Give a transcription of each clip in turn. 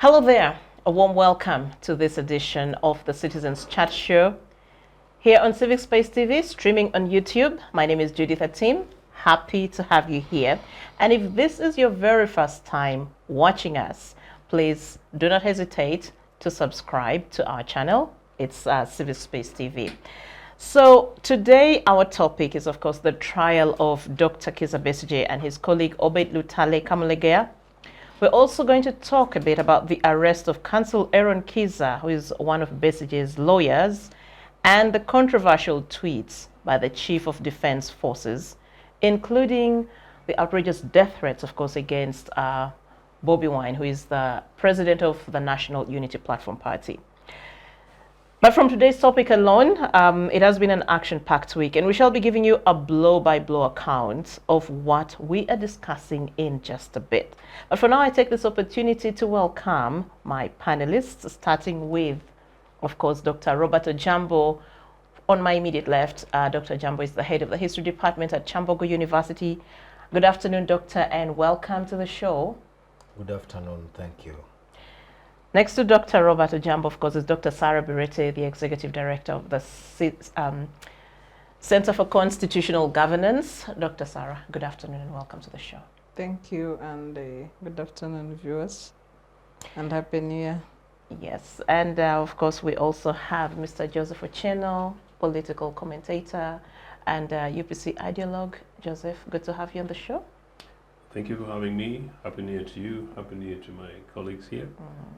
Hello there, a warm welcome to this edition of the Citizens Chat Show here on Civic Space TV, streaming on YouTube. My name is Judith Atim. Happy to have you here. And if this is your very first time watching us, please do not hesitate to subscribe to our channel. It's Civic Space TV. So today our topic is, of course, the trial of Dr. Kiiza Besigye and his colleague Obed Lutale Kamulegea. We're also going to talk a bit about the arrest of Csl Eron Kiiza, who is one of Besigye's lawyers, and the controversial tweets by the Chief of Defense Forces, including the outrageous death threats, of course, against Bobi Wine, who is the president of the National Unity Platform Party. But from today's topic alone, it has been an action-packed week, and we shall be giving you a blow-by-blow account of what we are discussing in just a bit. But for now, I take this opportunity to welcome my panelists, starting with, of course, Dr. Robert Ojiambo. On my immediate left, Dr. Ojiambo is the head of the History Department at Kyambogo University. Good afternoon, Doctor, and welcome to the show. Good afternoon, thank you. Next to Dr. Robert Ojiambo, of course, is Dr. Sarah Bireete, the Executive Director of the Center for Constitutional Governance. Dr. Sarah, good afternoon and welcome to the show. Thank you, and good afternoon, viewers, and Happy New Year. Yes, and of course, we also have Mr. Joseph Ochieno, political commentator and UPC ideologue. Joseph, good to have you on the show. Thank you for having me. Happy New Year to you. Happy New Year to my colleagues here.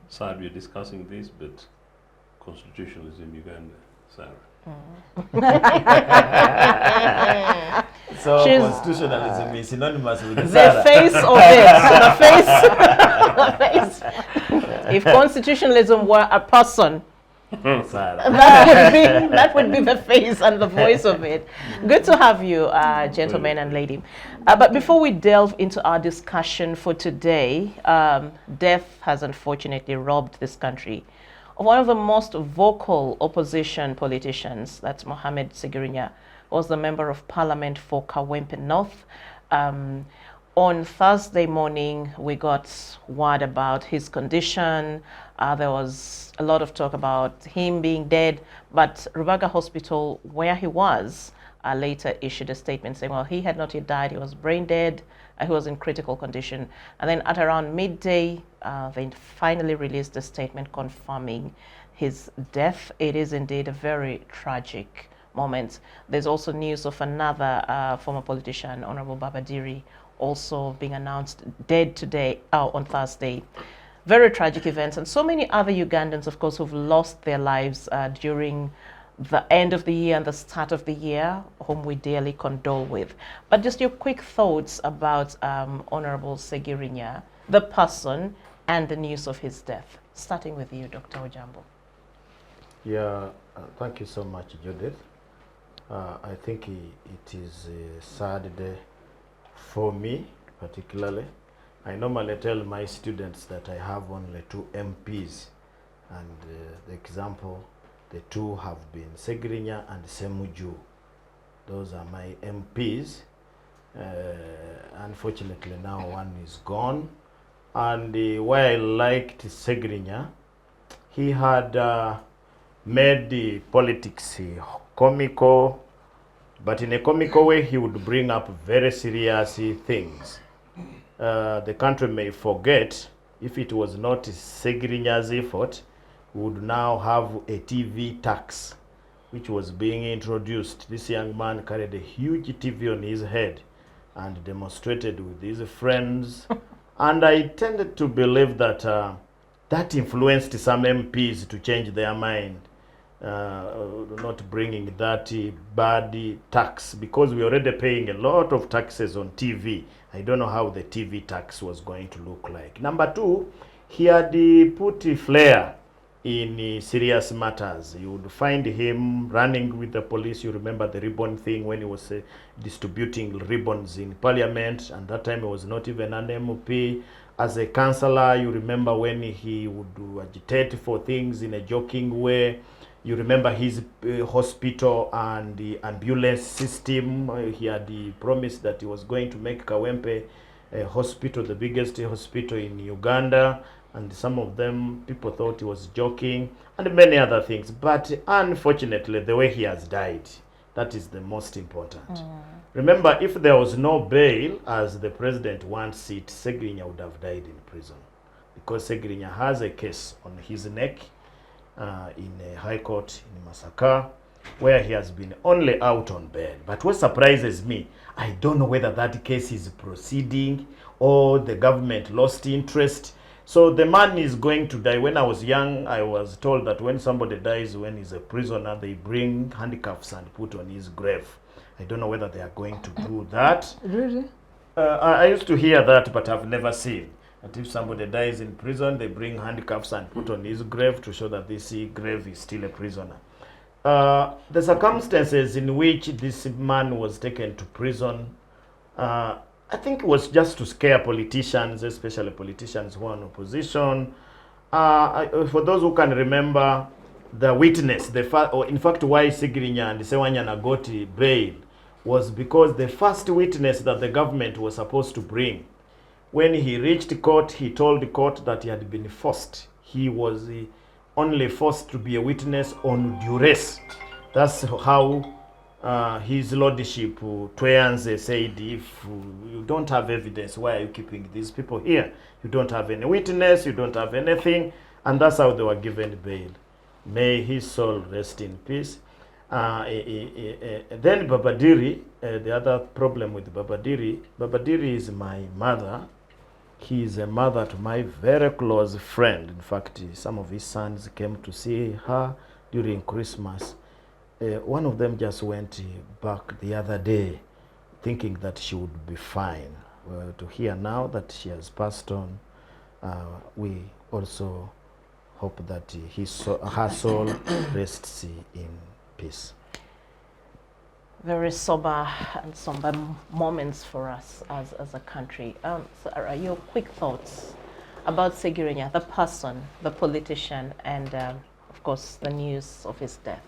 Sad we're discussing this, but constitutionalism Uganda, Sarah. So constitutionalism is synonymous with the Sarah. face of it. The face. If constitutionalism were a person, that would be the face and the voice of it. Good to have you, gentlemen and lady. But before we delve into our discussion for today, death has unfortunately robbed this country of one of the most vocal opposition politicians. That's Mohammed Segirinya, was the member of parliament for Kawempe North. On Thursday morning, we got word about his condition. There was a lot of talk about him being dead, but Rubaga Hospital, where he was, later issued a statement saying, well, he had not yet died, he was brain dead, he was in critical condition. And then at around midday, they finally released a statement confirming his death. It is indeed a very tragic moment. There's also news of another former politician, Honorable Babadiri, also being announced dead today, on Thursday. Very tragic events, and so many other Ugandans, of course, who've lost their lives during the end of the year and the start of the year, whom we dearly condole with. But just your quick thoughts about Honorable Segirinya, the person, and the news of his death. Starting with you, Dr. Ojiambo. Yeah, thank you so much, Judith. I think it is a sad day for me, particularly. I normally tell my students that I have only 2 MPs, and the example, the 2 have been Segirinya and Semuju. Those are my MPs. Unfortunately, now one is gone. And why I liked Segirinya, he had made the politics comical, but in a comical way, he would bring up very serious things. The country may forget, if it was not Segirinya's effort, we would now have a TV tax, which was being introduced. This young man carried a huge TV on his head and demonstrated with his friends. And I tended to believe that that influenced some MPs to change their mind, not bringing that bad tax, because we're already paying a lot of taxes on TV. I don't know how the TV tax was going to look like. Number 2, he had put a flair in serious matters. You would find him running with the police. You remember the ribbon thing when he was distributing ribbons in parliament, and that time he was not even an MP. As a councillor, you remember when he would agitate for things in a joking way. You remember his hospital and the ambulance system. He had promised that he was going to make Kawempe hospital the biggest hospital in Uganda. and some of them people thought he was joking, and many other things. But unfortunately, the way he has died, that is the most important. Remember, if there was no bail, as the president wants it, Segrinya would have died in prison, because Segrinya has a case on his neck in a high court in Masaka, where he has been only out on bail. But what surprises me, I don't know whether that case is proceeding or the government lost interest. So the man is going to die. When I was young, I was told that when somebody dies when he's a prisoner, they bring handcuffs and put on his grave. I don't know whether they are going to do that. Really? I used to hear that, but I've never seen. That if somebody dies in prison, they bring handcuffs and put on his grave to show that this grave is still a prisoner. The circumstances in which this man was taken to prison, I think it was just to scare politicians, especially politicians who are in opposition. For those who can remember, the witness, in fact, why Segrinya and Sewanyana got bail was because the first witness that the government was supposed to bring, when he reached court, he told the court that he had been forced. He was only forced to be a witness on duress. That's how his lordship Tweanze said, if you don't have evidence, why are you keeping these people here? You don't have any witness, you don't have anything, and that's how they were given bail. May his soul rest in peace. Then Babadiri, the other problem with Babadiri is my mother. He is a mother to my very close friend. In fact, some of his sons came to see her during Christmas. One of them just went back the other day thinking that she would be fine. To hear now that she has passed on, we also hope that her soul rests in peace. Very sober and somber moments for us as a country. Sarah, your quick thoughts about Segirinya, the person, the politician, and of course the news of his death.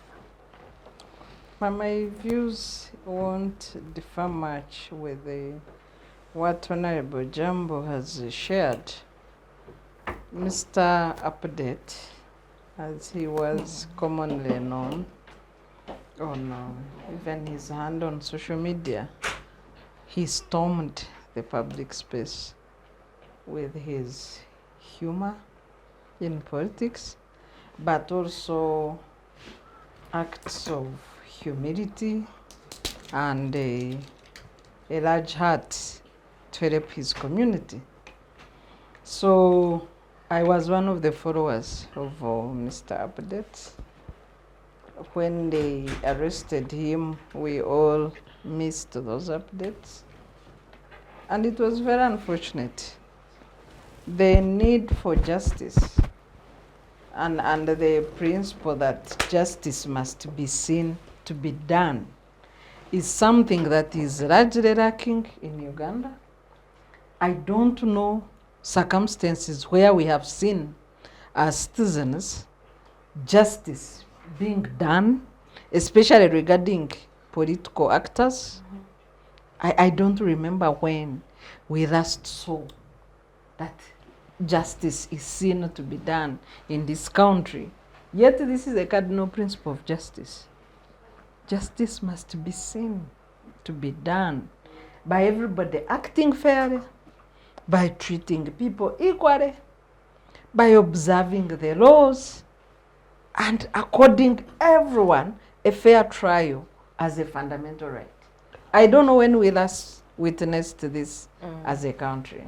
My views won't differ much with what Honorable Ojiambo has shared. Mr. Update, as he was commonly known, on even his hand on social media, he stormed the public space with his humor in politics, but also acts of humility and a large heart to help his community. So I was one of the followers of Mr. Update. When they arrested him, we all missed those updates. And it was very unfortunate. The need for justice and the principle that justice must be seen to be done is something that is largely lacking in Uganda. I don't know circumstances where we have seen as citizens justice being done, especially regarding political actors. I don't remember when we last saw that justice is seen to be done in this country. Yet this is a cardinal principle of justice. Justice must be seen to be done by everybody acting fairly, by treating people equally, by observing the laws, and according everyone a fair trial as a fundamental right. I don't know when we last witnessed this as a country.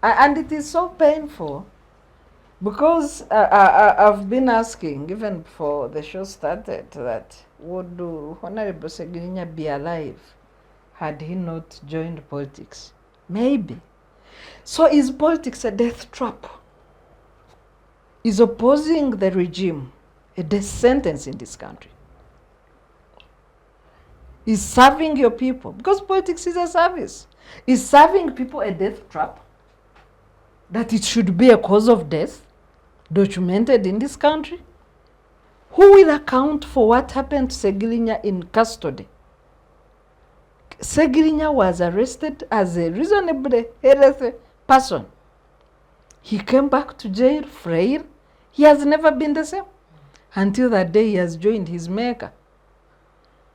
And it is so painful because I've been asking, even before the show started, that would Honorable Segirinya be alive had he not joined politics? Maybe. So is politics a death trap? Is opposing the regime a death sentence in this country? Is serving your people, because politics is a service, is serving people a death trap? That it should be a cause of death documented in this country? Who will account for what happened to Segirinya in custody? Segirinya was arrested as a reasonably healthy person. He came back to jail, frail. He has never been the same until that day he has joined his maker.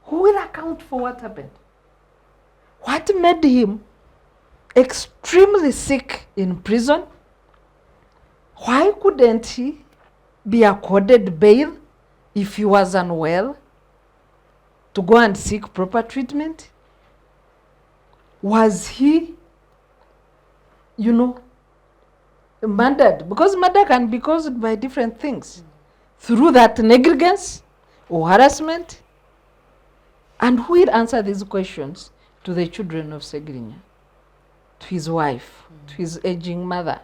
Who will account for what happened? What made him extremely sick in prison? Why couldn't he be accorded bail if he was unwell to go and seek proper treatment? Was he, murdered? Because murder can be caused by different things. Through that negligence or harassment. And who will answer these questions to the children of Segrinya, to his wife, to his aging mother?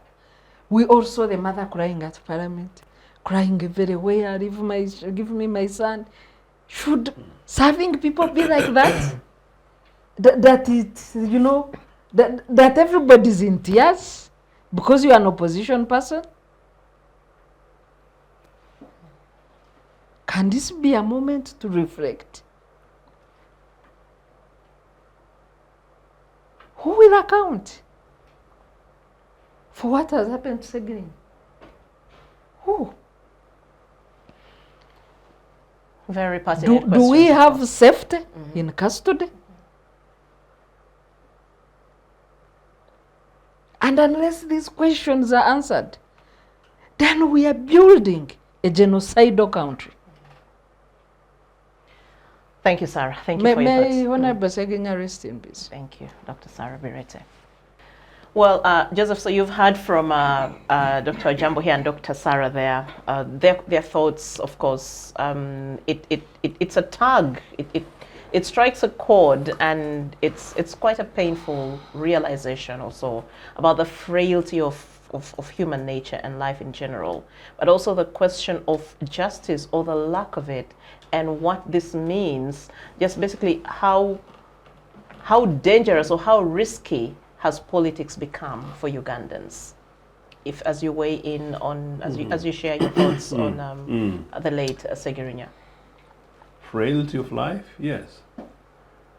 We all saw the mother crying at Parliament, crying everywhere, give me my son. Should serving people be like that? That everybody's in tears because you are an opposition person? Can this be a moment to reflect? Who will account for what has happened to Segrin? Who? Very pertinent Do we have safety in custody? And unless these questions are answered, then we are building a genocidal country. Thank you, Sarah. Thank you for your thoughts. May Honorable Segrinya rest in peace. Thank you, Dr. Sarah Bireete. Well, Joseph, so you've heard from Dr. Ojiambo here and Dr. Sarah there. Their thoughts, of course, it's a tug. It strikes a chord, and it's quite a painful realization also about the frailty of human nature and life in general, but also the question of justice or the lack of it, and what this means, just basically how dangerous or how risky has politics become for Ugandans? If, as you weigh in on, as you share your thoughts on the late Segirinya. Frailty of life, yes.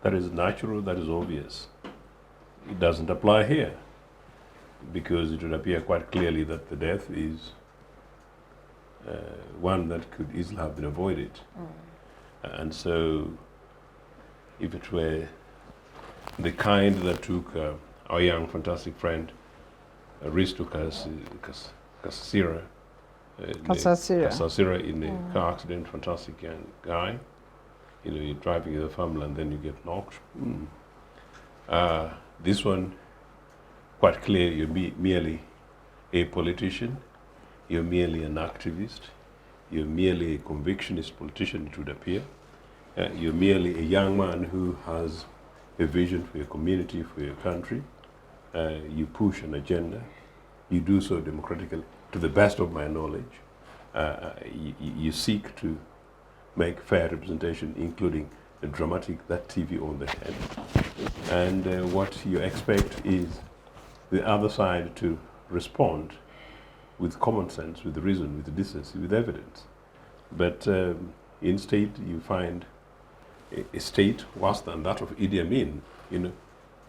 That is natural, that is obvious. It doesn't apply here, because it would appear quite clearly that the death is one that could easily have been avoided. And so, if it were the kind that took our young, fantastic friend, Risto Kasasira in a car accident, fantastic young guy. You're driving with a family and then you get knocked. This one, quite clear, you're merely a politician, you're merely an activist, you're merely a convictionist politician, it would appear. You're merely a young man who has a vision for your community, for your country. You push an agenda. You do so democratically, to the best of my knowledge. You seek to make fair representation, including the dramatic, that TV on the head. And what you expect is the other side to respond with common sense, with reason, with decency, with evidence. But instead, you find a state worse than that of Idi Amin,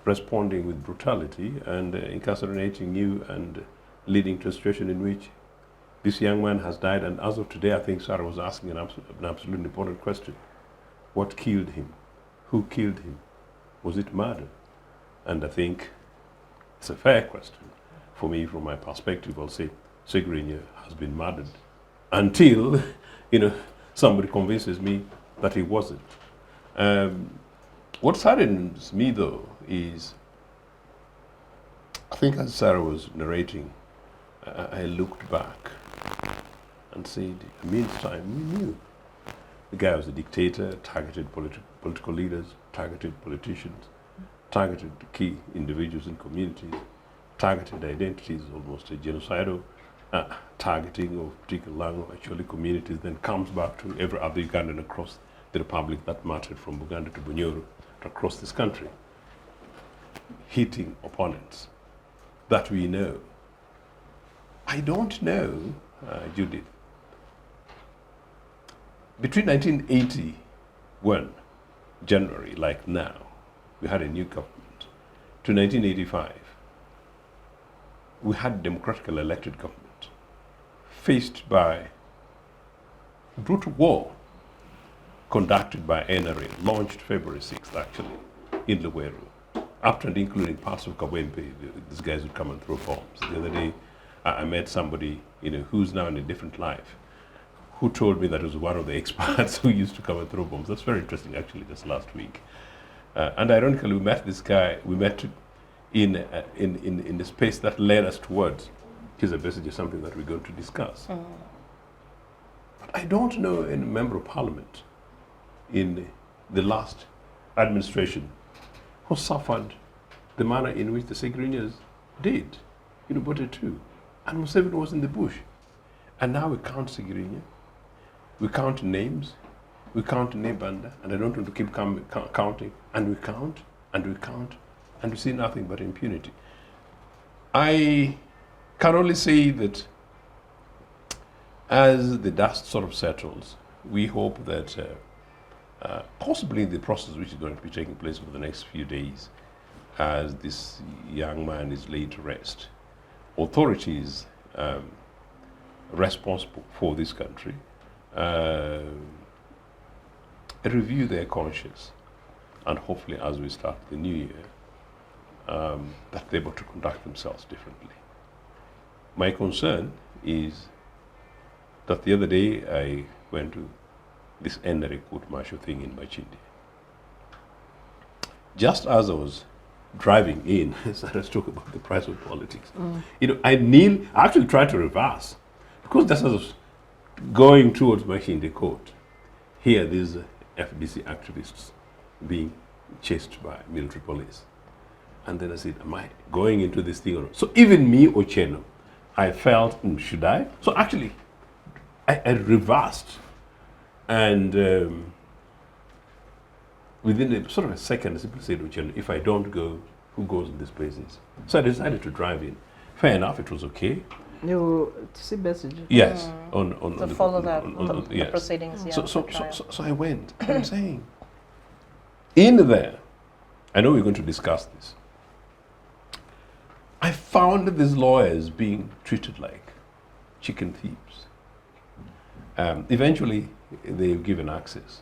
responding with brutality and incarcerating you and leading to a situation in which this young man has died. And as of today, I think Sarah was asking an absolutely important question. What killed him? Who killed him? Was it murder? And I think it's a fair question. For me, from my perspective, I'll say Segrinya has been murdered until, somebody convinces me that he wasn't. What saddens me, though, is, I think as Sarah was narrating, I looked back and said, in the meantime, we knew. The guy was a dictator, targeted political leaders, targeted politicians, targeted key individuals in communities, targeted identities, almost a genocidal targeting of particular language, actually communities, then comes back to every other Ugandan across the Republic that mattered from Buganda to Bunyoro to across this country, hitting opponents that we know. I don't know, Judith, between 1981, January, like now, we had a new government, to 1985, we had democratically elected government faced by brutal war conducted by NRA, launched February 6th, actually, in Luweru, up and including parts of Kawempe. These guys would come and throw bombs. The other day, I met somebody, who's now in a different life, who told me that it was one of the experts who used to come and throw bombs. That's very interesting, actually, just last week. And ironically, we met this guy, we met in the space that led us towards Kiiza Besigye, something that we're going to discuss. But I don't know any member of parliament in the last administration who suffered the manner in which the Segrinyas did, Bote too. And Museveni was in the bush. And now we count Segrinya, we count names, we count Nebanda, and I don't want to keep counting, and we count, and we count, and we see nothing but impunity. I can only say that as the dust sort of settles, we hope that possibly the process which is going to be taking place over the next few days, as this young man is laid to rest, authorities responsible for this country review their conscience, and hopefully as we start the new year, that they're able to conduct themselves differently. My concern is that the other day I went to this NRA court-martial thing in Machindi. Just as I was driving in, so let's talk about the price of politics. I actually tried to reverse, because just as I was going towards Machindi court, here these FDC activists being chased by military police. And then I said, am I going into this thing or not? So even me, Ochieno, I felt, should I? So actually, I reversed. And within a sort of a second, I simply said, Ochieno, if I don't go, who goes in these places? So I decided to drive in. Fair enough, it was okay. You to see Besigye? Yes. To follow the proceedings. Yeah, so I went. I'm saying, in there, I know we're going to discuss this. I found these lawyers being treated like chicken thieves. Eventually, they were given access.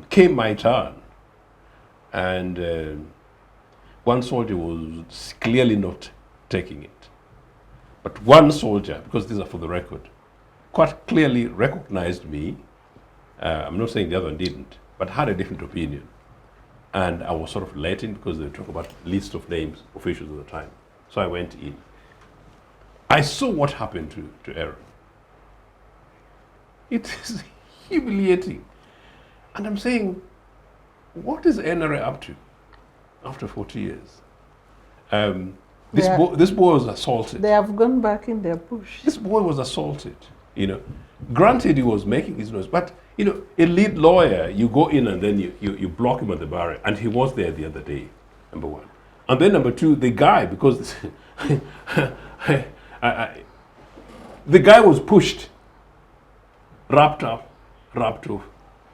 Came my turn, and one soldier was clearly not taking it. But one soldier, because these are for the record, quite clearly recognized me. I'm not saying the other one didn't, but had a different opinion. And I was sort of let in because they talk about list of names, officials at the time. So I went in. I saw what happened to Aaron. It is humiliating. And I'm saying, what is NRA up to after 40 years? This boy was assaulted. They have gone back in their bush. This boy was assaulted, Granted, he was making his noise, but, a lead lawyer, you go in and then you block him at the bar, and he was there the other day, number one. And then number two, the guy, because the guy was pushed, wrapped up, wrapped off,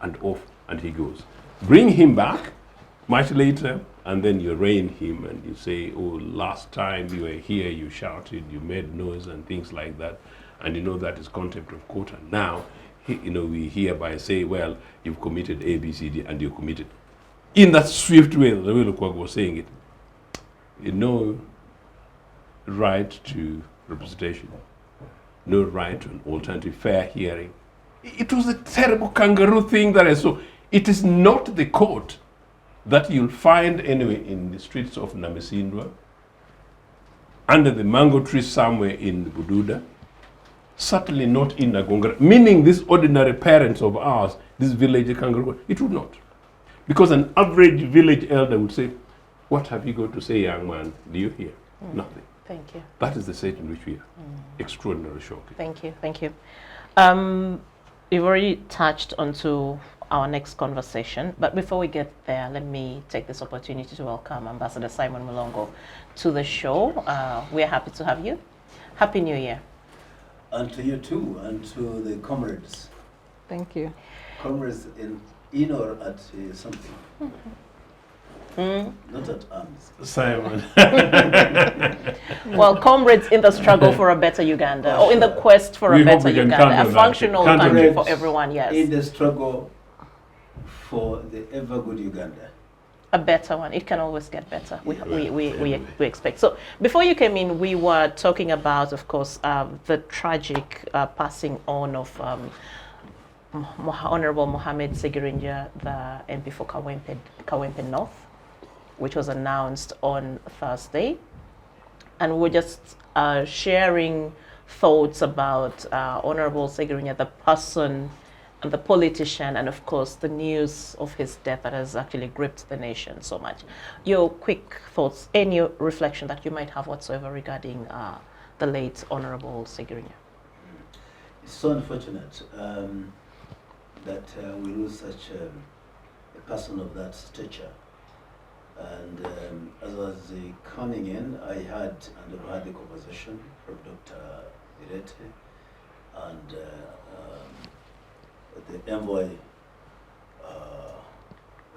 and he goes. Bring him back much later, and then you arraign him and you say, oh, last time you were here, you shouted, you made noise and things like that. And that is contempt of court. And now, we hereby say, well, you've committed A, B, C, D, and you committed. In that swift way, the way Lukwag was saying it, no right to representation, no right to an alternative fair hearing. It was a terrible kangaroo thing that I saw. It is not the court that you'll find anyway in the streets of Namisindwa, under the mango tree somewhere in Bududa, certainly not in Nagongra, meaning these ordinary parents of ours, this village kangaroo, it would not. Because an average village elder would say, what have you got to say, young man? Do you hear? Nothing. Thank you. That is the state in which we are. Extraordinarily shocking. Thank you. You've already touched onto our next conversation, but before we get there, let me take this opportunity to welcome Ambassador Simon Mulongo to the show. We're happy to have you. Happy New Year. And to you too, and to the comrades. Thank you. Comrades in or at something. not at arms. Simon. Well, comrades in the struggle for a better Uganda, or in the quest for We a hope better we can Uganda, count a on that. functional Count on country it. for everyone, yes. In the struggle for the ever good Uganda. A better one. It can always get better. We expect. So before you came in, we were talking about, of course, the tragic passing on of Honorable Mohammed Segirinja, the MP for Kawempe North, which was announced on Thursday. And we're just sharing thoughts about Honorable Segirinja, the person and the politician, and of course the news of his death that has actually gripped the nation so much. Your quick thoughts, any reflection that you might have whatsoever regarding the late Honorable Segirinja? It's so unfortunate that we lose such a person of that stature. And as I was coming in, I had the conversation from Dr. Bireete and the envoy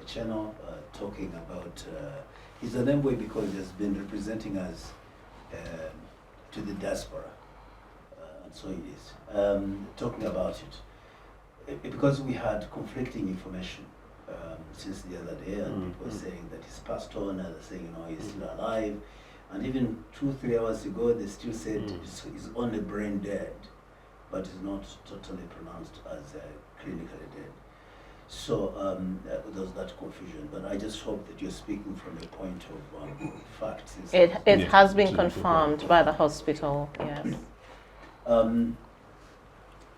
Ochieno, talking about, he's an envoy because he has been representing us to the diaspora, and so he is, talking about it. Because we had conflicting information since the other day, and people saying that he's passed on, others saying, you know, he's still alive, and even 2-3 hours ago they still said he's only brain dead, but is not totally pronounced as clinically dead. So there's that confusion, but I just hope that you're speaking from a point of fact. It has been confirmed by the hospital, yes.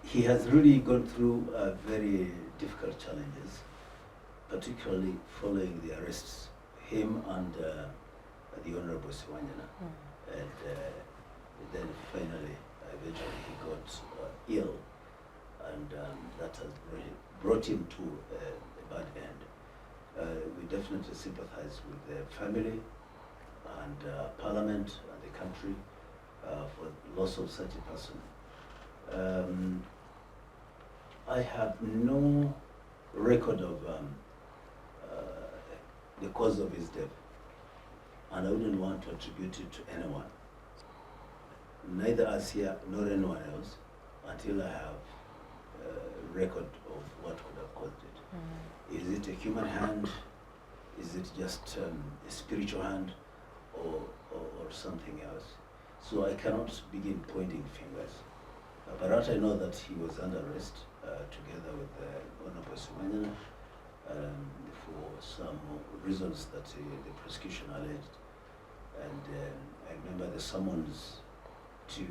He has really gone through very difficult challenges, particularly following the arrests, him and the Honorable Siwanyana. And then finally, eventually he got ill, and that has brought him to a bad end. We definitely sympathize with the family and Parliament and the country for the loss of such a person. I have no record of the cause of his death, and I wouldn't want to attribute it to anyone, neither us here nor anyone else, until I have a record of what could have caused it. Is it a human hand? Is it just a spiritual hand, or something else? So I cannot begin pointing fingers. But what I know that he was under arrest together with Honorable Siwanyana for some reasons that the prosecution alleged. And I remember the summons to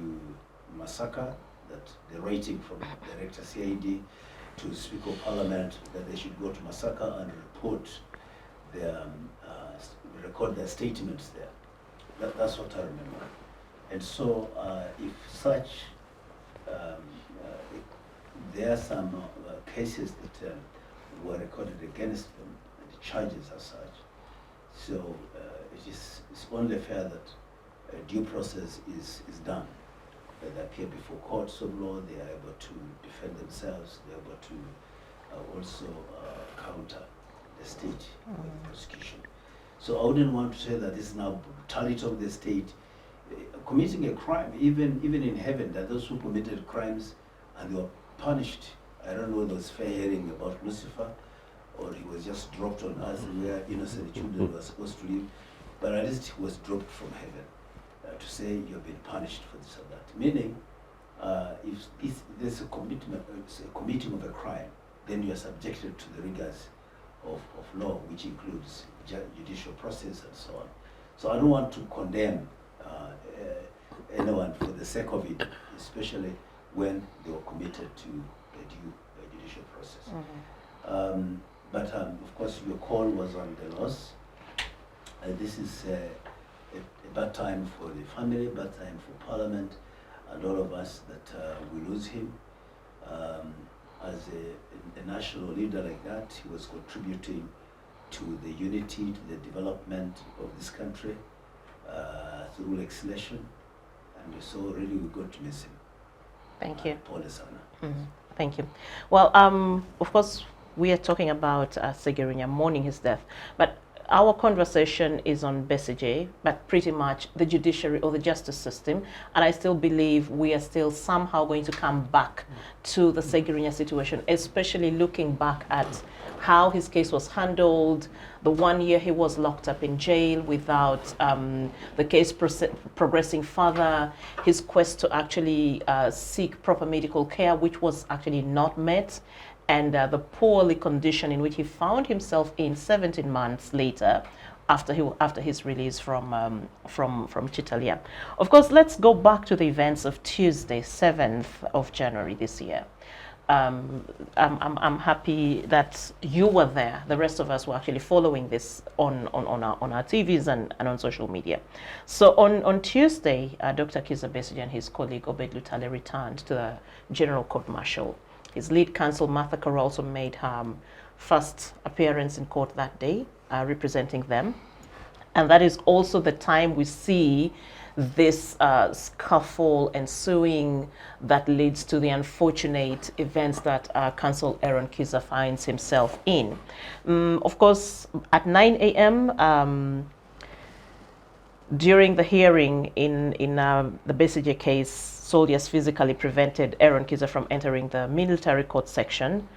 Masaka, that the writing from Director CID to Speaker of Parliament that they should go to Masaka and report their, record their statements there. That's what I remember. And so if such, there are some cases that were recorded against them, and the charges as such. So it's only fair that due process is done. They appear before courts of law, they are able to defend themselves, they are able to also counter the state of the prosecution. So I wouldn't want to say that this is now brutality of the state. Committing a crime, even in heaven, there are those who committed crimes and they were punished. I don't know whether it was fair hearing about Lucifer, or he was just dropped on earth where innocent children were supposed to live, but at least he was dropped from heaven to say you've been punished for this or that. Meaning, if there's a committing of a crime, then you are subjected to the rigors of law, which includes judicial process and so on. So I don't want to condemn anyone for the sake of it, especially when they were committed to a due judicial process. But of course, your call was on the loss. This is a bad time for the family, bad time for Parliament, and all of us that we lose him. As a national leader like that, he was contributing to the unity, to the development of this country through legislation, and so really we got to miss him. Thank you. Thank you. Well, of course, we are talking about Segirinja mourning his death, but our conversation is on Besigye, but pretty much the judiciary or the justice system. And I still believe we are still somehow going to come back to the Segirinya situation, especially looking back at how his case was handled, the 1 year he was locked up in jail without the case progressing further, his quest to actually seek proper medical care, which was actually not met, and the poorly condition in which he found himself in 17 months later after his release from Chitalia. Of course, let's go back to the events of Tuesday, 7th of January this year. I'm happy that you were there. The rest of us were actually following this on our TVs and on social media. So on Tuesday, Dr. Kiiza Besigye and his colleague Obed Lutale returned to the General Court Martial. His lead counsel, Martha Carroll, also made her first appearance in court that day, representing them. And that is also the time we see this scuffle ensuing that leads to the unfortunate events that Csl Eron Kiiza finds himself in. Of course, at 9 a.m., during the hearing in the Besigye case, soldiers physically prevented Eron Kiiza from entering the military court section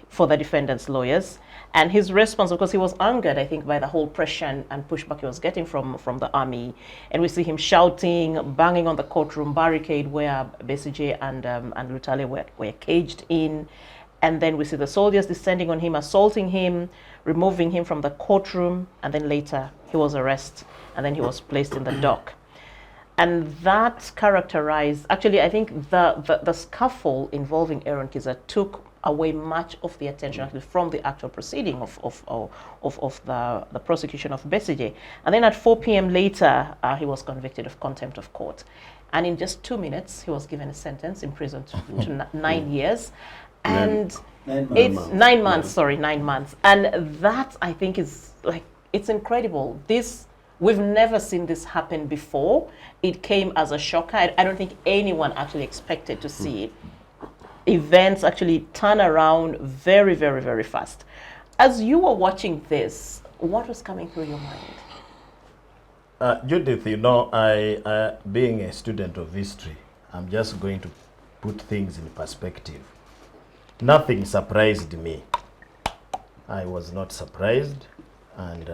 for the defendant's lawyers. And his response, because he was angered, I think, by the whole pressure and pushback he was getting from the army. And we see him shouting, banging on the courtroom barricade where Besigye and Lutale were caged in. And then we see the soldiers descending on him, assaulting him, removing him from the courtroom. And then later he was arrested and then he was placed in the dock. And that characterized, actually, I think the scuffle involving Eron Kiiza took away much of the attention actually from the actual proceeding of the prosecution of Besigye. And then at 4 p.m. later, he was convicted of contempt of court. And in just 2 minutes, he was given a sentence, imprisoned to 9 years. And 9 months. 9 months, sorry, 9 months. And that, I think, is like, it's incredible. We've never seen this happen before. It came as a shocker. I don't think anyone actually expected to see it. Events actually turn around very, very, very fast. As you were watching this, what was coming through your mind? Judith, you know, I being a student of history, I'm just going to put things in perspective. Nothing surprised me. I was not surprised, and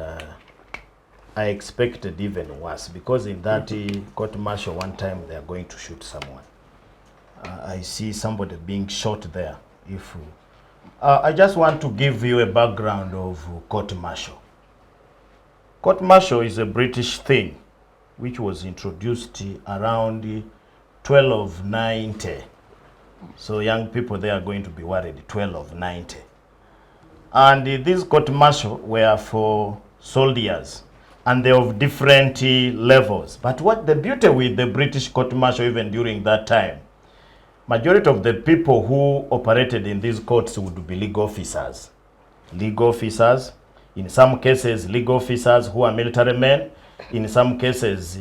I expected even worse, because in that court martial one time they are going to shoot someone. I see somebody being shot there. I just want to give you a background of court martial. Court martial is a British thing which was introduced around 1290. So young people, they are going to be worried, 1290. And these court martial were for soldiers, and they're of different levels. But what the beauty with the British court martial, even during that time, majority of the people who operated in these courts would be legal officers. Legal officers, in some cases legal officers who are military men, in some cases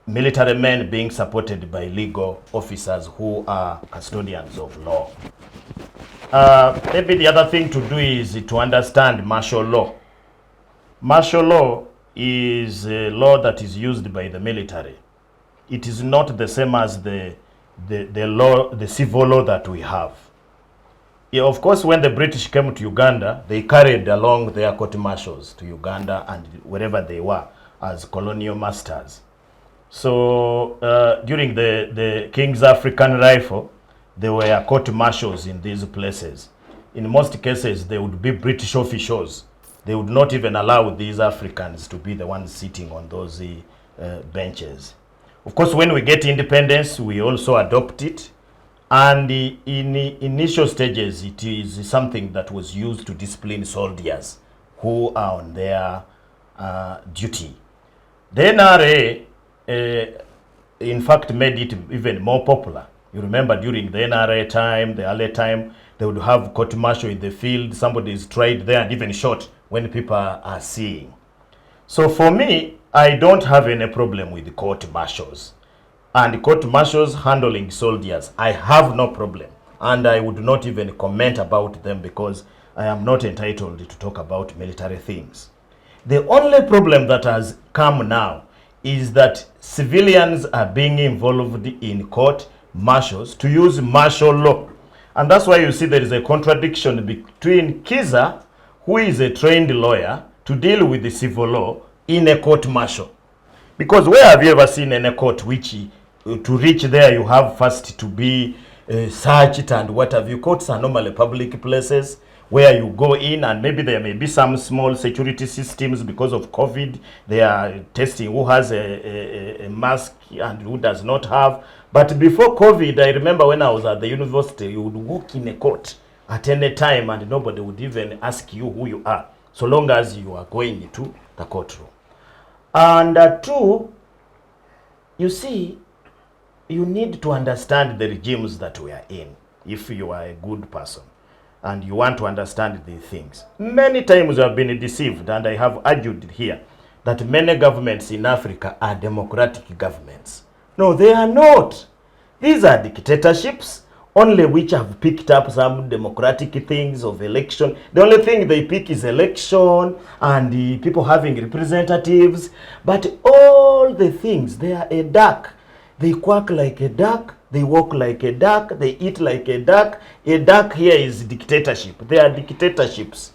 military men being supported by legal officers who are custodians of law. Maybe the other thing to do is to understand martial law. Martial law is a law that is used by the military. It is not the same as the law, the civil law that we have. Yeah, of course, when the British came to Uganda, they carried along their court martials to Uganda and wherever they were as colonial masters. So during the King's African Rifle, there were court martials in these places. In most cases, they would be British officials. They would not even allow these Africans to be the ones sitting on those benches. Of course, when we get independence, we also adopt it. And in initial stages, it is something that was used to discipline soldiers who are on their duty. The NRA, in fact, made it even more popular. You remember during the NRA time, the early time, they would have court martial in the field. Somebody is tried there and even shot when people are seeing. So for me, I don't have any problem with the court martials. And court martials handling soldiers, I have no problem. And I would not even comment about them because I am not entitled to talk about military things. The only problem that has come now is that civilians are being involved in court martials to use martial law. And that's why you see there is a contradiction between Kiiza, who is a trained lawyer, to deal with the civil law in a court martial. Because where have you ever seen in a court which to reach there you have first to be searched and what have you? Courts are normally public places where you go in, and maybe there may be some small security systems because of COVID. They are testing who has a mask and who does not have. But before COVID, I remember when I was at the university, you would walk in a court at any time and nobody would even ask you who you are, so long as you are going to the courtroom. And two, you see, you need to understand the regimes that we are in if you are a good person and you want to understand these things. Many times you have been deceived, and I have argued here that many governments in Africa are democratic governments. No, they are not. These are dictatorships, only which have picked up some democratic things of election. The only thing they pick is election and the people having representatives. But all the things, they are a duck. They quack like a duck. They walk like a duck. They eat like a duck. A duck here is dictatorship. They are dictatorships.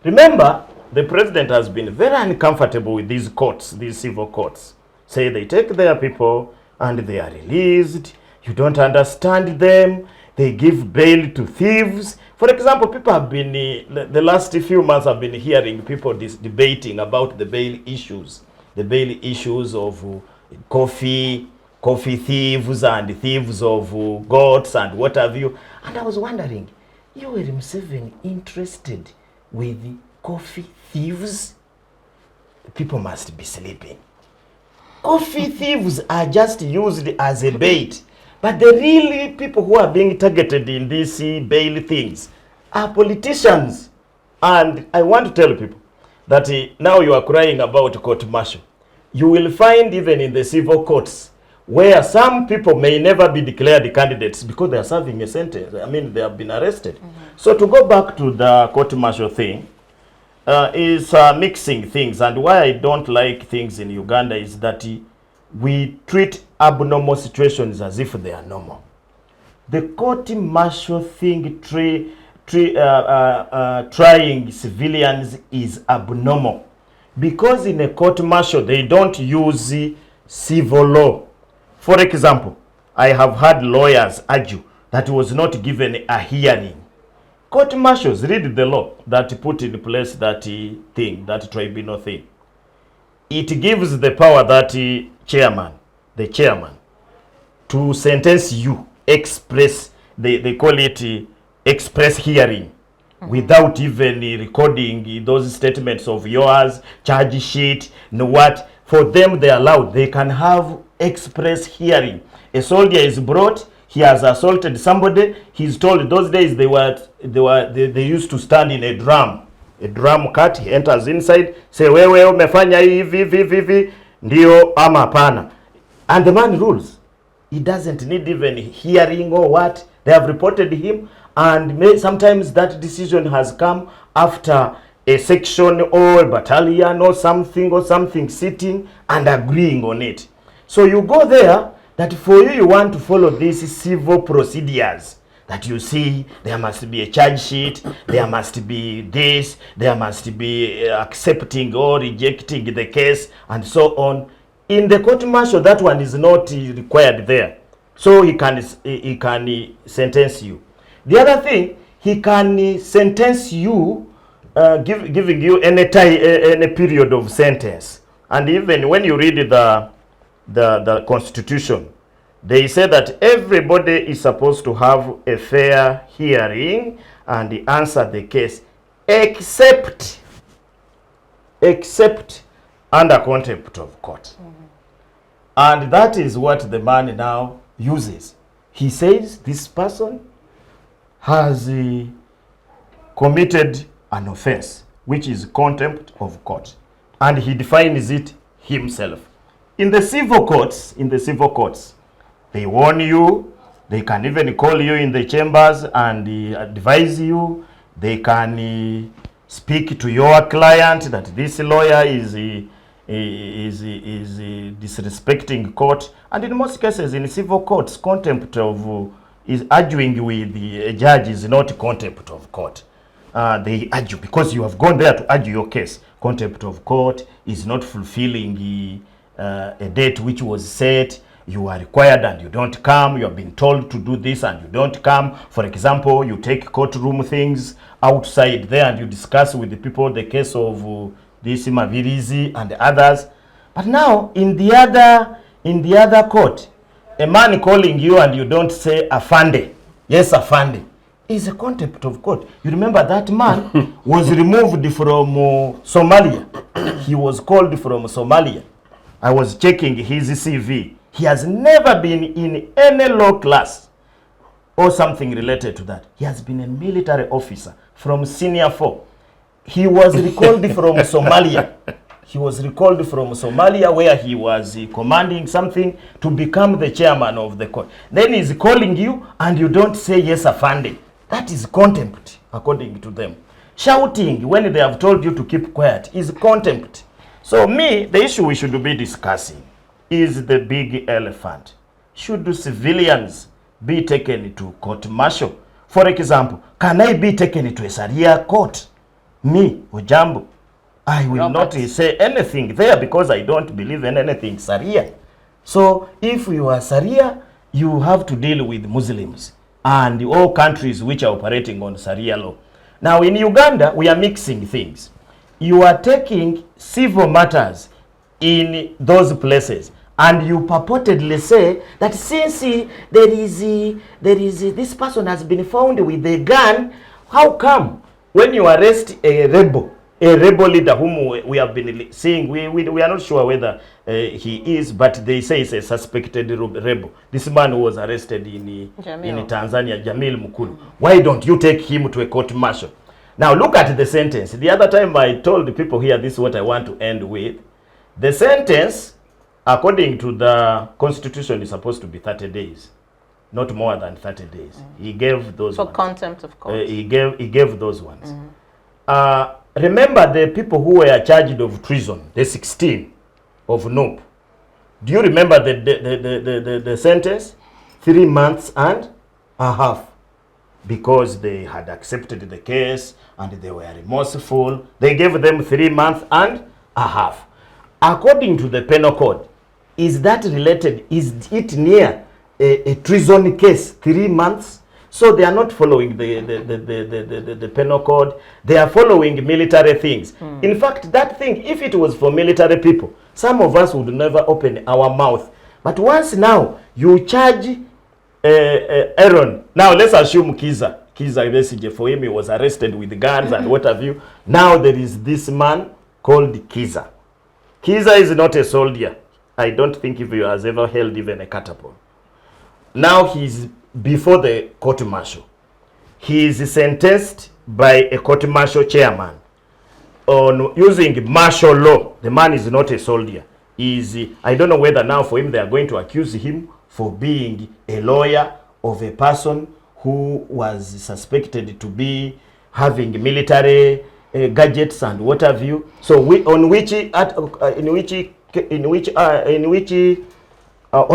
Remember, the president has been very uncomfortable with these courts, these civil courts. Say they take their people and they are released. You don't understand them. They give bail to thieves. For example, people have been, the last few months have been hearing people debating about the bail issues. The bail issues of coffee thieves and thieves of goats and what have you. And I was wondering, you were Museveni interested with the coffee thieves? People must be sleeping. Coffee thieves are just used as a bait. But the really people who are being targeted in these bail things are politicians. And I want to tell people that now you are crying about court martial. You will find even in the civil courts where some people may never be declared candidates because they are serving a sentence. I mean, they have been arrested. So to go back to the court martial thing, is mixing things. And why I don't like things in Uganda is that we treat abnormal situations as if they are normal. The court martial thing, trying civilians is abnormal. Because in a court martial, they don't use civil law. For example, I have had lawyers argue that was not given a hearing. Court martials, read the law that put in place that thing, that tribunal thing. It gives the power that the chairman, to sentence you, express, they call it express hearing, without even recording those statements of yours, charge sheet, what. For them, they are allowed. They can have express hearing. A soldier is brought. He has assaulted somebody. He's told those days they used to stand in a drum cut. He enters inside. Say wewe umefanya hivi ndio ama hapana. And the man rules. He doesn't need even hearing or what. They have reported him, and sometimes that decision has come after a section or a battalion or something sitting and agreeing on it. So you go there, that for you want to follow these civil procedures, that you see there must be a charge sheet, there must be this, there must be accepting or rejecting the case, and so on. In the court martial, that one is not required there. So he can sentence you. The other thing, he can sentence you, giving you any period of sentence. And even when you read the Constitution, they say that everybody is supposed to have a fair hearing and answer the case, except under contempt of court. And that is what the man now uses. He says this person has committed an offense, which is contempt of court, and he defines it himself. In the civil courts, they warn you. They can even call you in the chambers and advise you. They can speak to your client that this lawyer is disrespecting court. And in most cases, in civil courts, contempt of is arguing with the judge is not contempt of court. They argue because you have gone there to argue your case. Contempt of court is not fulfilling a date which was set. You are required and you don't come. You have been told to do this and you don't come. For example, you take courtroom things outside there and you discuss with the people the case of this Bireete and others. But now in the other court, a man calling you and you don't say afande, yes afande, is a contempt of court. You remember that man was removed from Somalia. He was called from Somalia. I was checking his CV. He has never been in any law class or something related to that. He has been a military officer from Senior 4. He was recalled from Somalia. He was recalled from Somalia where he was commanding something to become the chairman of the court. Then he's calling you and you don't say yes afande. That is contempt according to them. Shouting when they have told you to keep quiet is contempt. So the issue we should be discussing is the big elephant. Should civilians be taken to court martial? For example, can I be taken to a Sharia court? Me, Ojiambo, I will not say anything there because I don't believe in anything Sharia. So if you are Sharia, you have to deal with Muslims and all countries which are operating on Sharia law. Now in Uganda, we are mixing things. You are taking civil matters in those places and you purportedly say that since there is this person has been found with a gun, how come when you arrest a rebel leader whom we have been seeing, we are not sure whether he is, but they say he's a suspected rebel. This man who was arrested in Tanzania, Jamil Mukulu. Why don't you take him to a court martial? Now look at the sentence. The other time I told the people here, this is what I want to end with. The sentence, according to the Constitution, is supposed to be 30 days. Not more than 30 days. He gave those ones. For contempt of court. He gave those ones. Remember the people who were charged of treason, the 16 of Nope. Do you remember the sentence? 3 months and a half. Because they had accepted the case and they were remorseful. They gave them 3 months and a half. According to the penal code, is that related? Is it near a treason case? 3 months? So they are not following the penal code. They are following military things. In fact, that thing, if it was for military people, some of us would never open our mouth. But once now you charge Aaron, now let's assume Kiiza Besigye, for him he was arrested with guns and what have you. Now there is this man called Kiiza. Kiiza is not a soldier. I don't think if he has ever held even a catapult. Now he's before the court martial. He is sentenced by a court martial chairman on using martial law. The man is not a soldier. I don't know whether now for him they are going to accuse him for being a lawyer of a person who was suspected to be having military gadgets and what have you. So on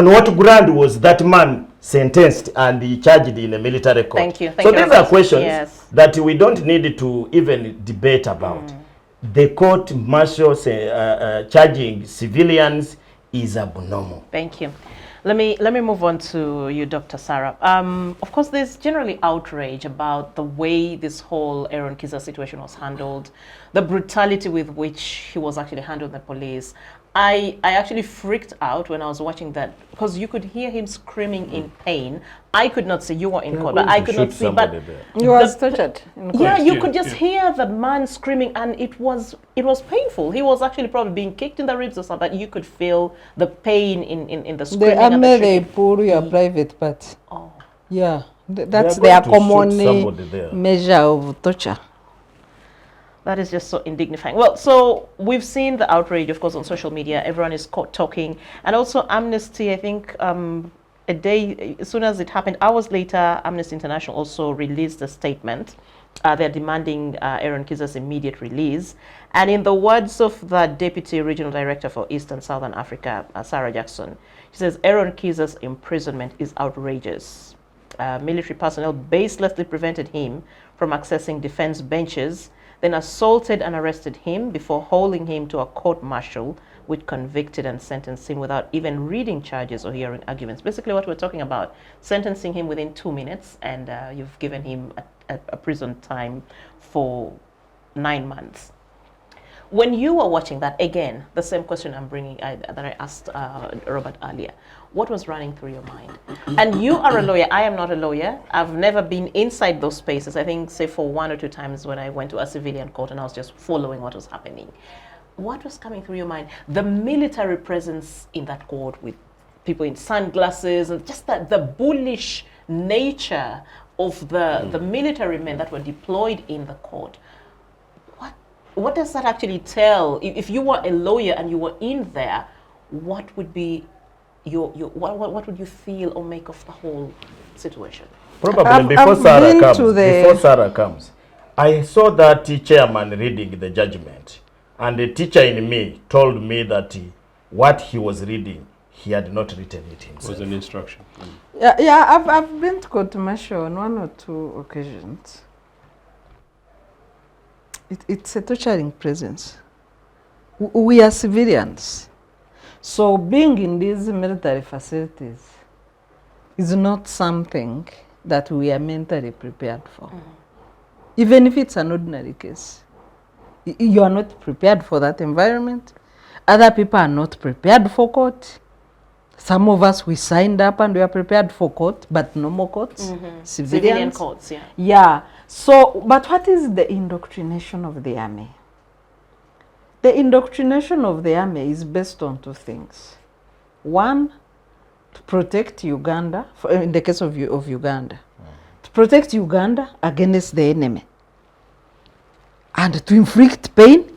what ground was that man sentenced and he charged in a military court? Thank you. So these are questions that we don't need to even debate about. The court martial charging civilians is abnormal. Thank you. Let me move on to you, Dr. Sarah. Of course, there's generally outrage about the way this whole Eron Kiiza situation was handled, the brutality with which he was actually handled by the police. I actually freaked out when I was watching that because you could hear him screaming in pain. I could not see, you were in court, but I could not see. But he was tortured in court. Yeah, you could just hear the man screaming, and it was painful. He was actually probably being kicked in the ribs or something, but you could feel the pain in the screaming. They pull your private part. Oh. Yeah, that's their common measure of torture. That is just so indignifying. Well, so we've seen the outrage, of course, on social media. Everyone is caught talking. And also Amnesty, I think a day, as soon as it happened, hours later, Amnesty International also released a statement They're demanding Eron Kiiza's immediate release. And in the words of the Deputy Regional Director for East and Southern Africa, Sarah Jackson, she says Eron Kiiza's imprisonment is outrageous. Military personnel baselessly prevented him from accessing defense benches, then assaulted and arrested him before hauling him to a court-martial, which convicted and sentenced him without even reading charges or hearing arguments. Basically what we're talking about, sentencing him within 2 minutes, and you've given him a prison time for 9 months. When you were watching that, again, the same question I'm bringing that I asked Robert earlier, what was running through your mind? And you are a lawyer. I am not a lawyer. I've never been inside those spaces. I think, say, for 1 or 2 times when I went to a civilian court and I was just following what was happening. What was coming through your mind? The military presence in that court with people in sunglasses and just the bullish nature of the military men that were deployed in the court. What does that actually tell? If you were a lawyer and you were in there, what would be what would you feel or make of the whole situation? Probably before Sarah comes, I saw that chairman reading the judgment, and the teacher in me told me that what he was reading, he had not written it himself. It was an instruction. Yeah, I've been to court-martial on 1 or 2 occasions. It's a torturing presence. We are civilians. So being in these military facilities is not something that we are mentally prepared for. Even if it's an ordinary case. You are not prepared for that environment. Other people are not prepared for court. Some of us, we signed up and we are prepared for court, but no more courts. Civilian courts, yeah. Yeah. So, but what is the indoctrination of the army? The indoctrination of the army is based on 2 things. 1, to protect Uganda, in the case of Uganda, to protect Uganda against the enemy, and to inflict pain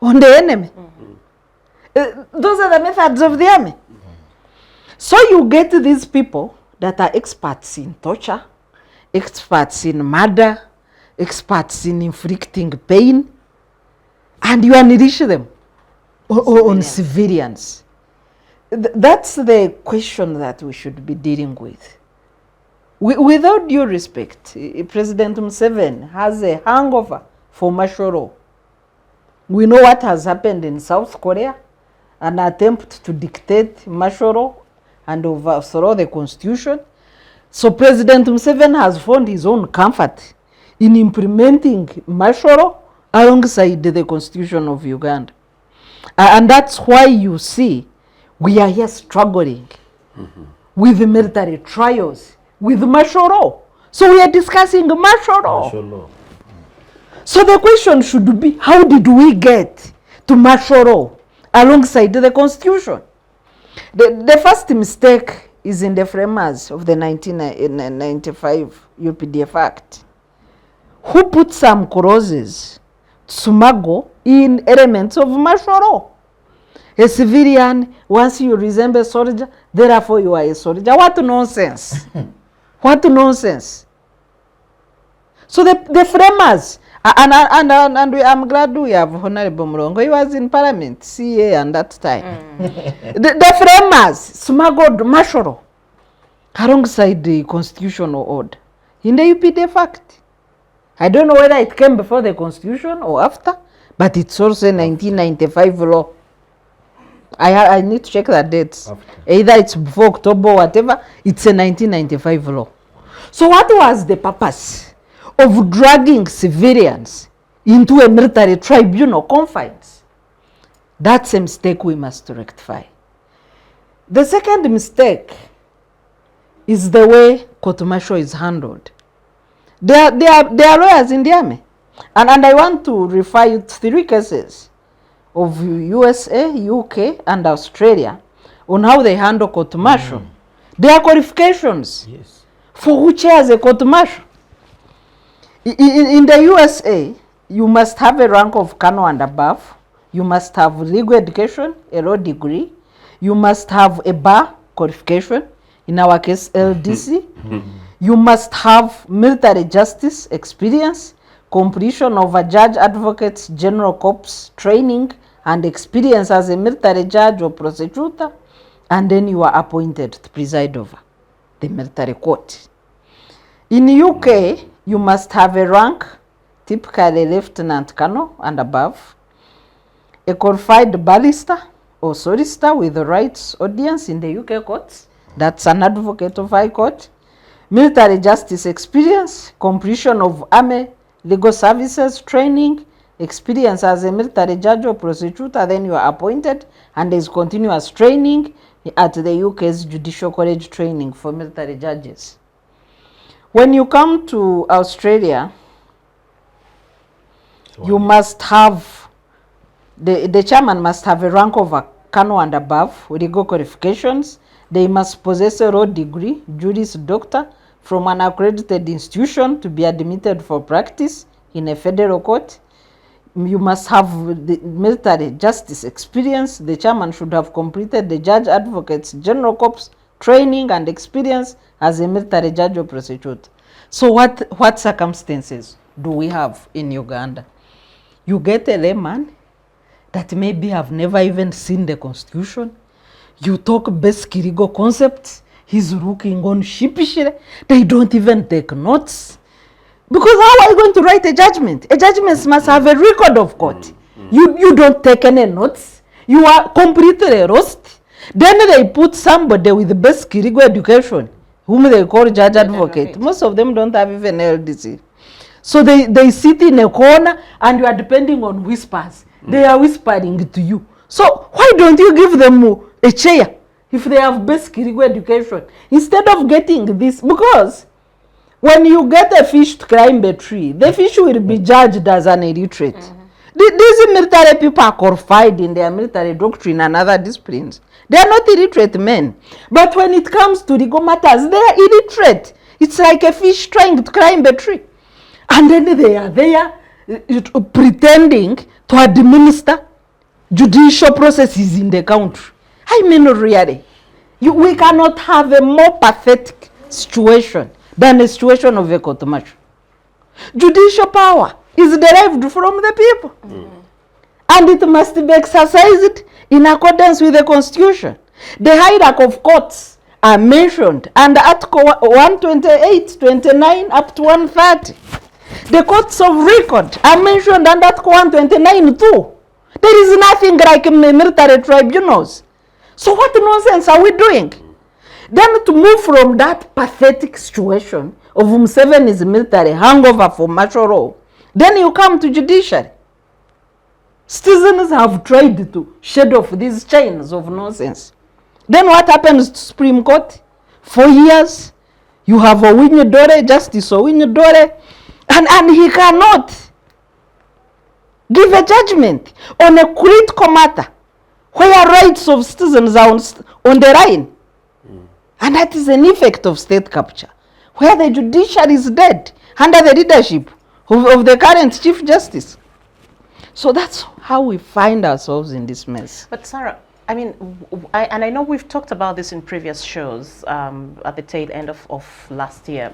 on the enemy. Those are the methods of the army. So you get these people that are experts in torture, experts in murder, experts in inflicting pain, and you unleash them on civilians. That's the question that we should be dealing with. Without due respect, President Museveni has a hangover for martial law. We know what has happened in South Korea, an attempt to dictate martial law and overthrow the constitution. So President Museveni has found his own comfort in implementing martial law alongside the constitution of Uganda. And that's why you see we are here struggling with the military trials, with martial law. So we are discussing martial law. So the question should be, how did we get to martial law alongside the constitution? The first mistake is in the framers of the 1995 UPDF Act, who put some clauses to smuggle in elements of martial law. A civilian, once you resemble a soldier, therefore you are a soldier. What nonsense. What nonsense. So the framers, and I'm glad we have Honorable Mulongo. He was in Parliament, CA, and that time. The framers smuggled martial law alongside the constitutional order in the UPDF Act. I don't know whether it came before the constitution or after, but it's also a 1995 law. I need to check the dates. After. Either it's before October or whatever, it's a 1995 law. So what was the purpose of dragging civilians into a military tribunal confines? That's a mistake we must rectify. The second mistake is the way court-martial is handled. There are lawyers in the army. And I want to refer you to 3 cases of USA, UK, and Australia on how they handle court-martial. There are qualifications for who chairs a court-martial. In the USA, you must have a rank of colonel and above. You must have legal education, a law degree. You must have a bar qualification, in our case LDC. You must have military justice experience, completion of a judge advocate's general corps training and experience as a military judge or prosecutor, and then you are appointed to preside over the military court. In UK, you must have a rank, typically lieutenant colonel and above, a qualified barrister or solicitor with the rights audience in the UK courts, that's an advocate of high court, military justice experience, completion of army legal services training, experience as a military judge or prosecutor, then you are appointed, and there is continuous training at the UK's Judicial College training for military judges. When you come to Australia, you must have, the chairman must have a rank of a colonel and above with legal qualifications. They must possess a law degree, Juris Doctor, from an accredited institution to be admitted for practice in a federal court. You must have the military justice experience. The chairman should have completed the judge advocate's general corps training and experience as a military judge or prosecutor. So what circumstances do we have in Uganda? You get a layman that maybe have never even seen the constitution. You talk basic legal concepts. He's looking on sheepishly. They don't even take notes. Because how are you going to write a judgment? A judgment must have a record of court. You don't take any notes. You are completely lost. Then they put somebody with basic legal education, whom they call judge advocate. Most of them don't have even LDC. So they sit in a corner and you are depending on whispers. They are whispering to you. So why don't you give them a chair if they have basic legal education? Instead of getting this, because when you get a fish to climb a tree, the fish will be judged as an illiterate. These military people are qualified in their military doctrine and other disciplines. They are not illiterate men. But when it comes to legal matters, they are illiterate. It's like a fish trying to climb a tree. And then they are there pretending to administer judicial processes in the country. I mean, really, we cannot have a more pathetic situation than the situation of a court martial. Judicial power is derived from the people. And it must be exercised in accordance with the Constitution. The hierarchy of courts are mentioned under Article 128, 29 up to 130. The courts of record are mentioned under Article 129 too. There is nothing like military tribunals. So what nonsense are we doing? Then to move from that pathetic situation of Museveni's military hangover for martial law, then you come to judiciary. Citizens have tried to shed off these chains of nonsense. Then what happens to Supreme Court? 4 years, you have Owinyedore, Justice Owinyedore, and he cannot give a judgment on a critical matter where rights of citizens are on the line. And that is an effect of state capture, where the judiciary is dead under the leadership of the current Chief Justice. So that's how we find ourselves in this mess. But Sarah, I mean, I know we've talked about this in previous shows at the tail end of last year.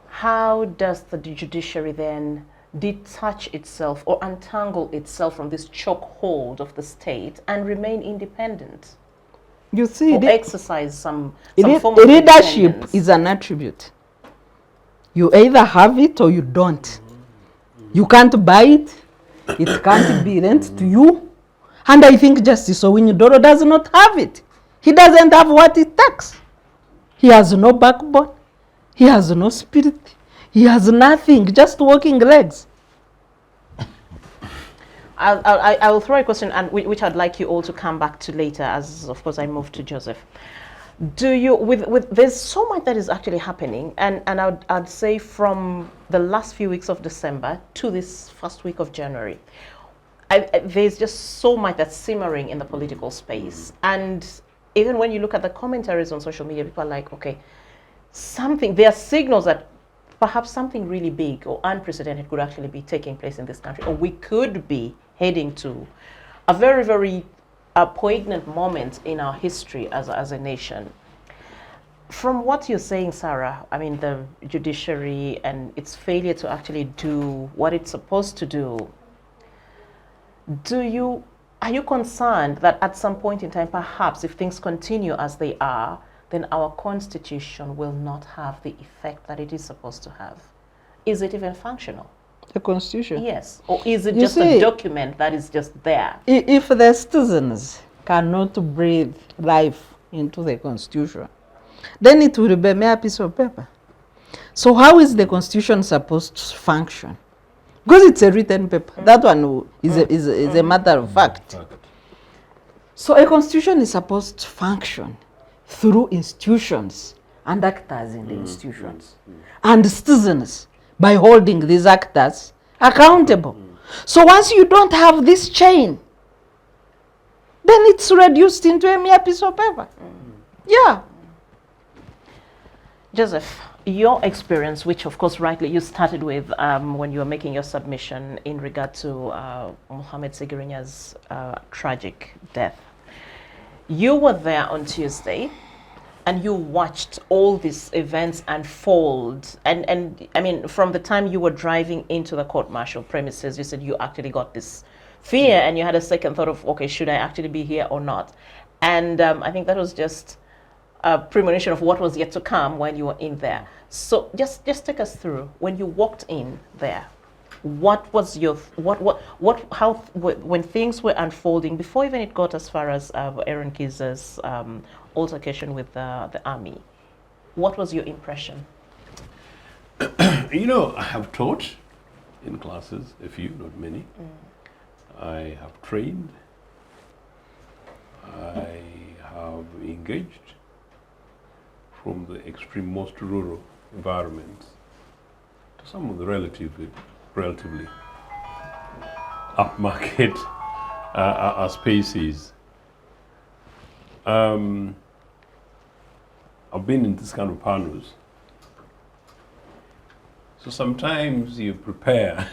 How does the judiciary then detach itself or untangle itself from this chokehold of the state and remain independent? You see, or exercise some form of leadership independence? is an attribute. You either have it or you don't. You can't buy it. It can't be lent to you. And I think Justice Owinyedoro does not have it. He doesn't have what it takes. He has no backbone. He has no spirit. He has nothing, just walking legs. I will throw a question which I'd like you all to come back to later, as of course I move to Joseph. Do you, there's so much that is actually happening, and I'd say from the last few weeks of December to this first week of January, there's just so much that's simmering in the political space. And even when you look at the commentaries on social media, people are like, okay, there are signals that perhaps something really big or unprecedented could actually be taking place in this country, or we could be heading to a very, very poignant moment in our history as a nation. From what you're saying, Sarah, I mean, the judiciary and its failure to actually do what it's supposed to do, are you concerned that at some point in time, perhaps if things continue as they are, then our constitution will not have the effect that it is supposed to have? Is it even functional? The constitution? Yes. Or is it You just see, a document that is just there? If the citizens cannot breathe life into the constitution, then it will be a mere piece of paper. So how is the constitution supposed to function? Because it's a written paper. That one is a matter of fact. So a constitution is supposed to function through institutions and actors in the institutions. And citizens, by holding these actors accountable. So once you don't have this chain, then it's reduced into a mere piece of paper. Yeah. Joseph, your experience, which of course rightly you started with when you were making your submission in regard to Mohammed Segirinya's tragic death. You were there on Tuesday and you watched all these events unfold. And I mean, from the time you were driving into the court-martial premises, you said you actually got this fear and you had a second thought of, okay, should I actually be here or not? And I think that was just a premonition of what was yet to come when you were in there. So just take us through when you walked in there. What was your when things were unfolding before even it got as far as Eron Kiiza's altercation with the army? What was your impression? You know, I have taught in classes, a few, not many. I have trained. I have engaged from the extreme most rural environments to some of the relatively upmarket spaces. I've been in this kind of panels. So sometimes you prepare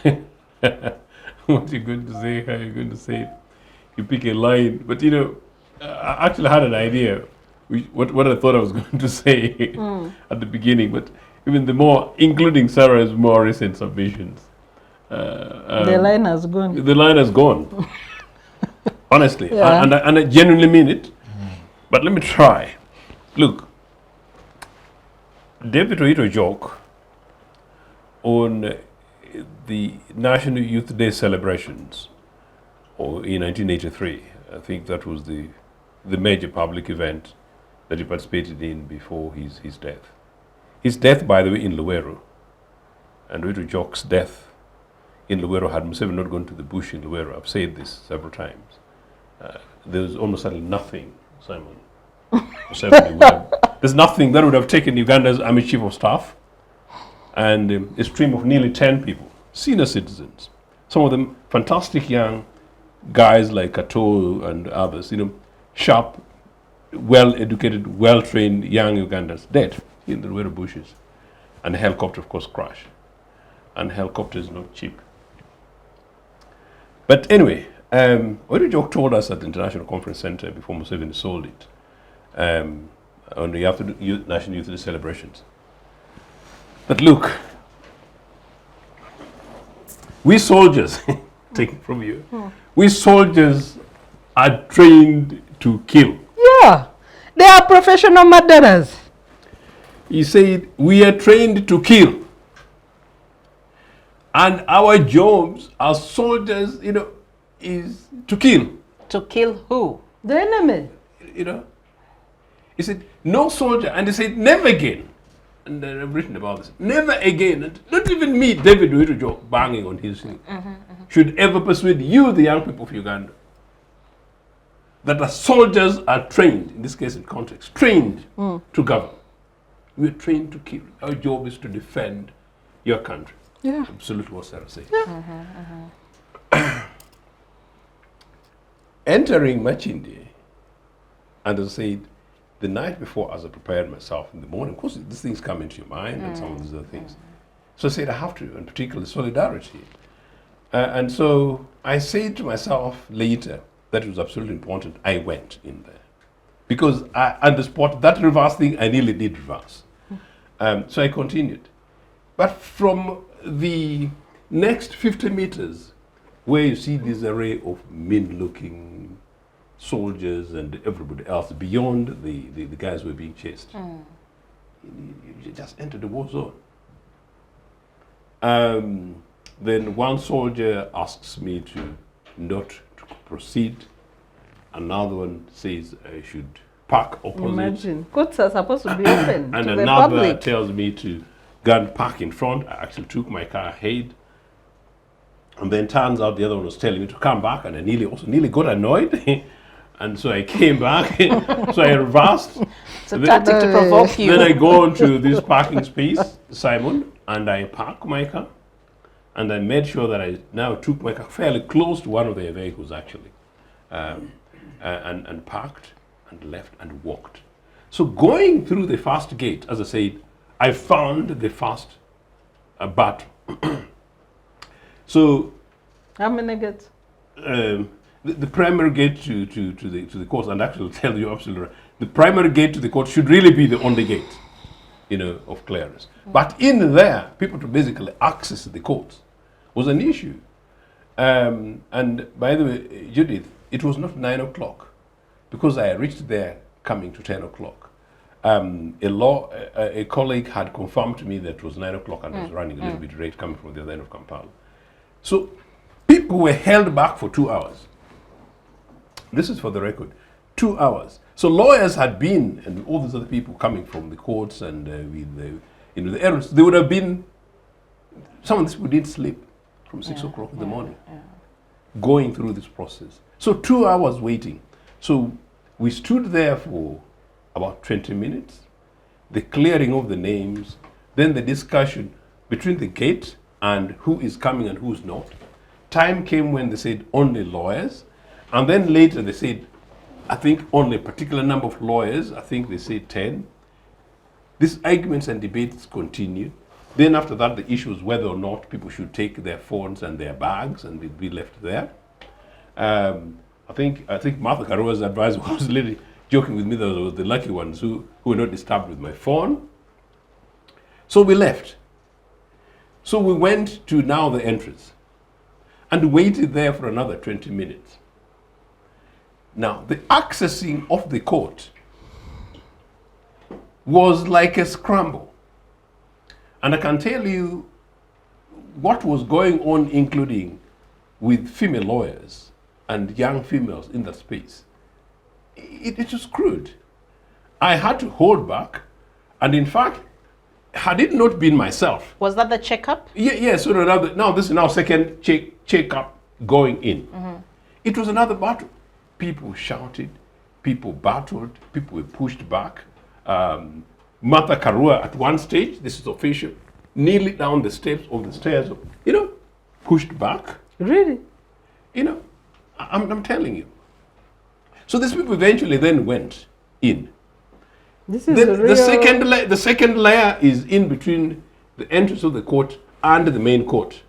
what you're going to say, how you're going to say it. You pick a line, but you know, I actually had an idea what I thought I was going to say at the beginning, but even the more, including Sarah's more recent submissions. The line has gone. The line has gone. Honestly. Yeah. And I genuinely mean it. But let me try. Look, David Oito joke on the National Youth Day celebrations in 1983. I think that was the major public event that he participated in before his death. His death, by the way, in Luwero, and Oito Jok's death in Luwero, had Museveni not gone to the bush in Luwero, I've said this several times, there was almost nothing, Simon. There's nothing that would have taken Uganda's Army Chief of Staff and a stream of nearly 10 people, senior citizens, some of them fantastic young guys like Kato and others, you know, sharp, well-educated, well-trained young Ugandans dead in the Luwero bushes. And the helicopter, of course, crashed. And helicopter is not cheap. But anyway, Oito Jok told us at the International Conference Center before Museveni sold it, on the after National Youth Day celebrations, that look, we soldiers, take it from you, we soldiers are trained to kill. Yeah, they are professional murderers. He said, we are trained to kill. And our jobs as soldiers, you know, is to kill. To kill who? The enemy. You know, he said, no soldier, and he said, never again. And I've written about this. Never again, and not even me, David Oito Jok, banging on his thing, should ever persuade you, the young people of Uganda, that the soldiers are trained, in this case in context, trained to govern. We are trained to kill. Our job is to defend your country. Yeah. Absolutely what Sarah said. Yeah. Entering Machindi, and I said, the night before, as I prepared myself in the morning, of course, these things come into your mind and some of these other things. So I said, I have to, and particularly solidarity. And so I said to myself later, that it was absolutely important, I went in there. because on the spot, that reverse thing, I nearly did reverse. So I continued. But from the next 50 meters, where you see this array of mean-looking soldiers and everybody else beyond the guys who were being chased, you just enter the war zone. Then one soldier asks me to not to proceed. Another one says I should park opposite. Imagine. Courts are supposed to be open And to the another public. tells me to go and park in front. I actually took my car ahead. And then turns out the other one was telling me to come back, and I nearly got annoyed. And so I came back. So I reversed. It's a tactic to provoke you. Then I go into this parking space, Simon, and I park my car. And I made sure that I now took my car fairly close to one of their vehicles, actually, and parked and left and walked. So going through the first gate, as I said, I found the first battle. So How many gates? the primary gate to the court, and actually I'll tell you absolutely right, the primary gate to the court should really be the only gate, of clearance. But in there, people to basically access the courts was an issue. And by the way, Judith, it was not 9 o'clock, because I reached there coming to 10 o'clock. A colleague had confirmed to me that it was 9 o'clock, and I was running a little bit late coming from the other end of Kampala. So people were held back for 2 hours. This is for the record, 2 hours. So lawyers had been, and all these other people coming from the courts and with the errands, they would have been, some of these people didn't sleep from 6 o'clock in the morning, going through this process. So 2 hours waiting. So we stood there for about 20 minutes, the clearing of the names, then the discussion between the gate and who is coming and who's not. Time came when they said only lawyers, and then later they said, I think only a particular number of lawyers, I think they said 10. These arguments and debates continued. Then after that, the issue was whether or not people should take their phones and their bags and they'd be left there. I think Martha Karua's advisor was literally joking with me that I was the lucky ones who were not disturbed with my phone. So we left. So we went to now the entrance and waited there for another 20 minutes. Now, the accessing of the court was like a scramble. And I can tell you what was going on, including with female lawyers and young females in that space. It was crude. I had to hold back, and in fact, had it not been myself. Was that the checkup? Yeah, so now this is now second check-up going in. It was another battle. People shouted, people battled, people were pushed back. Martha Karua at one stage, this is official, nearly down the steps of the stairs, pushed back. Really? I'm telling you. So these people eventually then went in. This is a real... The second layer is in between the entrance of the court and the main court.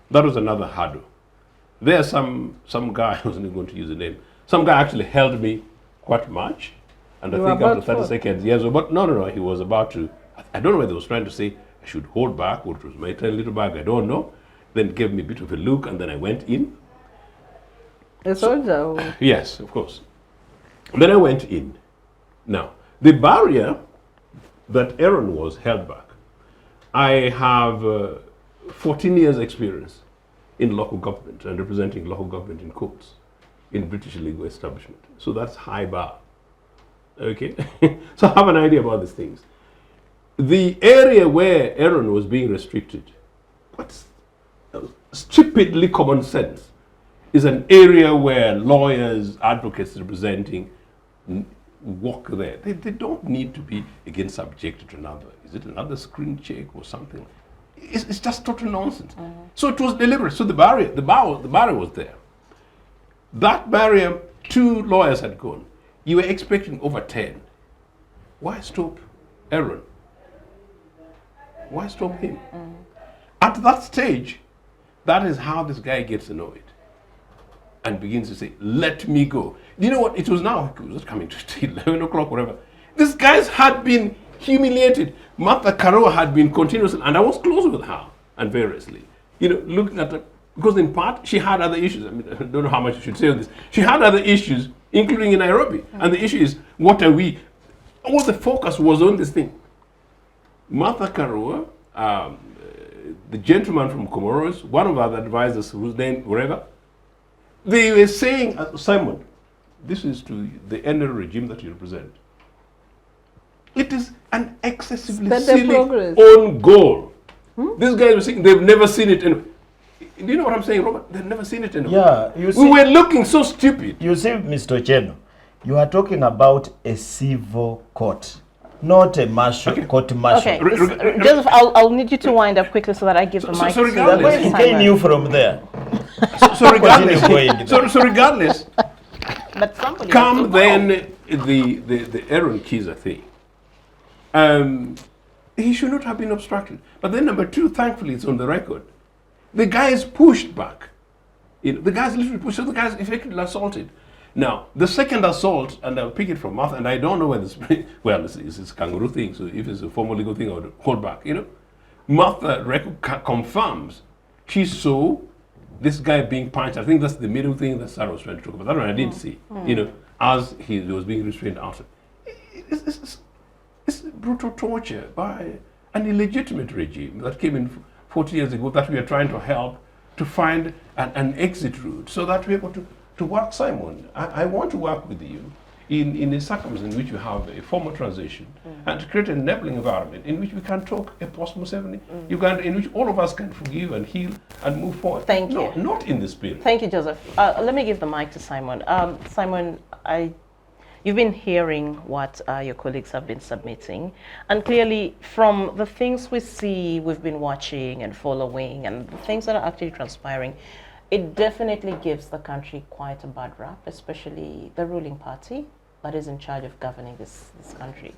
That was another hurdle. There some guy, I wasn't going to use the name, some guy actually held me quite much. And I think after 30 seconds, yes, but no, he was about to, I don't know whether he was trying to say I should hold back or it was my tiny little bag, I don't know. Then gave me a bit of a look and then I went in. A soldier? Yes, of course. Then I went in. Now, the barrier that Aaron was held back, I have 14 years experience in local government and representing local government in courts in British legal establishment. So that's high bar. Okay? So I have an idea about these things. The area where Aaron was being restricted, what's stupidly common sense, is an area where lawyers, advocates representing walk there. They don't need to be again subjected to another. Is it another screen check or something? It's just total nonsense. So it was deliberate. So the barrier was there. That barrier, 2 lawyers had gone. You were expecting over 10. Why stop Aaron? Why stop him? At that stage, that is how this guy gets annoyed. and begins to say, let me go. Do you know what? It was now, it was coming to 11 o'clock, whatever. These guys had been humiliated. Martha Karua had been continuously, and I was close with her, and variously, looking at her, because in part, she had other issues. I mean, I don't know how much I should say on this. She had other issues, including in Nairobi. And the issue is, what are we? All the focus was on this thing. Martha Karua, the gentleman from Comoros, one of our advisors, whose name, wherever, they were saying, Simon, this is to the NL regime that you represent. It is an excessively silly own goal. These guys were saying they've never seen it. Do you know what I'm saying, Robert? They've never seen it anywhere. Yeah, we were looking so stupid. You see, Mr. Ochieno, you are talking about a civil court, not a martial court martial. Okay, Joseph, I'll need you to wind up quickly so that I give the mic to They're going to gain you from there. So regardless, but somebody come then the Eron Kiiza thing. He should not have been obstructed. But then number two, thankfully, it's on the record. The guys pushed back. The guys literally pushed, so the guys effectively assaulted. Now, the second assault, and I'll pick it from Martha, and I don't know whether it's a kangaroo thing, so if it's a formal legal thing, I would hold back, Martha confirms she saw this guy being punched. I think that's the middle thing that Sarah was trying to talk about. That one I didn't see, as he was being restrained out. It's brutal torture by an illegitimate regime that came in 40 years ago that we are trying to help to find an exit route so that we're able to work. Simon, I want to work with you in a circumstance in which we have a formal transition and to create an enabling environment in which we can talk a post-Museveni Uganda, in which all of us can forgive and heal and move forward. Thank you. Not in the spirit. Thank you, Joseph. Let me give the mic to Simon. Simon, you've been hearing what your colleagues have been submitting, and clearly from the things we see, we've been watching and following, and the things that are actually transpiring, it definitely gives the country quite a bad rap, especially the ruling party that is in charge of governing this country.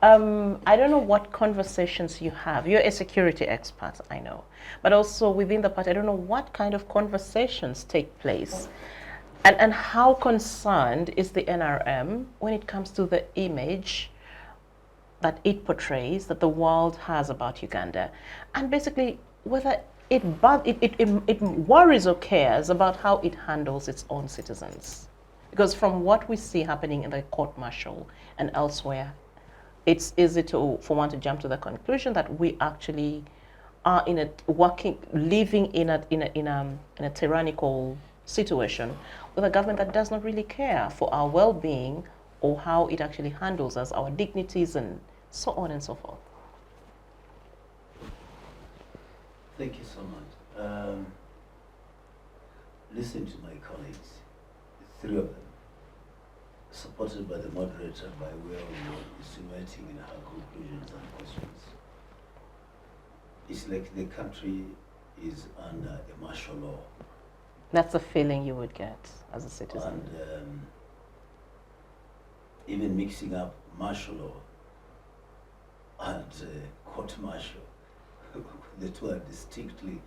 I don't know what conversations you have. You're a security expert, I know. But also within the party, I don't know what kind of conversations take place. And how concerned is the NRM when it comes to the image that it portrays, that the world has about Uganda? And basically, whether it worries or cares about how it handles its own citizens. Because from what we see happening in the court-martial and elsewhere, it's easy for one to jump to the conclusion that we actually are living in a tyrannical situation with a government that does not really care for our well-being or how it actually handles us, our dignities, and so on and so forth. Thank you so much. Listen to my colleagues, three of them, supported by the moderator by way of insinuating in her conclusions and questions. It's like the country is under a martial law. That's the feeling you would get as a citizen. And even mixing up martial law and court martial, the two are distinctly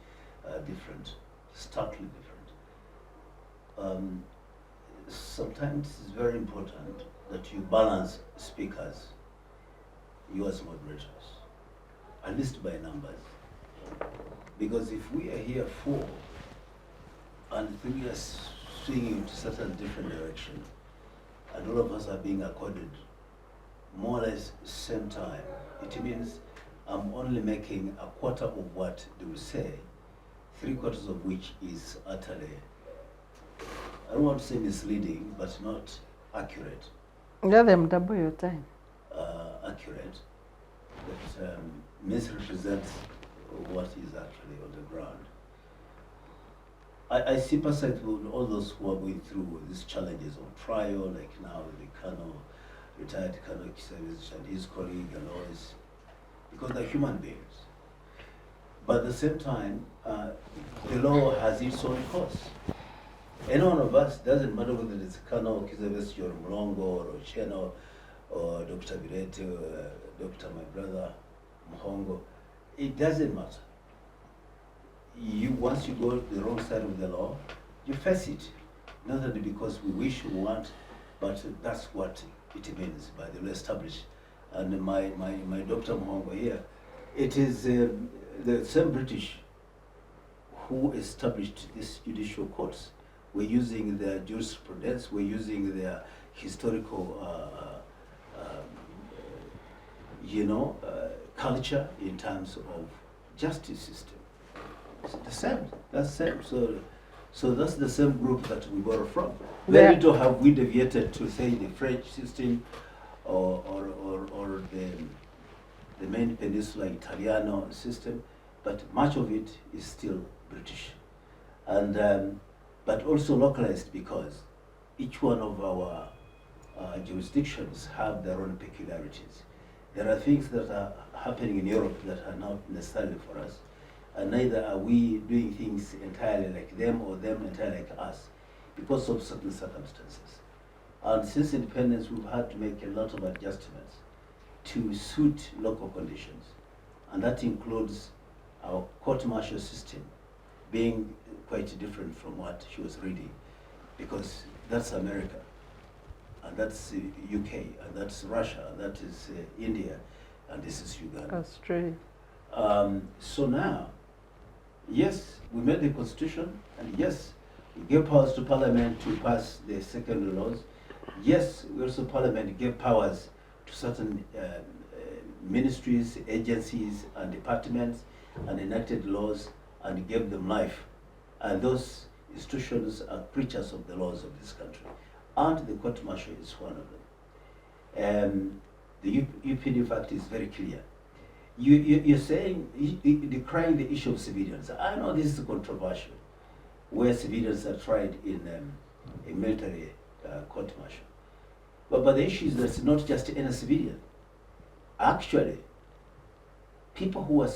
different, starkly different. Sometimes it's very important that you balance speakers, you as moderators, at least by numbers. Because if we are here four, and we are swinging into such a different direction, and all of us are being accorded more or less same time, it means I'm only making a quarter of what they will say, 3/4 of which is utterly, I don't want to say misleading, but not accurate. Let them double your time. Accurate, that misrepresents what is actually on the ground. I sympathize with all those who are going through these challenges of trial, like now the Colonel, retired Colonel Civic and his colleague and all this, because they're human beings. But at the same time, the law has its own course. Any one of us, doesn't matter whether it's Colonel Civic or Mulongo or Ochieno or Dr. Bireete or Dr. my brother Mulongo, it doesn't matter. Once you go to the wrong side of the law, you face it, not only because we wish we want, but that's what it means by the well-established. And my Dr. Mulongo here, it is the same British who established these judicial courts. We're using their jurisprudence, we're using their historical culture in terms of justice system. It's the same, that's the same. So that's the same group that we borrow from. Very little have we deviated to say the French system or the main Peninsula Italiano system, but much of it is still British. And but also localized, because each one of our jurisdictions have their own peculiarities. There are things that are happening in Europe that are not necessarily for us, and neither are we doing things entirely like them or them entirely like us, because of certain circumstances. And since independence, we've had to make a lot of adjustments to suit local conditions, and that includes our court-martial system being quite different from what she was reading, because that's America, and that's UK, and that's Russia, and that is India, and this is Uganda. Australia. So now, yes, we made the constitution, and yes, we gave powers to Parliament to pass the secondary laws. Yes, we also Parliament gave powers to certain ministries, agencies, and departments, and enacted laws and gave them life. And those institutions are creatures of the laws of this country. And the court martial is one of them. The UPD fact is very clear. You're saying, decrying the issue of civilians. I know this is controversial, where civilians are tried in a military court martial. But the issue is that it's not just any civilian. Actually, people who are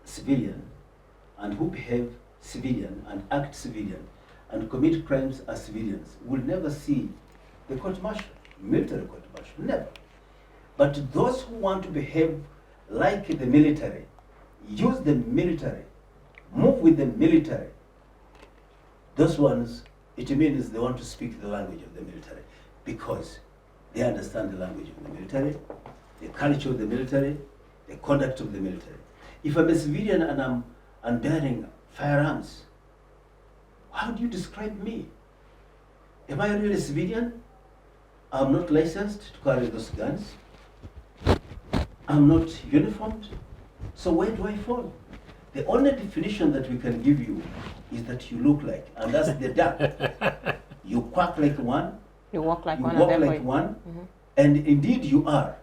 civilian, and who behave civilian and act civilian and commit crimes as civilians will never see the court martial, military court martial, never. But those who want to behave like the military, use the military, move with the military, those ones, it means they want to speak the language of the military, because they understand the language of the military, the culture of the military, the conduct of the military. If I'm a civilian and I'm bearing firearms, how do you describe me? Am I really a civilian? I'm not licensed to carry those guns. I'm not uniformed. So where do I fall? The only definition that we can give you is that you look like, and that's the duck. You quack like one. You walk like You one. walk and like one, and indeed you are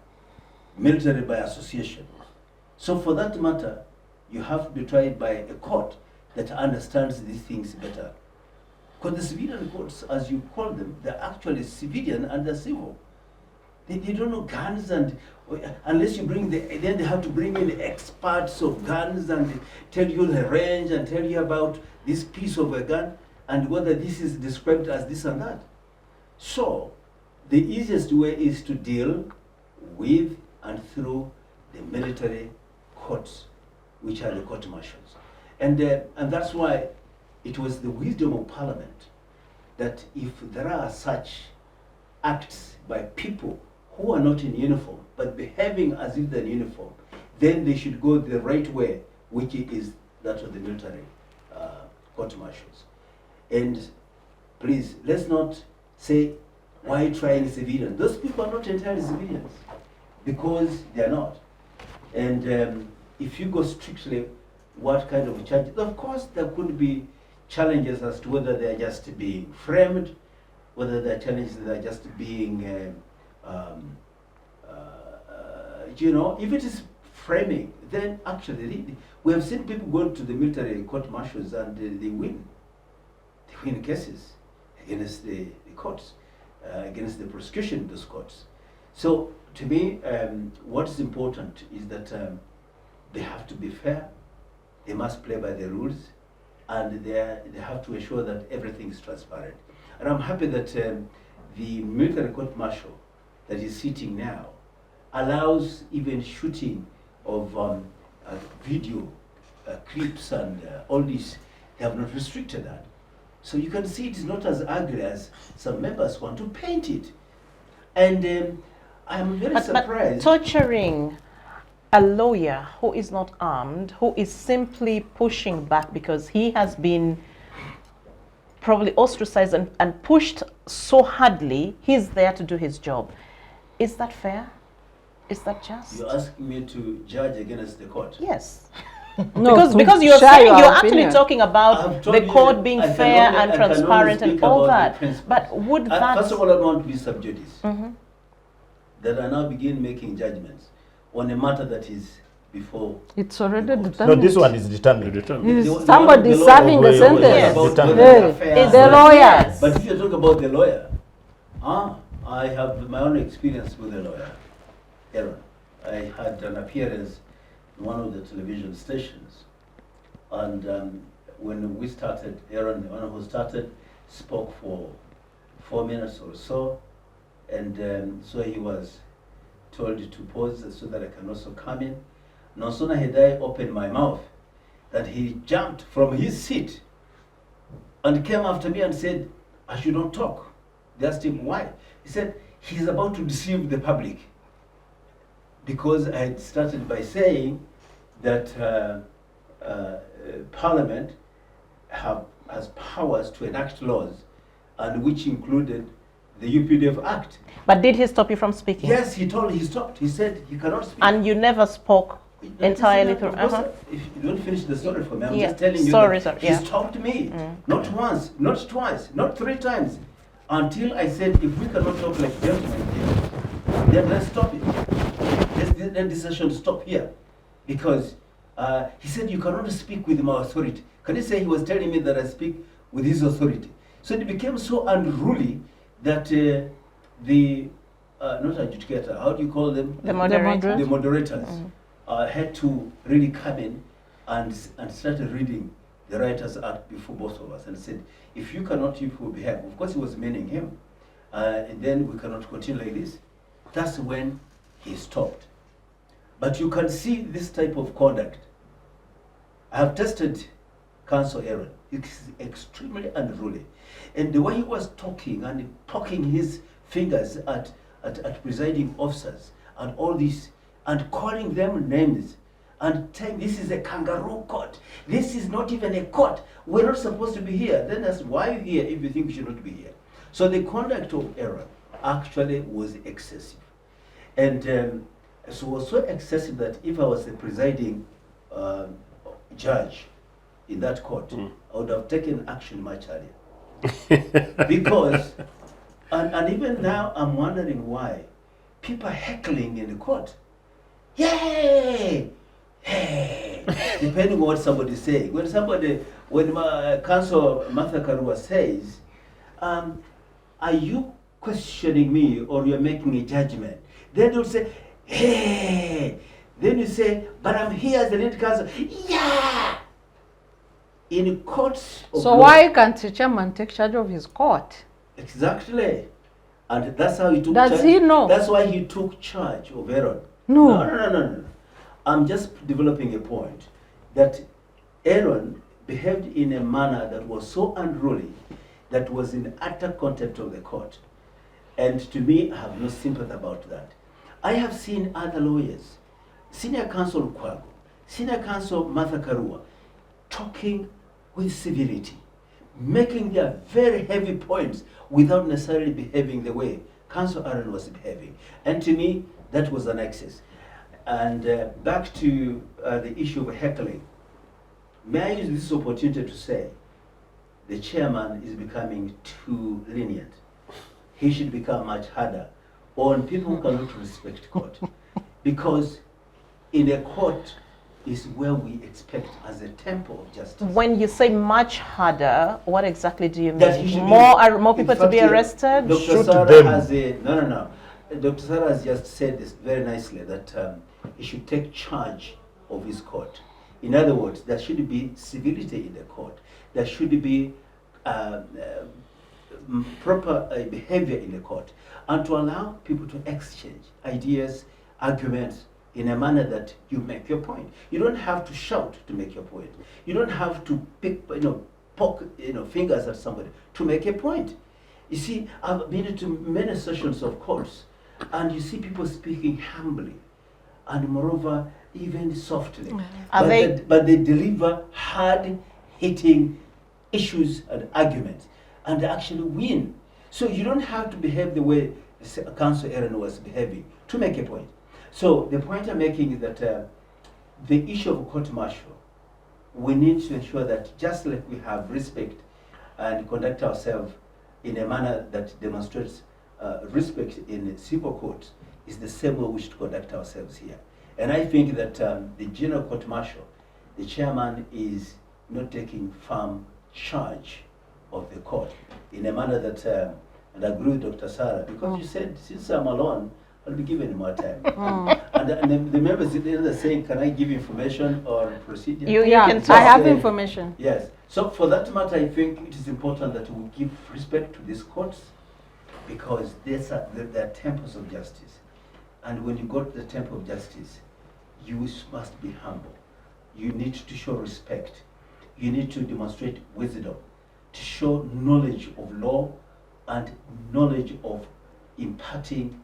military by association. So for that matter, you have to be tried by a court that understands these things better. Because the civilian courts, as you call them, they're actually civilian and they're civil. They don't know guns, and unless you bring then they have to bring in the experts of guns and tell you the range and tell you about this piece of a gun and whether this is described as this and that. So the easiest way is to deal with and through the military courts, which are the court martials. And that's why it was the wisdom of Parliament that if there are such acts by people who are not in uniform, but behaving as if they're in uniform, then they should go the right way, which is that of the military court martials. And please, let's not say, why trying civilians? Those people are not entirely civilians, because they are not. And if you go strictly, what kind of charges? Of course, there could be challenges as to whether they are just being framed, whether there are challenges that are just being, if it is framing, then actually, we have seen people go to the military court martials and they win. They win cases against the courts, against the prosecution of those courts. So, to me, what is important is that they have to be fair, they must play by the rules, and they have to ensure that everything is transparent. And I'm happy that the military court martial that is sitting now allows even shooting of video clips and all this. They have not restricted that. So you can see it's not as ugly as some members want to paint it. And I'm very But surprised. torturing a lawyer who is not armed, who is simply pushing back because he has been probably ostracized and pushed so hardly, he's there to do his job. Is that fair? Is that just? You're asking me to judge against the court? Yes. No, because to you're share saying your you're actually opinion. talking about I've told the you court that being I can fair only- and I can only transparent and speak all about the that. principles. But would that? First of all, I don't want to be sub judice. Mhm. That I now begin making judgments on a matter that is before. It's already the court. No, determined. this one is determined. Is The- the somebody one below- serving the Yes. sentence. Yes. About Determined. whether Hey, they're fair Is or the not. lawyer. Yes. But if you talk about the lawyer, I have my own experience with the lawyer, Aaron. I had an appearance in one of the television stations, and when we started, Aaron, the one who started, spoke for 4 minutes or so, and so he was told to pause so that I can also come in. No sooner had I opened my mouth, that he jumped from his seat and came after me and said, I should not talk. They asked him why. He said, he's about to deceive the public. Because I had started by saying that Parliament has powers to enact laws, and which included the UPDF Act. But did he stop you from speaking? Yes, he stopped. He said he cannot speak. And you never spoke entirely through. Of course, if you don't finish the story for me, I'm Yeah. just telling you Sorry, that sorry, he yeah. stopped me. Not once, not twice, not 3 times. Until I said, if we cannot talk like gentlemen here, then let's stop it. Then this session stop here. Because he said, you cannot speak with my authority. Can you say he was telling me that I speak with his authority? So it became so unruly that not adjudicator, how do you call them? The moderator. The moderators had to really come in and started reading the Writers Act before both of us and said, if you cannot, you will behave. Of course, he was meaning him. And then we cannot continue like this. That's when he stopped. But you can see this type of conduct. I have tested Council Aaron. It's extremely unruly. And the way he was talking and poking his fingers at presiding officers and all this, and calling them names, and saying this is a kangaroo court. This is not even a court. We're not supposed to be here. Then that's why you're here if you think we should not be here. So the conduct of Aaron actually was excessive. And so it was so excessive that if I was the presiding judge in that court, I would have taken action much earlier. Because, and even now I'm wondering why people are heckling in the court. Yay! Hey! Depending on what somebody's saying. When my counsel Martha Karua says, are you questioning me or you're making a judgment? Then they'll say, hey! Then you say, but I'm here as the lead counsel. Yeah! In courts of So law. why can't the chairman take charge of his court? Exactly. And that's how he took Does charge. he know? That's why he took charge of Aaron. No. No. I'm just developing a point that Aaron behaved in a manner that was so unruly, that was in utter contempt of the court. And to me, I have no sympathy about that. I have seen other lawyers, Senior Counsel Kwago, Senior Counsel Martha Karua, talking with civility, making their very heavy points without necessarily behaving the way Counsel Aaron was behaving. And to me, that was an excess. And back to the issue of heckling. May I use this opportunity to say the chairman is becoming too lenient. He should become much harder on people who cannot respect court. Because in a court is where we expect as a temple of justice. When you say much harder, what exactly do you That he mean? should More people in to be fact, arrested? Dr. Shoot Sarah them. has a, no. Dr. Sarah has just said this very nicely, that he should take charge of his court. In other words, there should be civility in the court. There should be proper behavior in the court. And to allow people to exchange ideas, arguments, in a manner that you make your point. You don't have to shout to make your point. You don't have to poke fingers at somebody to make a point. You see, I've been to many sessions of courts, and you see people speaking humbly, and moreover, even softly. But they deliver hard-hitting issues and arguments, and they actually win. So you don't have to behave the way Council Eron was behaving to make a point. So the point I'm making is that the issue of court-martial, we need to ensure that just like we have respect and conduct ourselves in a manner that demonstrates respect in civil court, is the same way we should conduct ourselves here. And I think that the general court-martial, the chairman is not taking firm charge of the court in a manner that, and I agree with Dr. Sarah, because you said, since I'm alone, I'll be given more time. And the members are saying, can I give information or procedure? You can talk. I have information. Yes. So for that matter, I think it is important that we give respect to these courts, because they're temples of justice. And when you go to the temple of justice, you must be humble. You need to show respect. You need to demonstrate wisdom, to show knowledge of law and knowledge of imparting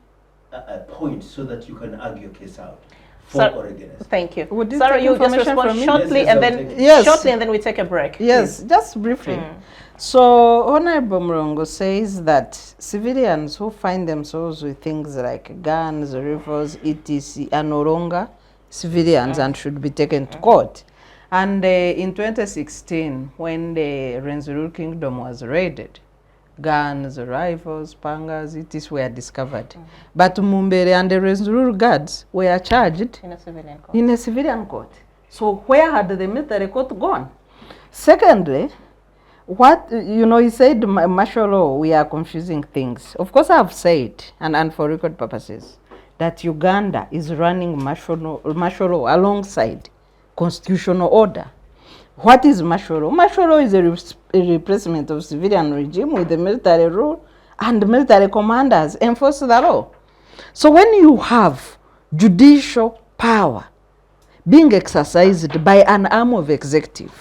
a point so that you can argue your case out for or against. Thank you. Would you Sarah, take you just information respond from me? shortly, Yes, and I'll then take it. Yes. shortly, and then we take a break. Yes, just briefly. So Honorable Mulongo says that civilians who find themselves with things like guns, rifles, etc. are no longer civilians and should be taken to court. And in 2016, when the Rwenzururu Kingdom was raided, guns, rifles, pangas, etc. were discovered. But Mumbere and the Rwenzururu guards were charged In a civilian court. in a civilian court. So where had the military court gone? Secondly, he said martial law, we are confusing things. Of course, I've said, and for record purposes, that Uganda is running martial law alongside constitutional order. What is martial law? Martial law is a replacement of civilian regime with the military rule, and military commanders enforce the law. So when you have judicial power being exercised by an arm of executive,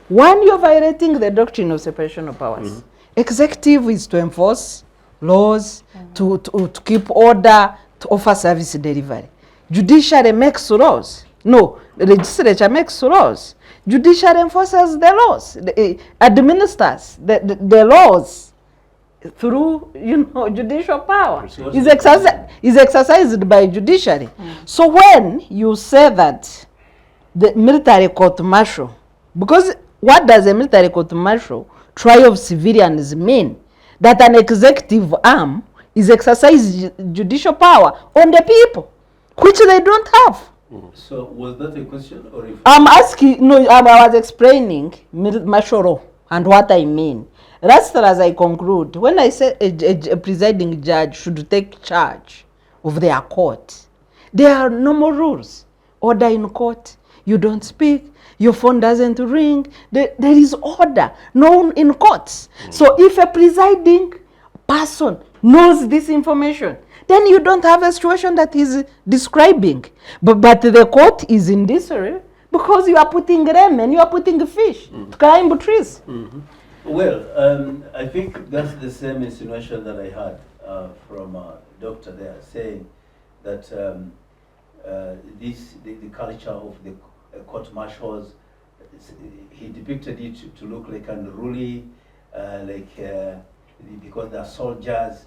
one, you're violating the doctrine of separation of powers. Executive is to enforce laws, to keep order, to offer service delivery. Judiciary makes laws. No, the legislature makes laws. Judiciary enforces the laws, administers the laws through judicial power. Is exercised by judiciary. So when you say that the military court-martial, because what does a military court-martial trial of civilians mean? That an executive arm is exercising judicial power on the people, which they don't have. So was that a question or if I'm asking, no, I was explaining martial law and what I mean. That's as I conclude. When I say a presiding judge should take charge of their court, there are normal rules. Order in court, you don't speak, your phone doesn't ring. There is order known in courts. So if a presiding person knows this information, then you don't have a situation that he's describing. But the court is in disarray because you are putting ramen, you are putting fish to climb trees. Well, I think that's the same insinuation that I had from doctor there, saying that the culture of the court-martials, he depicted it to look like unruly, because they are soldiers,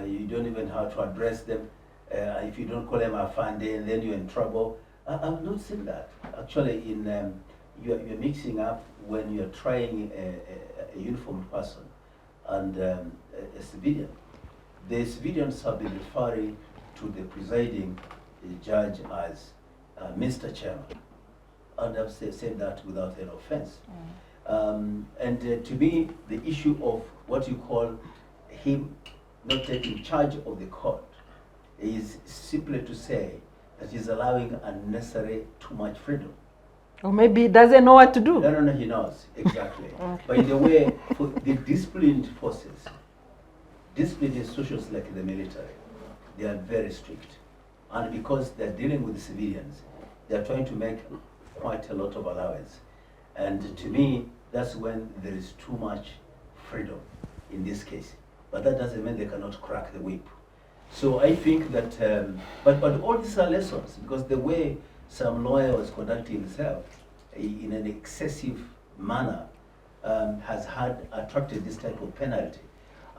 you don't even have to address them. If you don't call them afande, then you're in trouble. I've not seen that. Actually, you're mixing up when you're trying a uniformed person and a civilian. The civilians have been referring to the presiding judge as Mr. Chairman, and I've said that without any offense. And to me, the issue of what you call him not taking charge of the court is simply to say that he's allowing unnecessary too much freedom. Or maybe he doesn't know what to do. No, he knows, exactly. But in a way, for the disciplined forces, disciplined institutions like the military, they are very strict. And because they're dealing with the civilians, they're trying to make quite a lot of allowance. And to me, that's when there is too much freedom in this case. But that doesn't mean they cannot crack the whip. So I think that, but all these are lessons, because the way some lawyer was conducting himself in an excessive manner has attracted this type of penalty.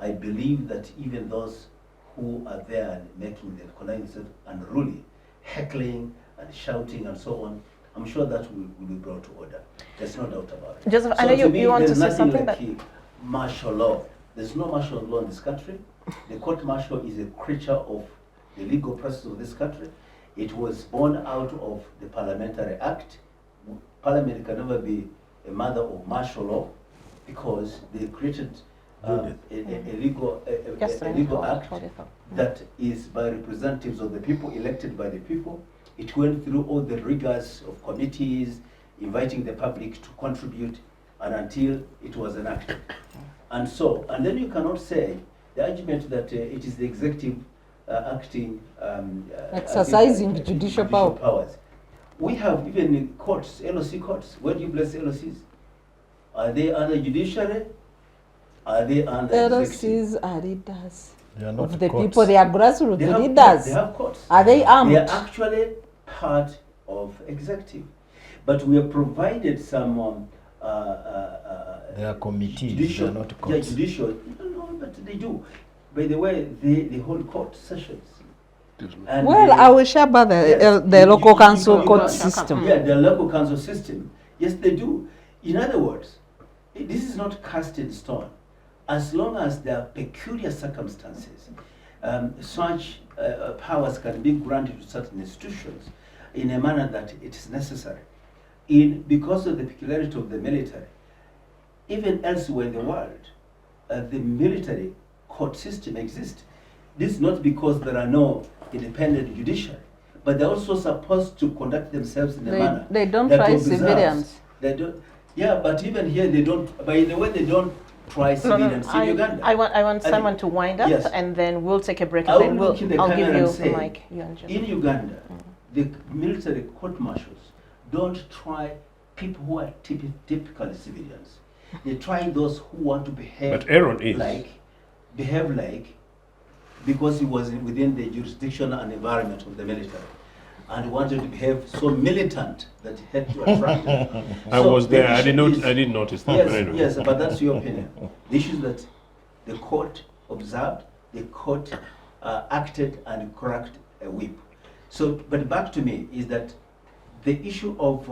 I believe that even those who are there making the conducting themselves unruly, heckling and shouting and so on, I'm sure that will be brought to order. There's no doubt about it. Joseph, So I know to you want to say something, like but martial law. There's no martial law in this country. The court martial is a creature of the legal process of this country. It was born out of the Parliamentary Act. Parliament can never be a mother of martial law because they created a legal act that is by representatives of the people, elected by the people. It went through all the rigors of committees, inviting the public to contribute, and until it was enacted. And then you cannot say the argument that it is the executive acting, Exercising judicial powers. We have even courts, LOC courts. Where do you place LOCs? Are they under judiciary? Are they under executive? LOCs are leaders They are not of the courts. people. They are grassroots They have leaders. courts. They have courts. Are they armed? They are actually part of executive. But we have provided some They are committees, judicial, they are not courts. judicial. No, but they do. By the way, they hold court sessions. And Well, I will share about the local council court can. system. Yeah, the local council system. Yes, they do. In other words, this is not cast in stone. As long as there are peculiar circumstances, such powers can be granted to certain institutions in a manner that it is necessary. Because of the peculiarity of the military, even elsewhere in the world, the military court system exists. This is not because there are no independent judiciary, but they're also supposed to conduct themselves in a manner They don't that try observes. civilians. They don't. Yeah, but even here they don't. By the way, they don't try civilians in Uganda. I want And someone to wind up, yes. and then we'll take a break, I and will then look in the I'll give camera you and say, the mic. You and Joseph. in Uganda, the military court martials don't try people who are typically civilians. They try those who want to behave But Aaron is. Because he was within the jurisdiction and environment of the military, and wanted to behave so militant that he had to attract them. I So was the there. I issue didn't notice that. Yes, but anyway. yes, but that's your opinion. The issue is that the court observed, the court acted and cracked a whip. So, but back to me is that the issue of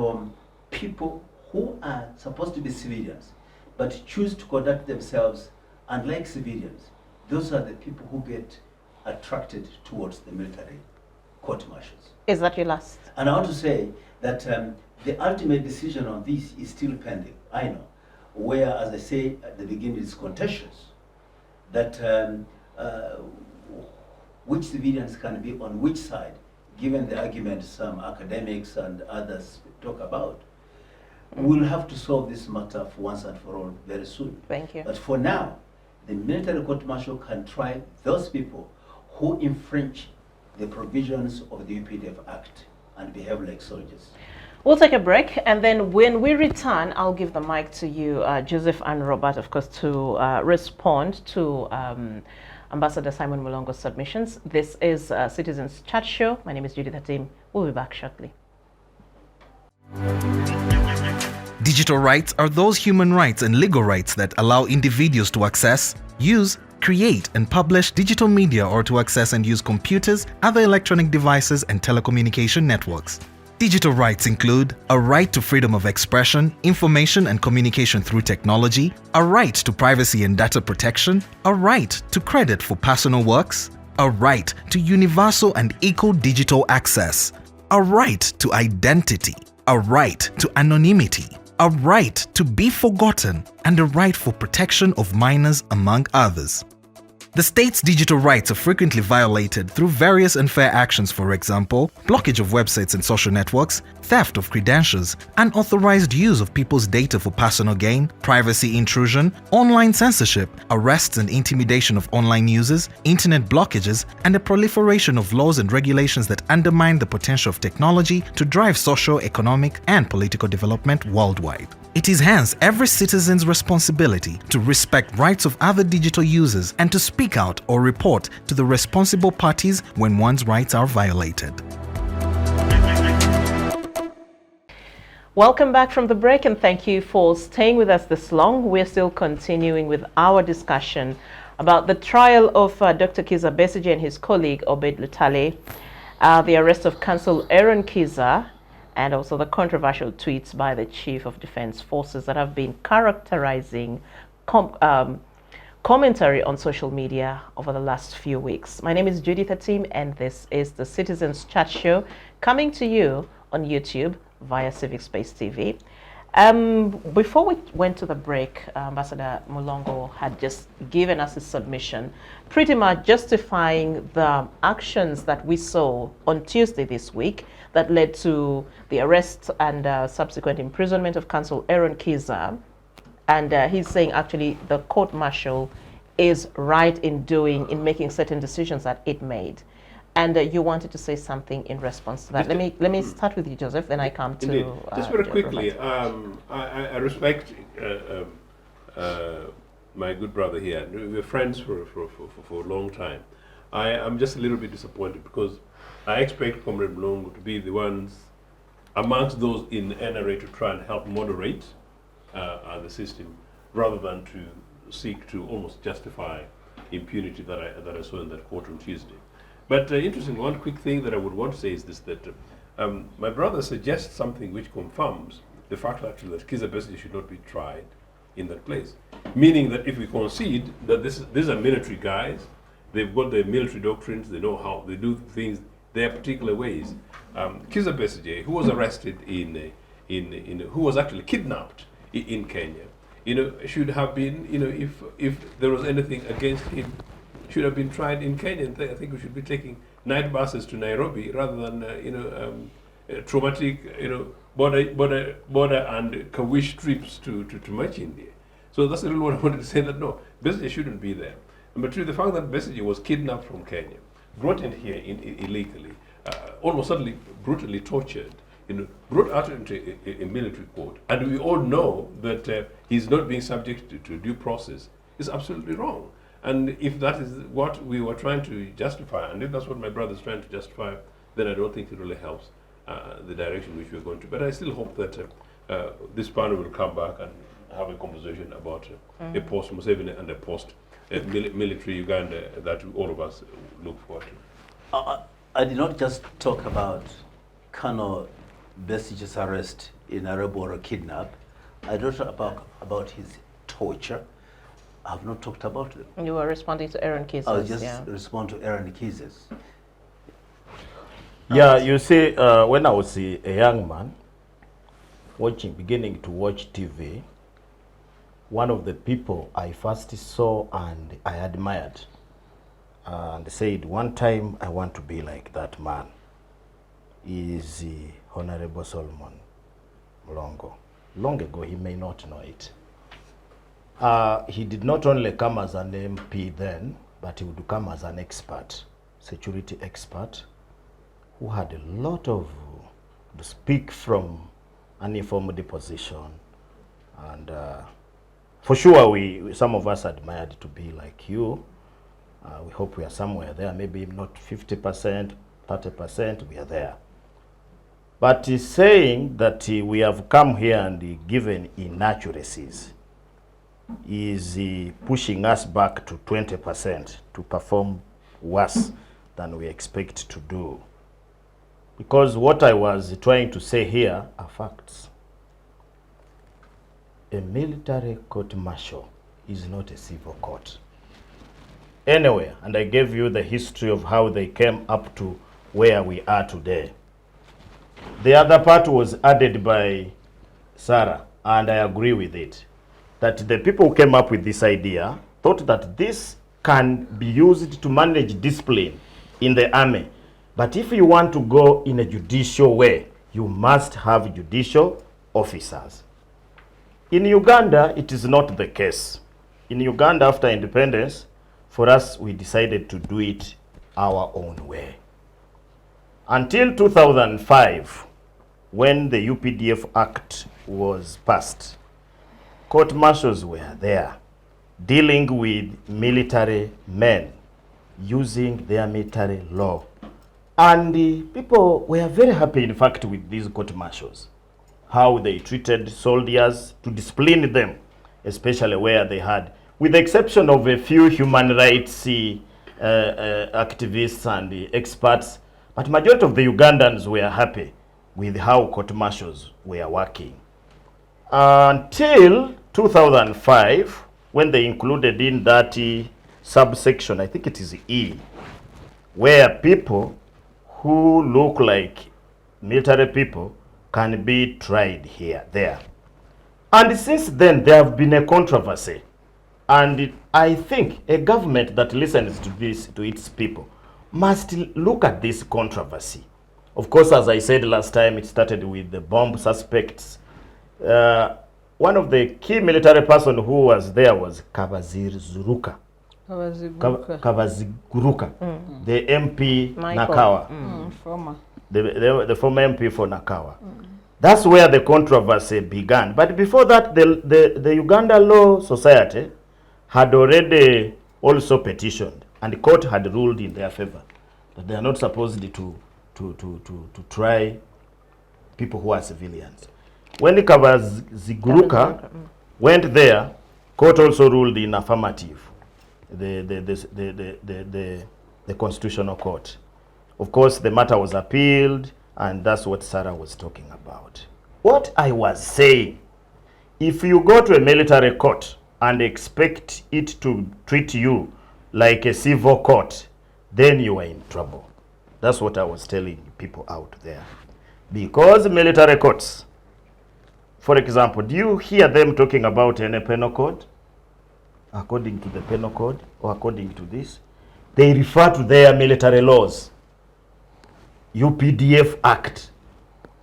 people who are supposed to be civilians, but choose to conduct themselves unlike civilians, those are the people who get attracted towards the military court martials. Is that your last? And I want to say that the ultimate decision on this is still pending, I know, where, as I say at the beginning, it's contentious, that which civilians can be on which side, given the argument some academics and others talk about. We'll have to solve this matter for once and for all very soon. Thank you. But for now, the military court martial can try those people who infringe the provisions of the UPDF Act and behave like soldiers. We'll take a break, and then when we return, I'll give the mic to you, Joseph and Robert, of course, to respond to Ambassador Simon Mulongo's submissions. This is Citizens Chat Show. My name is Judith Atim. We'll be back shortly. Digital rights are those human rights and legal rights that allow individuals to access, use, create, and publish digital media, or to access and use computers, other electronic devices, and telecommunication networks. Digital rights include a right to freedom of expression, information and communication through technology, a right to privacy and data protection, a right to credit for personal works, a right to universal and equal digital access, a right to identity, a right to anonymity, a right to be forgotten, and a right for protection of minors, among others. The state's digital rights are frequently violated through various unfair actions, for example, blockage of websites and social networks, theft of credentials, unauthorized use of people's data for personal gain, privacy intrusion, online censorship, arrests and intimidation of online users, internet blockages, and the proliferation of laws and regulations that undermine the potential of technology to drive social, economic, and political development worldwide. It is hence every citizen's responsibility to respect rights of other digital users and to speak out or report to the responsible parties when one's rights are violated. Welcome back from the break, and thank you for staying with us this long. We're still continuing with our discussion about the trial of Dr. Kiiza Besigye and his colleague Obed Lutale, the arrest of Csl Eron Kiiza, and also the controversial tweets by the Chief of Defense Forces that have been characterizing commentary on social media over the last few weeks. My name is Judith Atim, and this is the Citizens Chat Show, coming to you on YouTube via Civic Space TV. Before we went to the break, Ambassador Mulongo had just given us a submission, pretty much justifying the actions that we saw on Tuesday this week that led to the arrest and subsequent imprisonment of Csl Eron Kiiza. And he's saying actually the court-martial is right in making certain decisions that it made. And you wanted to say something in response to that. Let me start with you, Joseph, then I come to... Indeed. Just very quickly, I respect my good brother here. We're friends for a long time. I'm just a little bit disappointed because I expect Comrade Mulongo to be the ones amongst those in NRA to try and help moderate the system, rather than to seek to almost justify impunity that I saw in that court on Tuesday. But interesting, one quick thing that I would want to say is this, that my brother suggests something which confirms the fact actually that Kiiza Besigye should not be tried in that place. Meaning that if we concede that these are military guys, they've got their military doctrines, they know how they do things their particular ways. Kiiza Besigye, who was arrested who was actually kidnapped in Kenya, should have been, if there was anything against him, should have been tried in Kenya. I think we should be taking night buses to Nairobi rather than traumatic border and Kawish trips to much India. So that's a little what I wanted to say, that no, Besigye shouldn't be there. Number two, the fact that Besigye was kidnapped from Kenya, brought in here illegally, almost suddenly brutally tortured, brought out into a military court, and we all know that he's not being subject to due process, is absolutely wrong. And if that is what we were trying to justify, and if that's what my brother's trying to justify, then I don't think it really helps the direction which we're going to. But I still hope that this panel will come back and have a conversation about a post-Museveni and a post-military Uganda that all of us look forward to. I did not just talk about Colonel Besigye's arrest in Nairobi or kidnap. I talked about his torture. I have not talked about them. You were responding to Eron Kiiza. I'll just respond to Eron Kiiza's. Yeah, you see, when I was a young man, beginning to watch TV, one of the people I first saw and I admired, and said, one time I want to be like that man, is Honorable Solomon Mulongo. Long ago, he may not know it. He did not only come as an MP then, but he would come as an expert, security expert, who had a lot of to speak from an informed position. And for sure, some of us admired to be like you. We hope we are somewhere there, maybe not 50%, 30%, we are there. But he's saying that we have come here and given inaccuracies, is pushing us back to 20% to perform worse than we expect to do. Because what I was trying to say here are facts. A military court-martial is not a civil court. Anyway, and I gave you the history of how they came up to where we are today. The other part was added by Sarah, and I agree with it, that the people who came up with this idea thought that this can be used to manage discipline in the army. But if you want to go in a judicial way, you must have judicial officers. In Uganda, it is not the case. In Uganda, after independence, for us, we decided to do it our own way. Until 2005, when the UPDF Act was passed, court martials were there, dealing with military men, using their military law. And the people were very happy, in fact, with these court martials, how they treated soldiers to discipline them, especially where they had, with the exception of a few human rights activists and experts, but majority of the Ugandans were happy with how court martials were working. Until 2005, when they included in that subsection, I think it is E, where people who look like military people can be tried there. And since then, there have been a controversy. And I think a government that listens to this, to its people, must look at this controversy. Of course, as I said last time, it started with the bomb suspects. One of the key military person who was there was Kavaziguruka, the MP Nakawa, Former. the former MP for Nakawa. That's where the controversy began. But before that, the Uganda Law Society had already also petitioned, and the court had ruled in their favor that they are not supposed to try people who are civilians. When the Kavaziguruka went there, court also ruled in affirmative, the Constitutional Court. Of course, the matter was appealed, and that's what Sarah was talking about. What I was saying, if you go to a military court and expect it to treat you like a civil court, then you are in trouble. That's what I was telling people out there. Because military courts, for example, do you hear them talking about any penal code? According to the penal code, or according to this, they refer to their military laws. UPDF Act.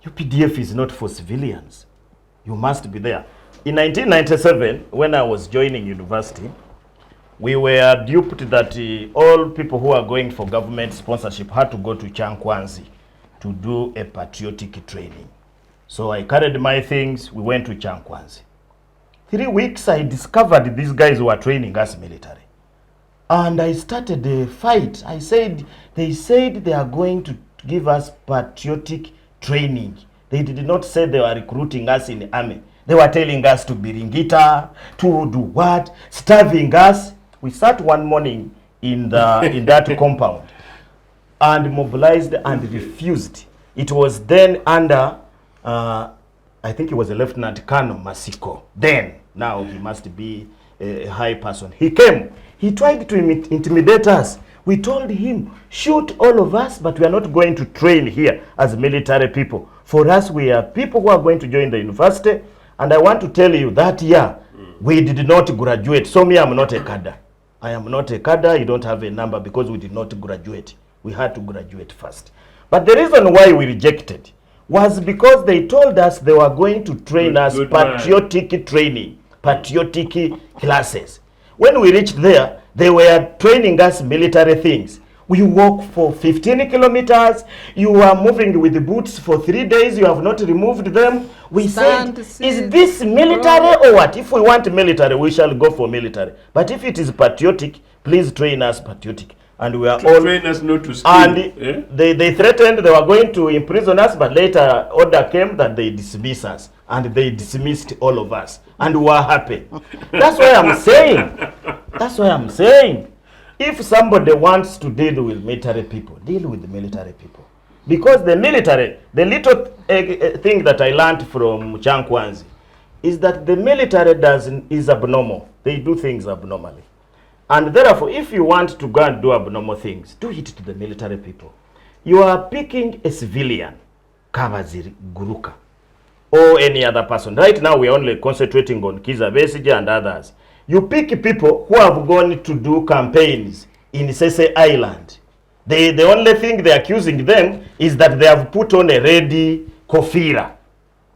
UPDF is not for civilians. You must be there. In 1997, when I was joining university, we were duped that all people who are going for government sponsorship had to go to Chankwanzi to do a patriotic training. So I carried my things, we went to Chankwanzi. 3 weeks, I discovered these guys were training us military. And I started a fight. They said they are going to give us patriotic training. They did not say they were recruiting us in the army. They were telling us to Bireete, to do what, starving us. We sat one morning in that compound and mobilized and refused. It was then under, I think it was a Lieutenant Colonel Masiko. Now he must be a high person. He came. He tried to intimidate us. We told him, shoot all of us, but we are not going to train here as military people. For us, we are people who are going to join the university. And I want to tell you that year, we did not graduate. So me, I'm not a cadre. I am not a cadre. You don't have a number because we did not graduate. We had to graduate first. But the reason why we rejected was because they told us they were going to train us patriotic training, patriotic classes. When we reached there, they were training us military things. We walk for 15 kilometers. You are moving with the boots for 3 days. You have not removed them. We said, is this military or what? If we want military, we shall go for military. But if it is patriotic, please train us patriotic. And we are all train us not to steal. And they threatened they were going to imprison us, but later order came that they dismiss us. And they dismissed all of us. And we were happy. That's why I'm saying. That's why I'm saying. If somebody wants to deal with military people, deal with the military people. Because the military, the little thing that I learned from Chankwanzi is that the military is abnormal. They do things abnormally. And therefore, if you want to go and do abnormal things, do it to the military people. You are picking a civilian, Kavaziguruka, or any other person. Right now, we are only concentrating on Kiiza, Besigye, and others. You pick people who have gone to do campaigns in Sese Island. The only thing they're accusing them is that they have put on a ready kofira.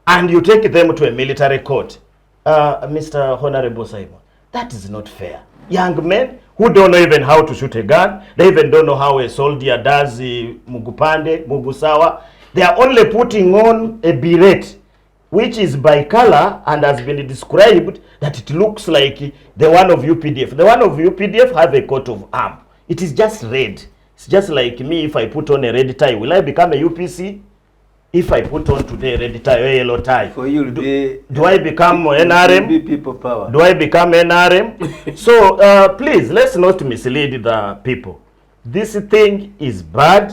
And you take them to a military court. Mr. Honorable Simon, that is not fair. Young men who don't know even how to shoot a gun, they even don't know how a soldier does mugupande, mugusawa. They are only putting on a Bireete, which is by color and has been described that it looks like the one of UPDF. The one of UPDF have a coat of arms. It is just red. It's just like me, if I put on a red tie, will I become a UPC? If I put on today a red tie or a yellow tie, For you, do I become NRM? Be people power. Do I become NRM? So please, let's not mislead the people. This thing is bad.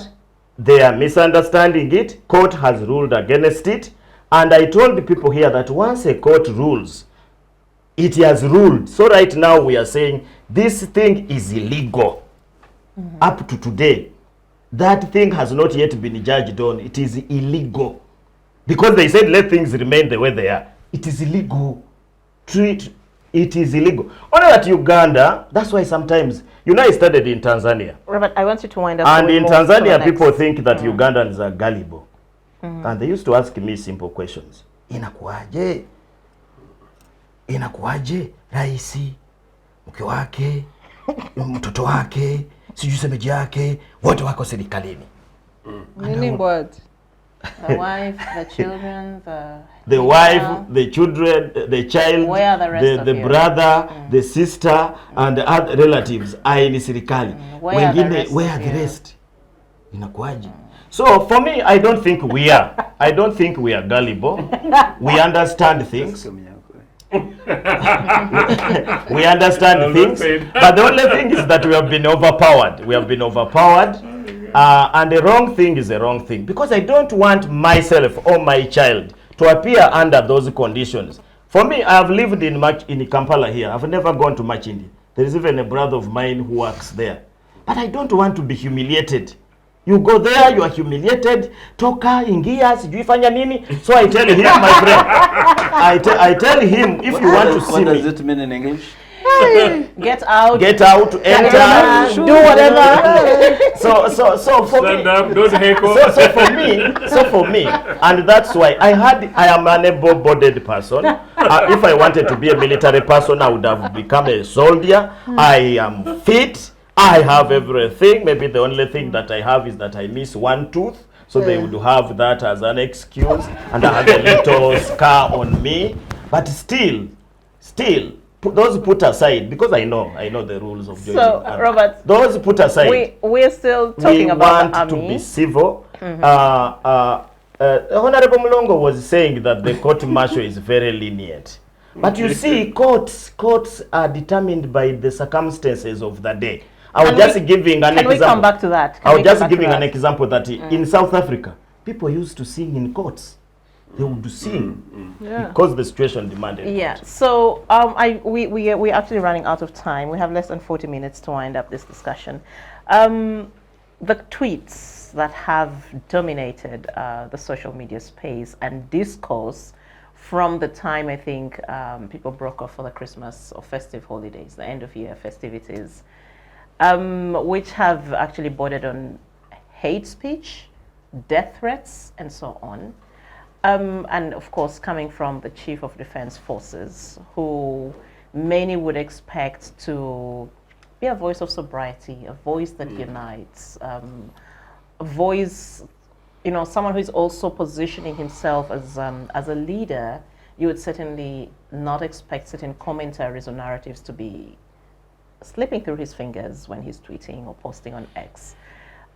They are misunderstanding it. Court has ruled against it. And I told the people here that once a court rules, it has ruled. So right now we are saying this thing is illegal. Up to today, that thing has not yet been judged on. It is illegal. Because they said let things remain the way they are. It is illegal. It is illegal. Only that Uganda, that's why sometimes, I studied in Tanzania. Robert, I want you to wind up. And in Tanzania, people think that Ugandans are gullible. And they used to ask me simple questions. Inakuaje? Inakuaje? Raisi, mke wake, mtoto wake, sijui semeji yake, wote wako serikalini. Meaning what? The wife, the children, the wife, the children, the child, where are the rest the brother, the sister, and the other relatives are in serikali. Where are the rest? Inakuaje? So for me, I don't think we are. I don't think we are gullible. We understand things. We understand things. But the only thing is that we have been overpowered. We have been overpowered. And the wrong thing is the wrong thing. Because I don't want myself or my child to appear under those conditions. For me, I have lived in Kampala here. I've never gone to Machindi. There is even a brother of mine who works there. But I don't want to be humiliated. You go there, you are humiliated. Toka, ingia, sijui fanya nini. So I tell him, my friend, I tell him, if you want to see me. What does it mean in English? Get out, enter, do whatever. So for Stand me, up, don't heckle. so for me, and that's why I am an able-bodied person. If I wanted to be a military person, I would have become a soldier. I am fit. I have everything. Maybe the only thing that I have is that I miss one tooth. So they would have that as an excuse. And I have a little scar on me. But still, those put aside, because I know the rules of joining. So, Robert, those put aside. We're still talking about the army. We want to be civil. Honorable Mulongo was saying that the court martial is very lenient. But you see, courts are determined by the circumstances of the day. I was just giving an example. Can we come back to that? I was just giving an example that in South Africa, people used to sing in courts. They would sing because the situation demanded. Yeah. So we're actually running out of time. We have less than 40 minutes to wind up this discussion. The tweets that have dominated the social media space and discourse from the time I think people broke off for the Christmas or festive holidays, the end of year festivities, which have actually bordered on hate speech, death threats, and so on. And of course, coming from the Chief of Defense Forces, who many would expect to be a voice of sobriety, a voice that unites, a voice, someone who is also positioning himself as a leader. You would certainly not expect certain commentaries or narratives to be slipping through his fingers when he's tweeting or posting on X.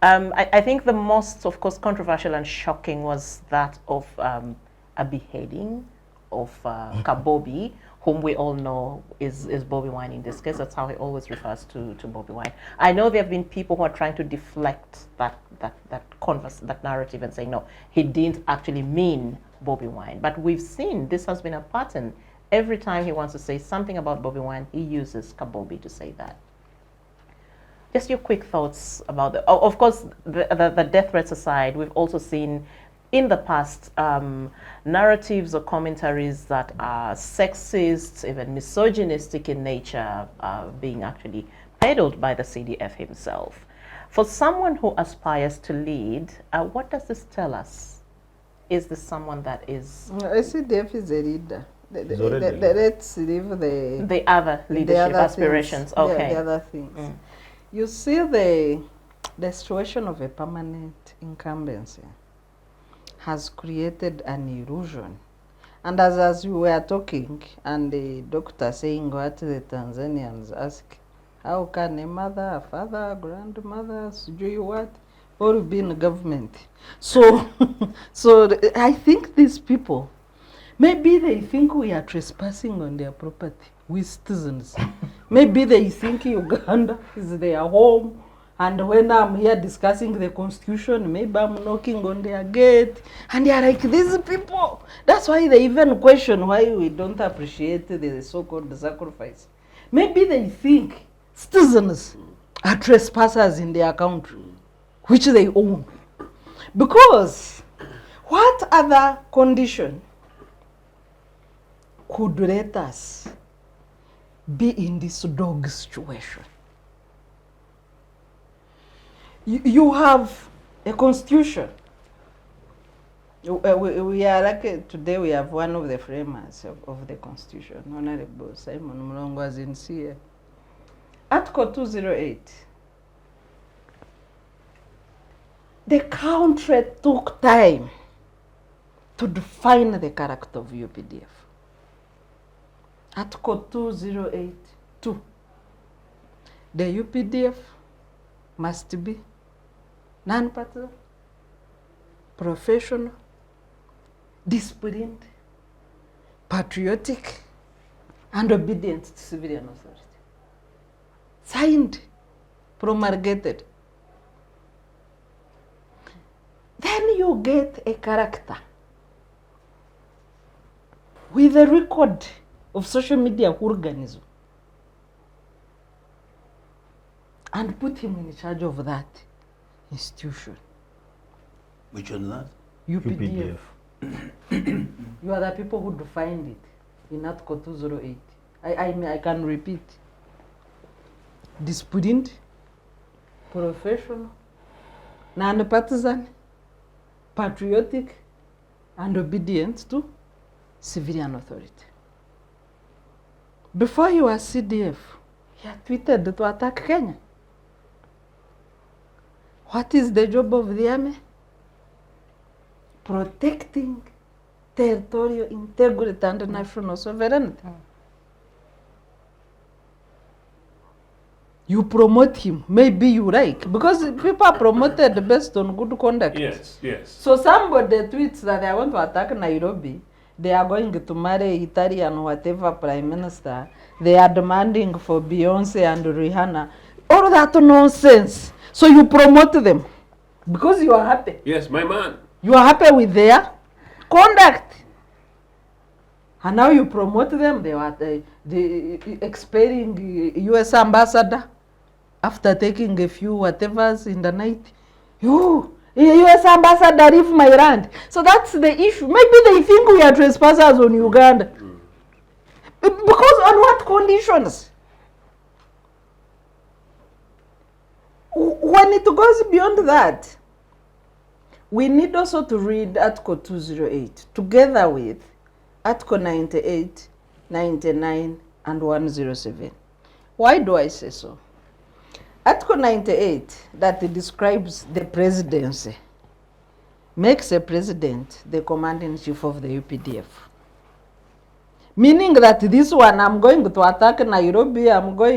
I think the most, of course, controversial and shocking was that of a beheading of Kabobi, whom we all know is Bobi Wine in this case. That's how he always refers to Bobi Wine. I know there have been people who are trying to deflect that narrative and saying, no, he didn't actually mean Bobi Wine. But we've seen this has been a pattern. Every time he wants to say something about Bobi Wine, he uses Kabobi to say that. Just your quick thoughts about of course, the death threats aside, we've also seen in the past, narratives or commentaries that are sexist, even misogynistic in nature, are being actually peddled by the CDF himself. For someone who aspires to lead, what does this tell us? Is this someone that is... CDF is a leader. already Let's leave the other leadership aspirations. Things, okay. the other things. Mm. You see the situation of a permanent incumbency has created an illusion. And as we were talking, and the doctor saying what the Tanzanians ask, how can a mother, a father, a grandmother, do what, all be in government? So, I think these people, maybe they think we are trespassing on their property, we citizens. Maybe they think Uganda is their home, and when I'm here discussing the constitution, maybe I'm knocking on their gate, and they are like, these people. That's why they even question why we don't appreciate the so-called sacrifice. Maybe they think citizens are trespassers in their country, which they own. Because what other condition could let us be in this dog situation? You have a constitution. We are lucky today. We have one of the framers of the constitution, Honorable Simon Mulongo, was in here. Article 208. The country took time to define the character of UPDF. Article 208(2). The UPDF must be non-partisan, professional, disciplined, patriotic, and obedient to civilian authority. Signed, promulgated. Then you get a character with a record of social media hooliganism and put him in charge of that institution. Which one is that? UPDF. You are the people who defined it in Article 208. I can repeat. Disciplined, professional, non-partisan, patriotic, and obedient to civilian authority. Before you were CDF, you tweeted to attack Kenya. What is the job of the army? Protecting territorial integrity and national sovereignty. You promote him, maybe you like, because people are promoted based on good conduct. Yes, yes. So somebody tweets that they want to attack Nairobi, they are going to marry Italian whatever prime minister, they are demanding for Beyonce and Rihanna, all that nonsense. So you promote them because you are happy. Yes, my man. You are happy with their conduct. And now you promote them. They were the expelling US ambassador after taking a few whatevers in the night. You, US ambassador, leave my land. So that's the issue. Maybe they think we are trespassers on Uganda. Because on what conditions? When it goes beyond that, we need also to read Article 208 together with Article 98, 99, and 107. Why do I say so? Article 98, that describes the presidency, makes a president the commander-in-chief of the UPDF. Meaning that this one, I'm going to attack Nairobi,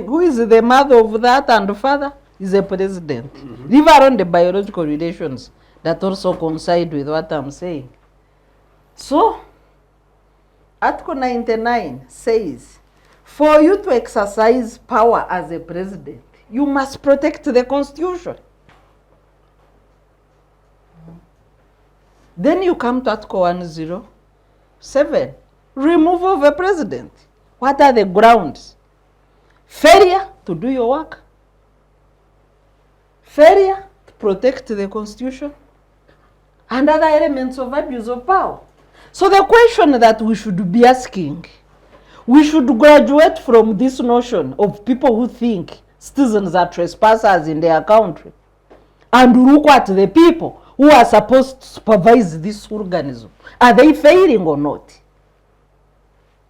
who is the mother of that and the father? Is a president. Leave around the biological relations that also coincide with what I'm saying. So, Article 99 says, for you to exercise power as a president, you must protect the Constitution. Then you come to Article 107, removal of a president. What are the grounds? Failure to do your work. Failure to protect the Constitution. and other elements of abuse of power. So the question that we should be asking, we should graduate from this notion of people who think citizens are trespassers in their country and look at the people who are supposed to supervise this organism. Are they failing or not?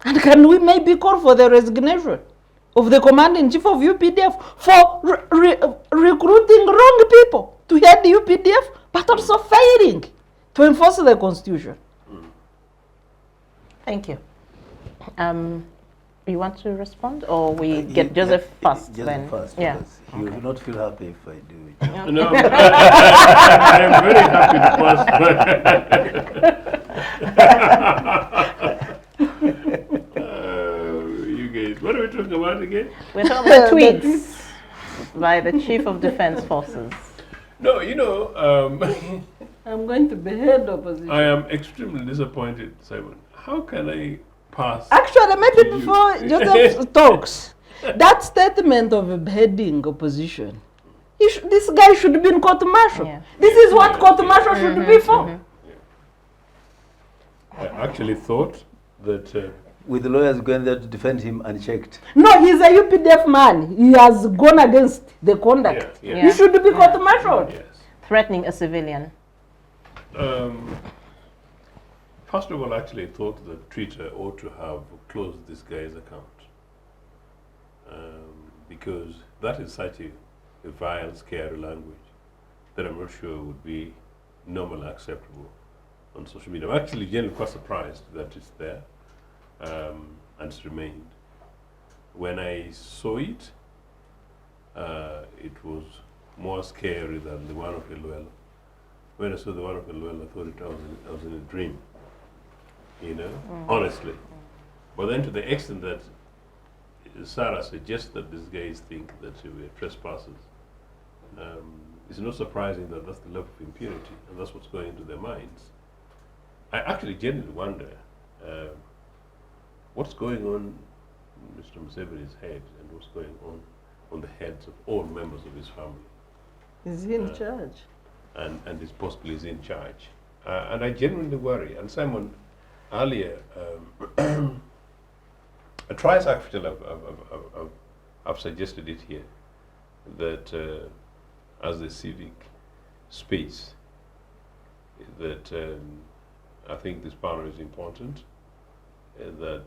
And can we maybe call for the resignation of the commander-in-chief of UPDF for recruiting wrong people to head the UPDF, but also failing to enforce the constitution? Thank you. You want to respond, or we get Joseph first? Joseph then? first. Yeah. You will not feel happy if I do it. No, I am very happy to pass. You guys, what are we talking about again? We're talking about tweets by the Chief of Defense Forces. No, you know, I'm going to behead opposition. I am extremely disappointed, Simon. How can I pass? Actually, maybe to you? before Joseph talks, that statement of beheading opposition, this guy should be in court-martial. Yeah. This is what court-martial should be for. I actually thought that With the lawyers going there to defend him unchecked. No, he's a UPDF man. He has gone against the conduct. Yeah, yeah. He should be court-martialed. yes. Threatening a civilian. First of all, I actually thought that Twitter ought to have closed this guy's account because that is such a vile, scary language that I'm not sure would be normally acceptable on social media. I'm actually generally quite surprised that it's there and it's remained. When I saw it, it was more scary than the one of Elwell. When I saw the one of Elwell, I thought I was in a dream, you know, honestly. But then to the extent that Sarah suggests that these guys think that we are trespassers, it's not surprising that that's the level of impunity, and that's what's going into their minds. I actually genuinely wonder what's going on in Mr. Museveni's head and what's going on the heads of all members of his family. Is he in charge? And is possibly is in charge. And I genuinely worry. And Simon, earlier, twice actually I've suggested it here, that as the civic space, that I think this panel is important, that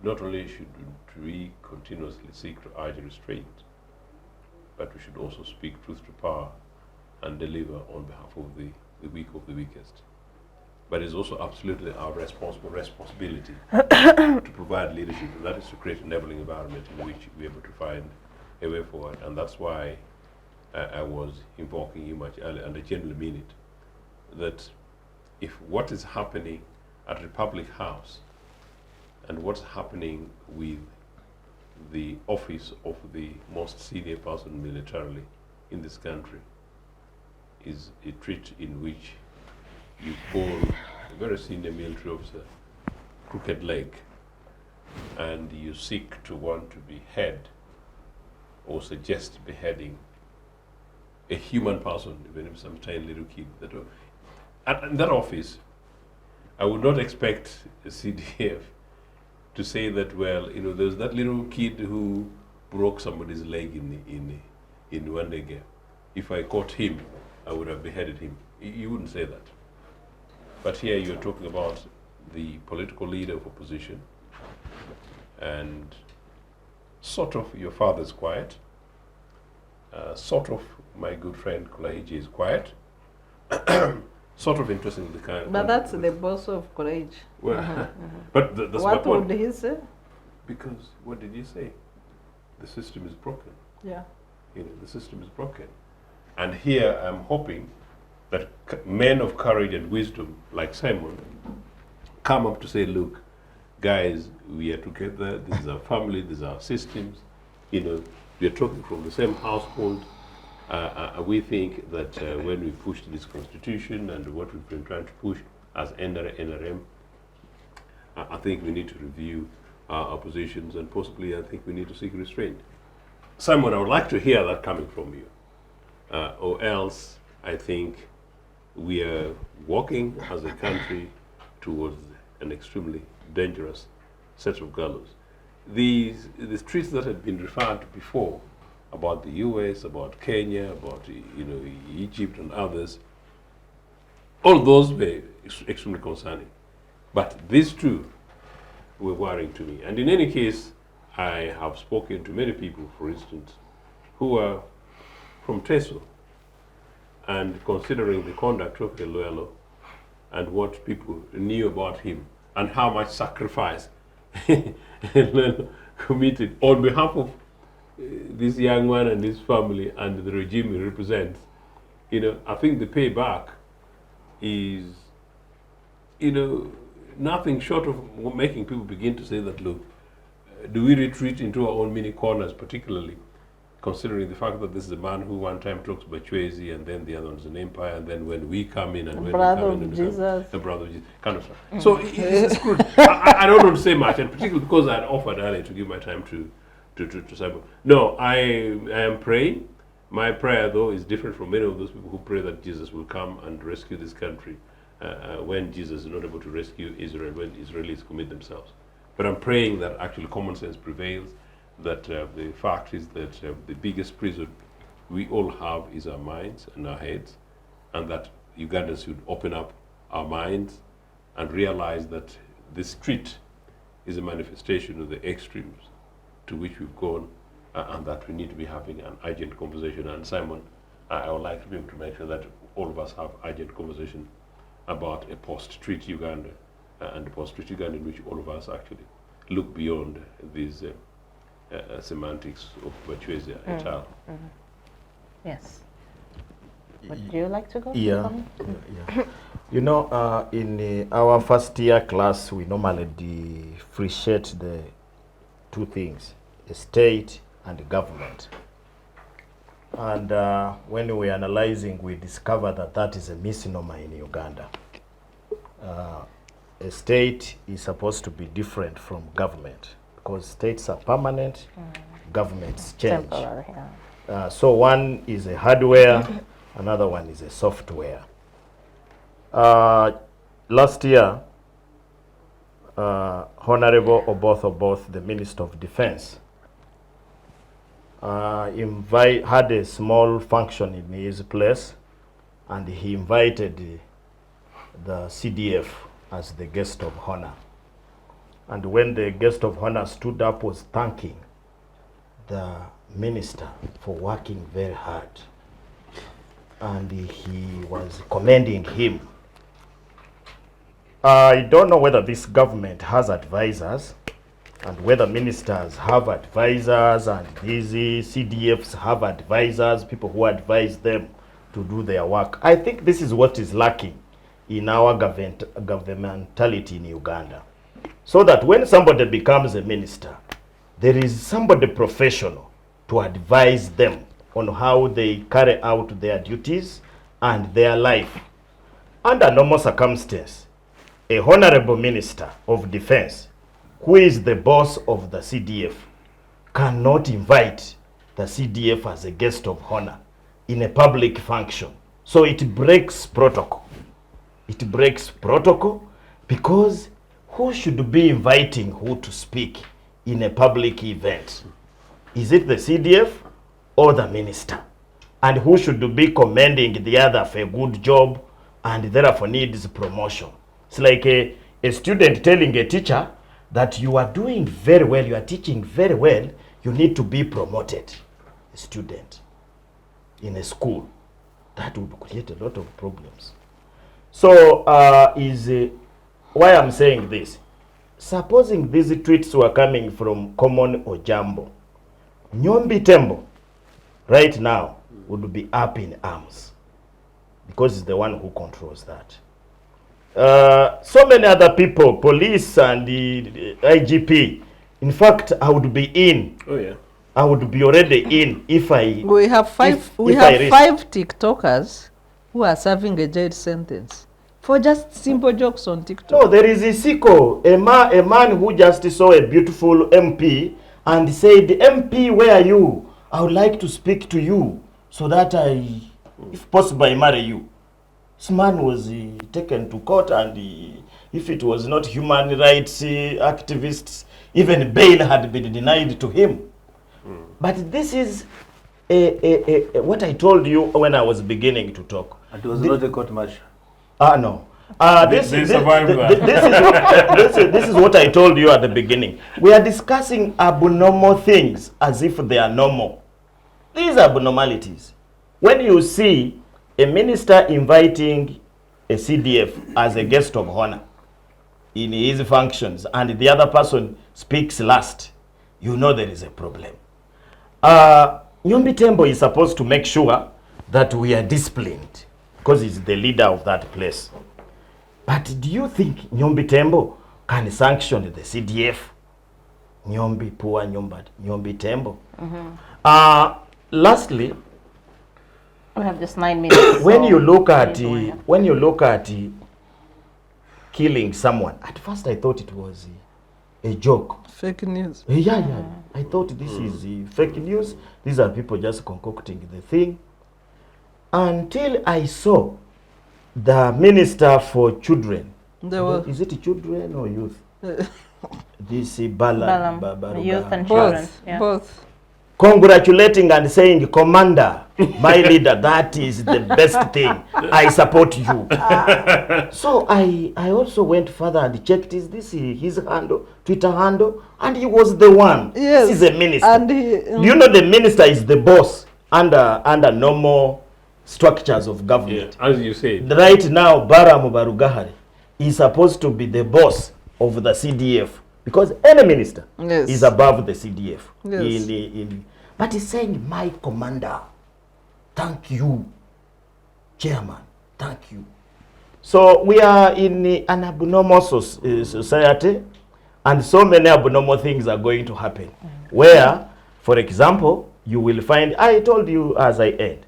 not only should we continuously seek to urge restraint, but we should also speak truth to power and deliver on behalf of the weak of the weakest. But it's also absolutely our responsibility to provide leadership, and that is to create an enabling environment in which we're able to find a way forward. And that's why I was invoking you much earlier, and I genuinely mean it, that if what is happening at Republic House and what's happening with the office of the most senior person militarily in this country is a treat in which you call a very senior military officer crooked leg, and you seek to want to behead or suggest beheading a human person, even if some tiny little kid. In that office, I would not expect a CDF to say that, well, you know, there's that little kid who broke somebody's leg in one day game. If I caught him, I would have beheaded him. You wouldn't say that. But here you're talking about the political leader of opposition, and sort of your father's quiet, sort of my good friend Kulaiji is quiet, sort of interesting the kind. But that's the boss of Courage. Well, but that's my What point. would he say? Because what did he say? The system is broken. Yeah. You know, the system is broken. And here I'm hoping that men of courage and wisdom like Simon come up to say, look, guys, we are together, this is our family, this is our systems, you know, we are talking from the same household. We think that when we pushed this constitution and what we've been trying to push as NRM, I think we need to review our positions, and possibly I think we need to seek restraint. Simon, I would like to hear that coming from you. Or else, I think we are walking as a country towards an extremely dangerous set of gallows. The streets that had been referred to before, about the US, about Kenya, about Egypt and others, all those were extremely concerning. But these two were worrying to me. And in any case, I have spoken to many people, for instance, who are from Teso, and considering the conduct of Eloelo and what people knew about him and how much sacrifice Eloelo committed on behalf of this young man and his family and the regime he represents, I think the payback is, nothing short of making people begin to say that, look, do we retreat into our own mini corners, particularly considering the fact that this is a man who one time talks Bachwezi and then the other one's an empire, and then when we come in and when brother we come in, of Jesus. the brother of Jesus, kind of stuff. So it's good. I don't want to say much, and particularly because I had offered earlier to give my time to Simon. No, I am praying. My prayer, though, is different from many of those people who pray that Jesus will come and rescue this country when Jesus is not able to rescue Israel, when Israelis commit themselves. But I'm praying that actually common sense prevails, that the fact is that the biggest prison we all have is our minds and our heads, and that Ugandans should open up our minds and realize that the street is a manifestation of the extremes to which we've gone, and that we need to be having an urgent conversation. And Simon, I would like to be able to make sure that all of us have urgent conversation about a post-treaty Uganda, and a post-treaty Uganda in which all of us actually look beyond these semantics of Bachwezi et al. Yes. Would you like to go? Yeah. In our first year class, we normally differentiate the two things, the state and the government. And when we are analyzing, we discover that that is a misnomer in Uganda. A state is supposed to be different from government, because states are permanent, governments change. Temporary, yeah. So one is a hardware, another one is a software. Last year, Honorable Oboth, the Minister of Defense, had a small function in his place, and he invited the CDF as the guest of honor. And when the guest of honor stood up, was thanking the minister for working very hard, and he was commending him. I don't know whether this government has advisors, and whether ministers have advisors, and these CDFs have advisors, people who advise them to do their work. I think this is what is lacking in our governmentality in Uganda. So that when somebody becomes a minister, there is somebody professional to advise them on how they carry out their duties and their life. Under normal circumstances, a honorable minister of defense, who is the boss of the CDF, cannot invite the CDF as a guest of honor in a public function. So it breaks protocol. It breaks protocol because who should be inviting who to speak in a public event? Is it the CDF or the minister? And who should be commending the other for a good job and therefore needs promotion? It's like a student telling a teacher that you are doing very well, you are teaching very well, you need to be promoted. A student in a school. That would create a lot of problems. So why I'm saying this, supposing these tweets were coming from common Ojiambo, Nyombi Tembo right now would be up in arms, because he's the one who controls that. So many other people, police and the IGP. In fact, I would be in. Oh yeah. I would be already in if I. We have five TikTokers who are serving a jail sentence for just simple jokes on TikTok. No, there is Isiko, a man who just saw a beautiful MP and said, MP, where are you? I would like to speak to you so that if possible, I marry you. This man was taken to court, and if it was not human rights activists, even bail had been denied to him. But this is what I told you when I was beginning to talk. It was not a court martial. No. This is what I told you at the beginning. We are discussing abnormal things as if they are normal. These are abnormalities. When you see a minister inviting a CDF as a guest of honor in his functions and the other person speaks last, you know there is a problem. Nyombi Tembo is supposed to make sure that we are disciplined because he's the leader of that place. But do you think Nyombi Tembo can sanction the CDF? Nyombi, poor Nyombi Tembo. Lastly, we have just 9 minutes. when you look at killing someone, at first I thought it was a joke. Fake news. Yeah. I thought this is fake news. These are people just concocting the thing. Until I saw the Minister for Children. Is it children or youth? This Balam, youth and children. Both. Congratulating and saying, Commander, my leader, that is the best thing. I support you. So I also went further and checked, is this his handle, Twitter handle? And he was the one. Yes. This is a minister. And Do you know the minister is the boss under normal structures of government? Yeah, as you said. Right now, Baramu Barugahari is supposed to be the boss of the CDF because any minister is above the CDF. Yes. But he's saying, my commander, thank you, chairman, thank you. So we are in an abnormal society, and so many abnormal things are going to happen. Where, for example, you will find, I told you as I end,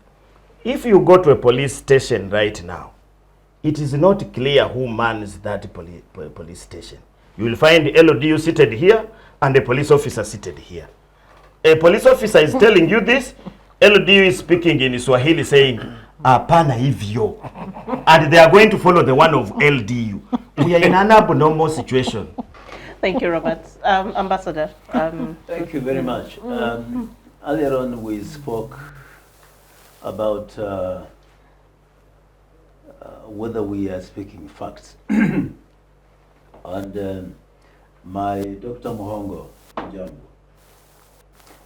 if you go to a police station right now, it is not clear who mans that police station. You will find the LODU seated here and a police officer seated here. A police officer is telling you this, LODU is speaking in Swahili saying, Apana hivyo. And they are going to follow the one of LDU. We are in an abnormal situation. Thank you, Robert. Ambassador. Thank you very much. Earlier on, we spoke about whether we are speaking facts. And my Dr. Mulongo, Ojiambo,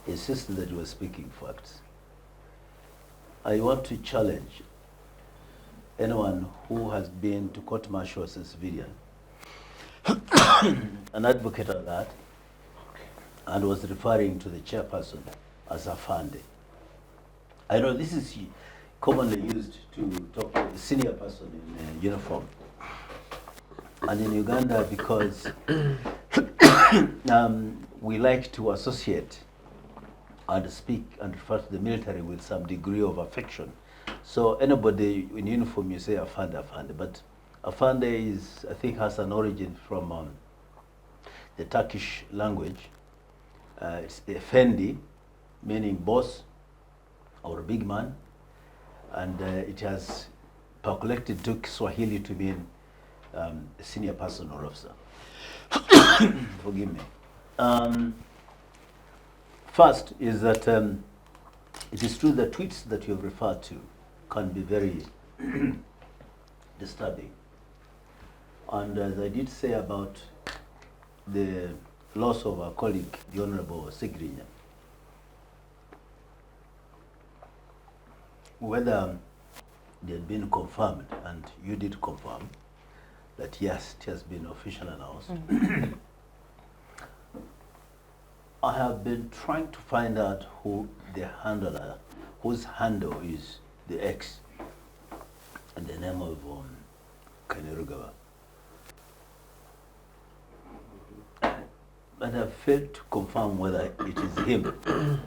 insisted that we were speaking facts. I want to challenge anyone who has been to court martial as a civilian, an advocate of that, and was referring to the chairperson as a Afande. I know this is commonly used to talk to the senior person in uniform. And in Uganda, because we like to associate and speak and refer to the military with some degree of affection. So anybody in uniform, you say Afande, Afande. But Afande is, I think, has an origin from the Turkish language. It's Efendi, meaning boss or big man. And it has percolated to Swahili to mean a senior person or officer. Forgive me. First is that it is true that tweets that you have referred to can be very disturbing. And as I did say about the loss of our colleague, the Honorable Sigrinya, whether they had been confirmed, and you did confirm, that yes, it has been officially announced. I have been trying to find out who the handler, whose handle is the X, and the name of Kainerugaba. But I failed to confirm whether it is him.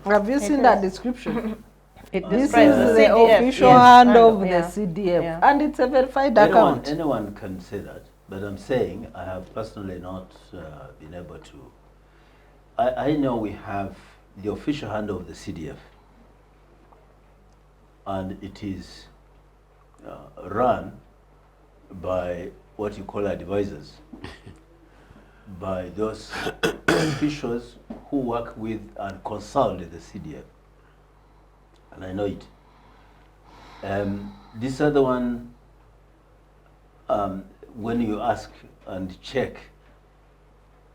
Have you seen that description? This is describes the CDF, official yes, handle of yeah. the CDF, Yeah. and it's a verified account. Anyone can say that, but I'm saying I have personally not been able to. I know we have the official handle of the CDF, and it is run by what you call advisors, by those officials who work with and consult the CDF. And I know it. This other one, when you ask and check,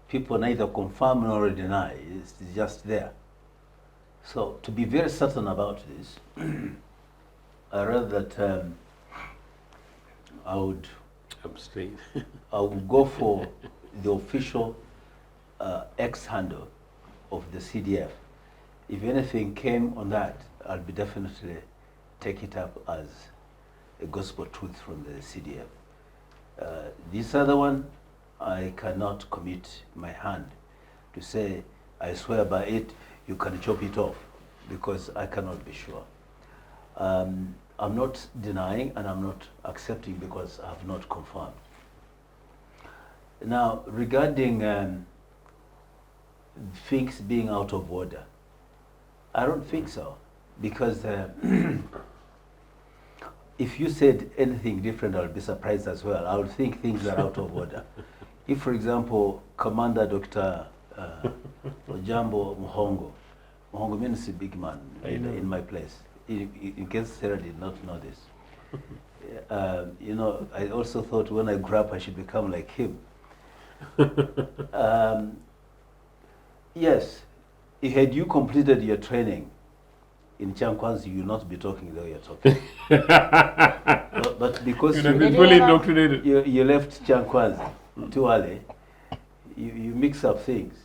people neither confirm nor deny. It's just there. So to be very certain about this, I rather that I would Abstain. I would go for the official X handle of the CDF. If anything came on that, I'll be definitely take it up as a gospel truth from the CDF. This other one, I cannot commit my hand to say, I swear by it, you can chop it off, because I cannot be sure. I'm not denying and I'm not accepting because I have not confirmed. Now, regarding things being out of order, I don't think so, because if you said anything different, I'll be surprised as well. I would think things are out of order. If, for example, Commander Dr. Ojiambo Mulongo means a big man in my place, in case Sarah did not know this. You know, I also thought when I grew up I should become like him. Yes, had you completed your training in Chankwanzi, you will not be talking the way you're talking. but because You'd have been fully indoctrinated. you left Chankwanzi too early, you mix up things.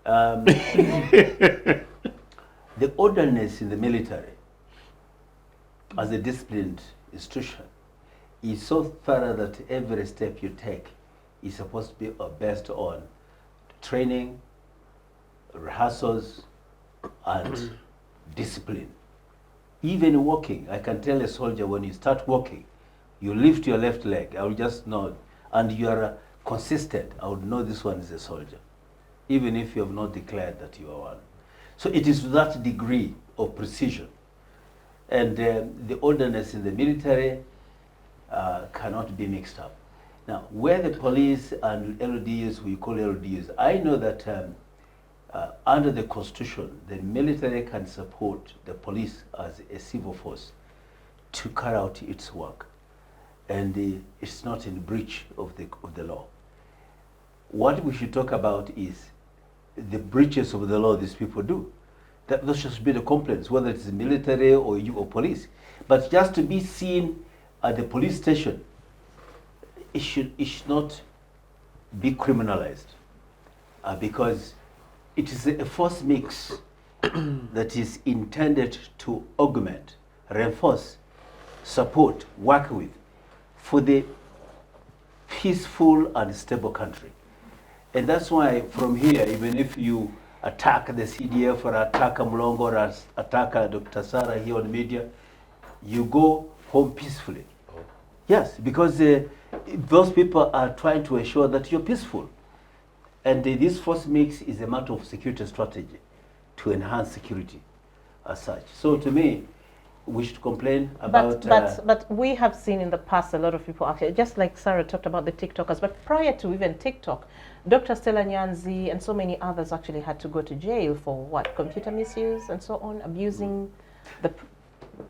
The ordinance in the military, as a disciplined institution, is so thorough that every step you take is supposed to be based on training, rehearsals, and discipline. Even walking, I can tell a soldier when you start walking, you lift your left leg, I will just know, and you are consistent, I would know this one is a soldier, even if you have not declared that you are one. So it is to that degree of precision. And the ordinance in the military cannot be mixed up. Now, where the police and LDUs, we call LDUs, I know that under the Constitution, the military can support the police as a civil force to carry out its work. And it's not in breach of the law. What we should talk about is the breaches of the law these people do. Those should be the complaints, whether it's military or you or police. But just to be seen at the police station, it should not be criminalized, because it is a force mix that is intended to augment, reinforce, support, work with for the peaceful and stable country. And that's why from here, even if you attack the CDF or attack Mulongo or attack Dr. Sarah here on media, you go home peacefully. Oh. Yes, because those people are trying to ensure that you're peaceful. And this force mix is a matter of security strategy to enhance security as such. So to me, we should complain about... But we have seen in the past a lot of people actually, just like Sarah talked about the TikTokers, but prior to even TikTok, Dr. Stella Nyanzi and so many others actually had to go to jail for what? Computer misuse and so on, abusing the...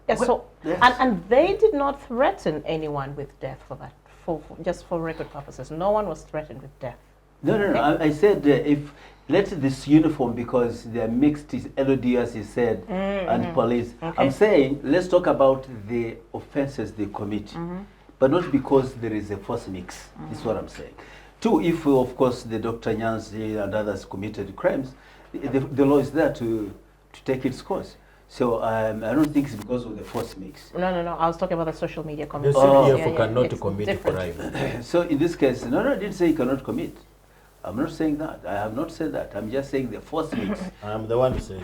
Yeah, well, so, yes. And they did not threaten anyone with death for that, just for record purposes. No one was threatened with death. No. I said if let this uniform, because they're mixed, is LOD as he said, and police. Okay. I'm saying let's talk about the offenses they commit, but not because there is a force mix. This is what I'm saying. Two, if of course the Dr. Nyanzi and others committed crimes, the law is there to take its course. So I don't think it's because of the force mix. No. I was talking about the social media comments. The CDF cannot commit a crime. So in this case, no, I didn't say he cannot commit. I'm not saying that. I have not said that. I'm just saying the force mix. I'm the one to say.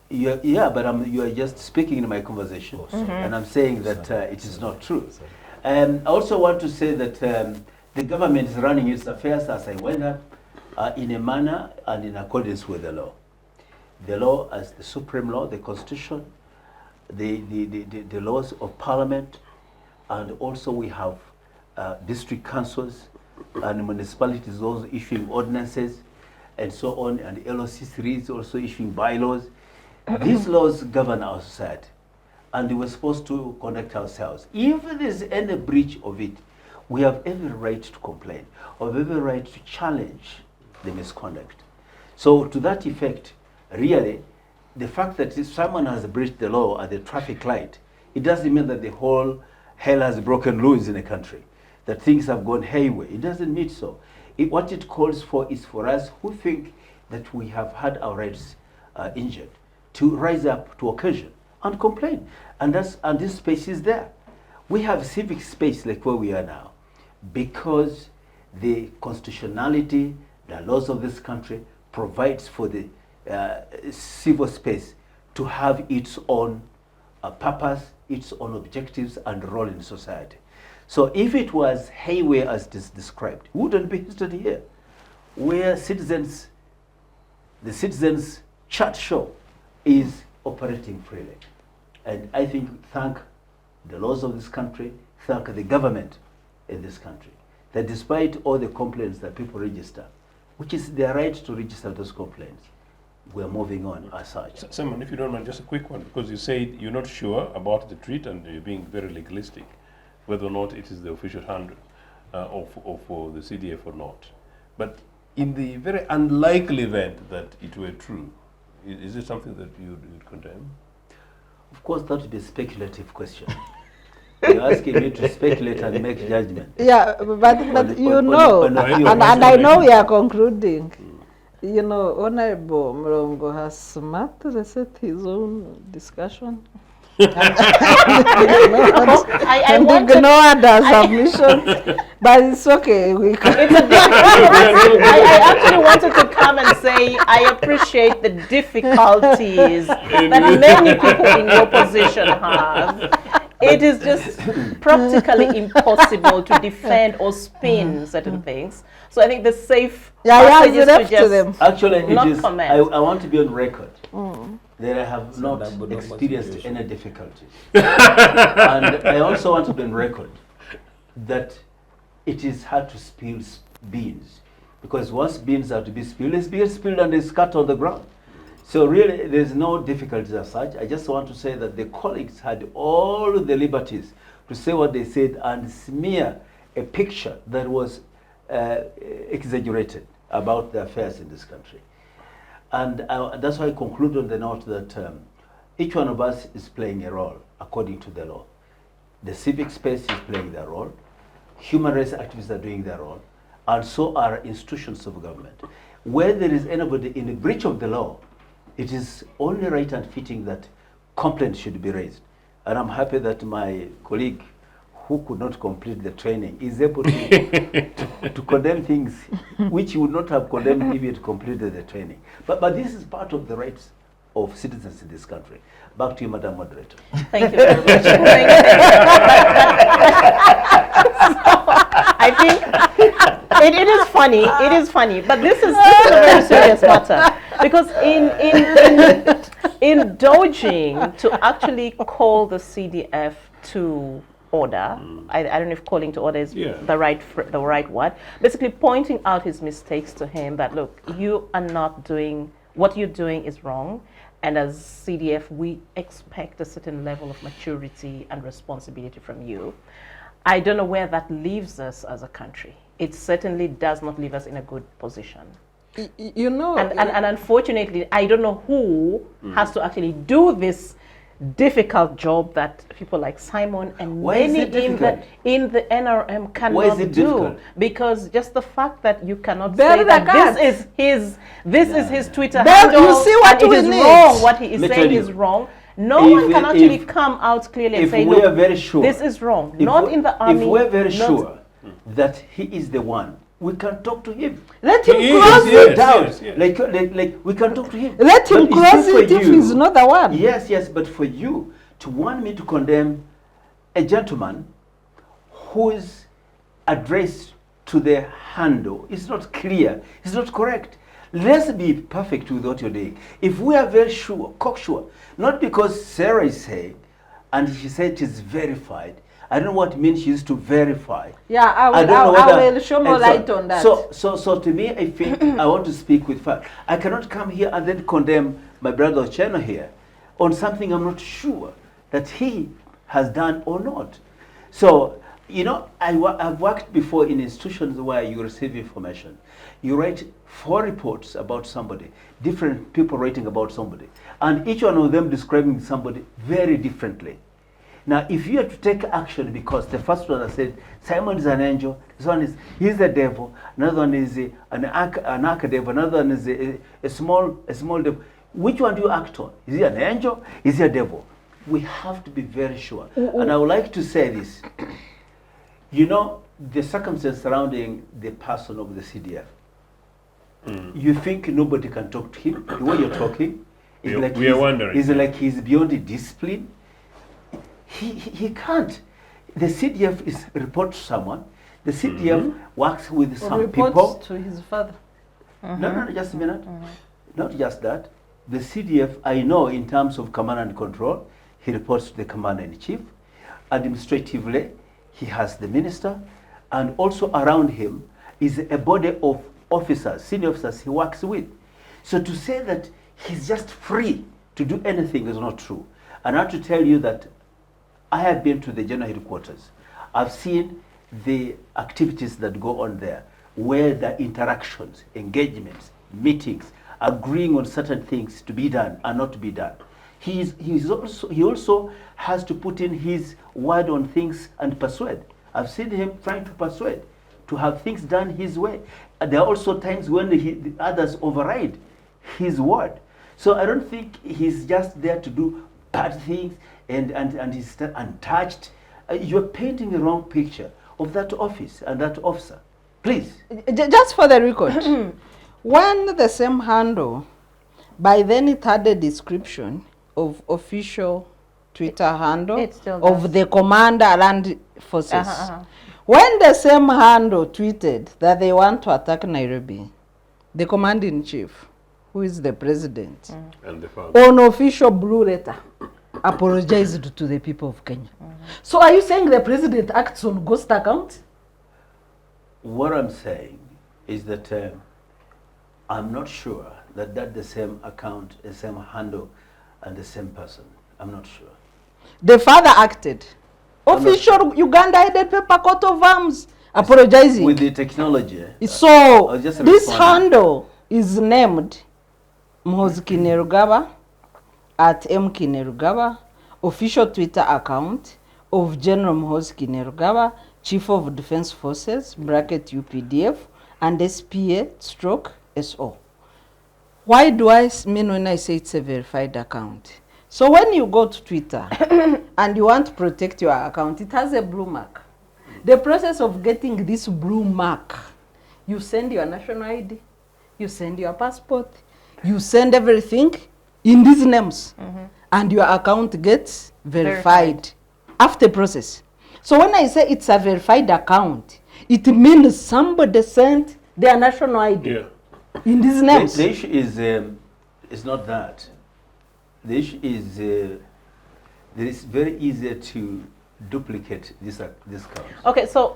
Yeah, but you are just speaking in my conversation, and I'm saying that it is not true. I also want to say that the government is running its affairs, as I went up, in a manner and in accordance with the law. The law as the supreme law, the constitution, the laws of parliament, and also we have district councils and municipalities also issuing ordinances and so on, and LOC3 is also issuing bylaws. These laws govern our society, and we're supposed to conduct ourselves. If there's any breach of it, we have every right to complain, or every right to challenge the misconduct. So to that effect, really, the fact that if someone has breached the law at the traffic light, it doesn't mean that the whole hell has broken loose in the country, that things have gone haywire. It doesn't mean so. What it calls for is for us who think that we have had our rights injured to rise up to occasion and complain. And this space is there. We have civic space like where we are now because the constitutionality, the laws of this country provides for the civil space to have its own purpose, its own objectives and role in society. So if it was haywire as described, it wouldn't be history here, where the citizens chat show is operating freely. And I think thank the laws of this country, thank the government in this country, that despite all the complaints that people register, which is their right to register those complaints, we're moving on as such. Simon, if you don't mind, just a quick one, because you said you're not sure about the tweet and you're being very legalistic, whether or not it is the official hand of the CDF or not. But in the very unlikely event that it were true, is it something that you'd condemn? Of course, that would be a speculative question. You're asking me to speculate and make judgment. Yeah, but you know, and I know we are concluding. You know, Honorable Mulongo has smartly set his own discussion. I want to know other submissions, but it's okay. We can. I actually wanted to come and say I appreciate the difficulties that many people in your position have. It is just practically impossible to defend or spin certain things. So I think the safe passage is to just actually not it is, comment. I want to be on record that I have not experienced any difficulties. And I also want to be on record that it is hard to spill beans, because once beans are to be spilled, it's being spilled and it's cut on the ground. So really, there's no difficulties as such. I just want to say that the colleagues had all the liberties to say what they said and smear a picture that was exaggerated about the affairs in this country. And that's why I conclude on the note that each one of us is playing a role according to the law. The civic space is playing their role. Human rights activists are doing their role. And so are institutions of government. Where there is anybody in the breach of the law, it is only right and fitting that complaints should be raised. And I'm happy that my colleague who could not complete the training is able to condemn things which he would not have condemned if he had completed the training. But this is part of the rights of citizens in this country. Back to you, Madam Moderator. Thank you very much. I think it is funny. It is funny, but this is a very serious matter, because in dodging to actually call the CDF to order, I don't know if calling to order is the right word. Basically, pointing out his mistakes to him, that look, you are not doing what you're doing is wrong. And as CDF, we expect a certain level of maturity and responsibility from you. I don't know where that leaves us as a country. It certainly does not leave us in a good position. You know, and unfortunately, I don't know who has to actually do this difficult job that people like Simon and many in the NRM cannot do, because just the fact that you cannot say that this is his Twitter handle, you see what and it is wrong, what he is saying is wrong. No one can actually come out clearly and say, look, this is wrong. Not in the army. If we're very sure that he is the one, we can talk to him. Let him close it down. Like we can talk to him. Let him close it if he's not the one. Yes, but for you to want me to condemn a gentleman who is addressed to the handle is not clear, it's not correct. Let's be perfect with what you're doing. If we are very sure, cocksure, not because Sarah is saying, and she said it is verified, I don't know what it means she used to verify. Yeah, I don't know I whether- will show more and so- light on that. So to me, I think I want to speak with fact. I cannot come here and then condemn my brother Ochieno here on something I'm not sure that he has done or not. So, you know, I've worked before in institutions where you receive information. You write 4 reports about somebody, different people writing about somebody, and each one of them describing somebody very differently. Now, if you have to take action, because the first one I said, Simon is an angel, this one is, he's the devil, another one is an archdevil, another one is a small devil. Which one do you act on? Is he an angel? Is he a devil? We have to be very sure. And I would like to say this. You know, the circumstance surrounding the person of the CDF, you think nobody can talk to him? The way you're talking, it's like we are wondering. It's like he's beyond the discipline. He can't. The CDF is report to someone. The CDF works with some Reports people. to his father. No, just a minute. Not just that. The CDF, I know in terms of command and control, he reports to the commander-in-chief. Administratively, he has the minister, and also around him is a body of officers, senior officers he works with. So to say that he's just free to do anything is not true. And I have to tell you that I have been to the general headquarters. I've seen the activities that go on there, where the interactions, engagements, meetings, agreeing on certain things to be done and not to be done. He also has to put in his word on things and persuade. I've seen him trying to persuade, to have things done his way. And there are also times when the others override his word. So I don't think he's just there to do bad things and he's untouched. You're painting the wrong picture of that office and that officer. Please. Just for the record, when the same handle, by then it had a description of official Twitter handle It still of does. the Commander Land Forces. When the same handle tweeted that they want to attack Nairobi, the Commander-in-Chief, who is the president, And the father. on official blue letter, apologized to the people of Kenya. So are you saying the president acts on ghost account? What I'm saying is that I'm not sure that that's the same account, the same handle, and the same person. I'm not sure. The father acted. Official Uganda-headed paper coat of arms apologizing. With the technology. So I'll just this respond. handle is named Mhozi Kainerugaba at M Kainerugaba, official Twitter account of General Mhozi Kainerugaba, Chief of Defense Forces, bracket UPDF, and SPA stroke SO. Why do I mean when I say it's a verified account? So when you go to Twitter and you want to protect your account, it has a blue mark. The process of getting this blue mark, you send your national ID, you send your passport, you send everything in these names, and your account gets verified after process. So when I say it's a verified account, it means somebody sent their national ID in these names. The issue is not that. The issue is that it's very easy to duplicate this count. Okay, so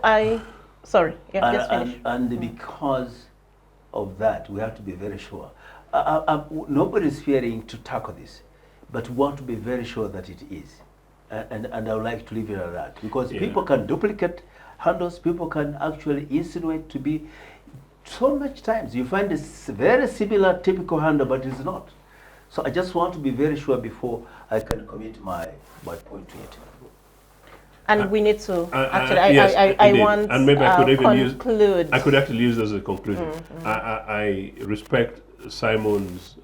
sorry, yeah, just finish. And because of that, we have to be very sure. Nobody's fearing to tackle this, but we want to be very sure that it is. And I would like to leave it at that. Because people can duplicate handles, people can actually insinuate to be. So much times you find a very similar typical handle, but it's not. So I just want to be very sure before I can commit my point to it. And we need to actually. Yes, I indeed. want and maybe I could even conclude. I could actually use as a conclusion. I respect Simon's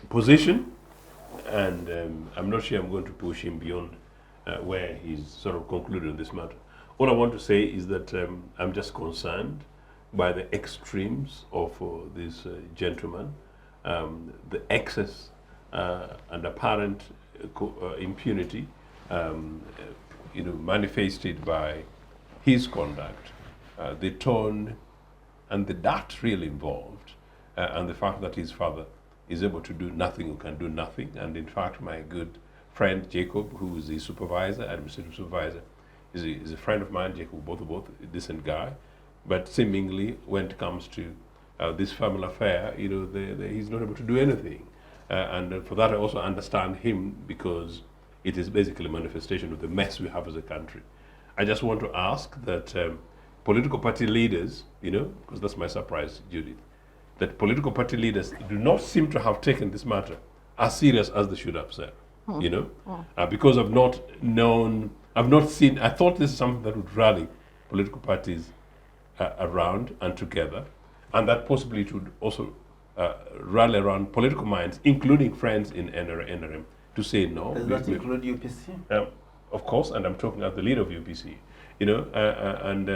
position, and I'm not sure I'm going to push him beyond where he's sort of concluded on this matter. All I want to say is that I'm just concerned by the extremes of this gentleman, the excess and apparent impunity, manifested by his conduct, the tone and the dirt really involved, and the fact that his father is able to do nothing or can do nothing, and in fact my good friend Jacob, who is the supervisor, administrative supervisor, is a friend of mine. Jacob, both a decent guy, but seemingly when it comes to this family affair, he's not able to do anything. And for that, I also understand him, because it is basically a manifestation of the mess we have as a country. I just want to ask that political party leaders, because that's my surprise, Judith, that political party leaders do not seem to have taken this matter as serious as they should have said. Because I've not seen, I thought this is something that would rally political parties around and together, and that possibly it would also rally around political minds, including friends in NRM, to say no. Does that include UPC? Of course, and I'm talking as the leader of UPC, and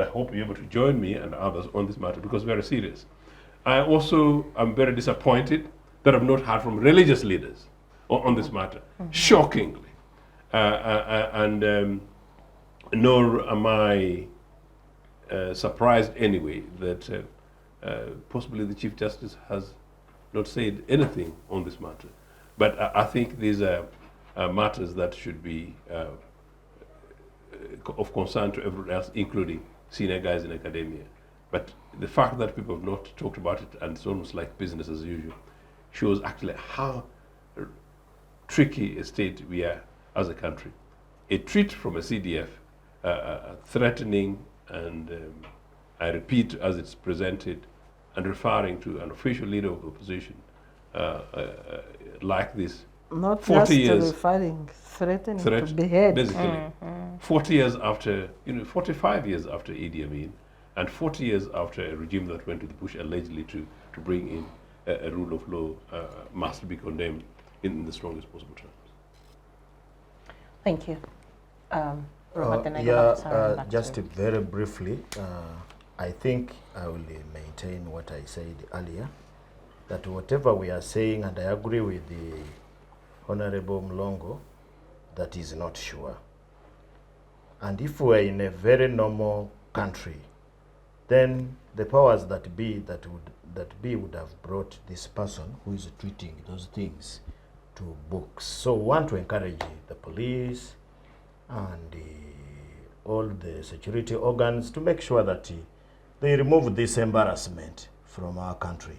I hope you're able to join me and others on this matter, because very serious. I also am very disappointed that I've not heard from religious leaders on this matter, shockingly. Nor am I surprised anyway that possibly the Chief Justice has not said anything on this matter. But I think these are matters that should be of concern to everyone else, including senior guys in academia. But the fact that people have not talked about it, and it's almost like business as usual, shows actually how tricky a state we are as a country. A tweet from a CDF threatening, and I repeat as it's presented, and referring to an official leader of the opposition like this. Not 40 just years referring, threatening to behead. Basically, 40 years after, 45 years after Idi Amin, and 40 years after a regime that went to the bush allegedly to bring in a rule of law must be condemned in the strongest possible terms. Thank you. Just very briefly, I think I will maintain what I said earlier, that whatever we are saying, and I agree with the Honorable Mulongo, that is not sure. And if we're in a very normal country, then the powers that be would have brought this person who is tweeting those things to books. So we want to encourage the police and all the security organs to make sure that they remove this embarrassment from our country.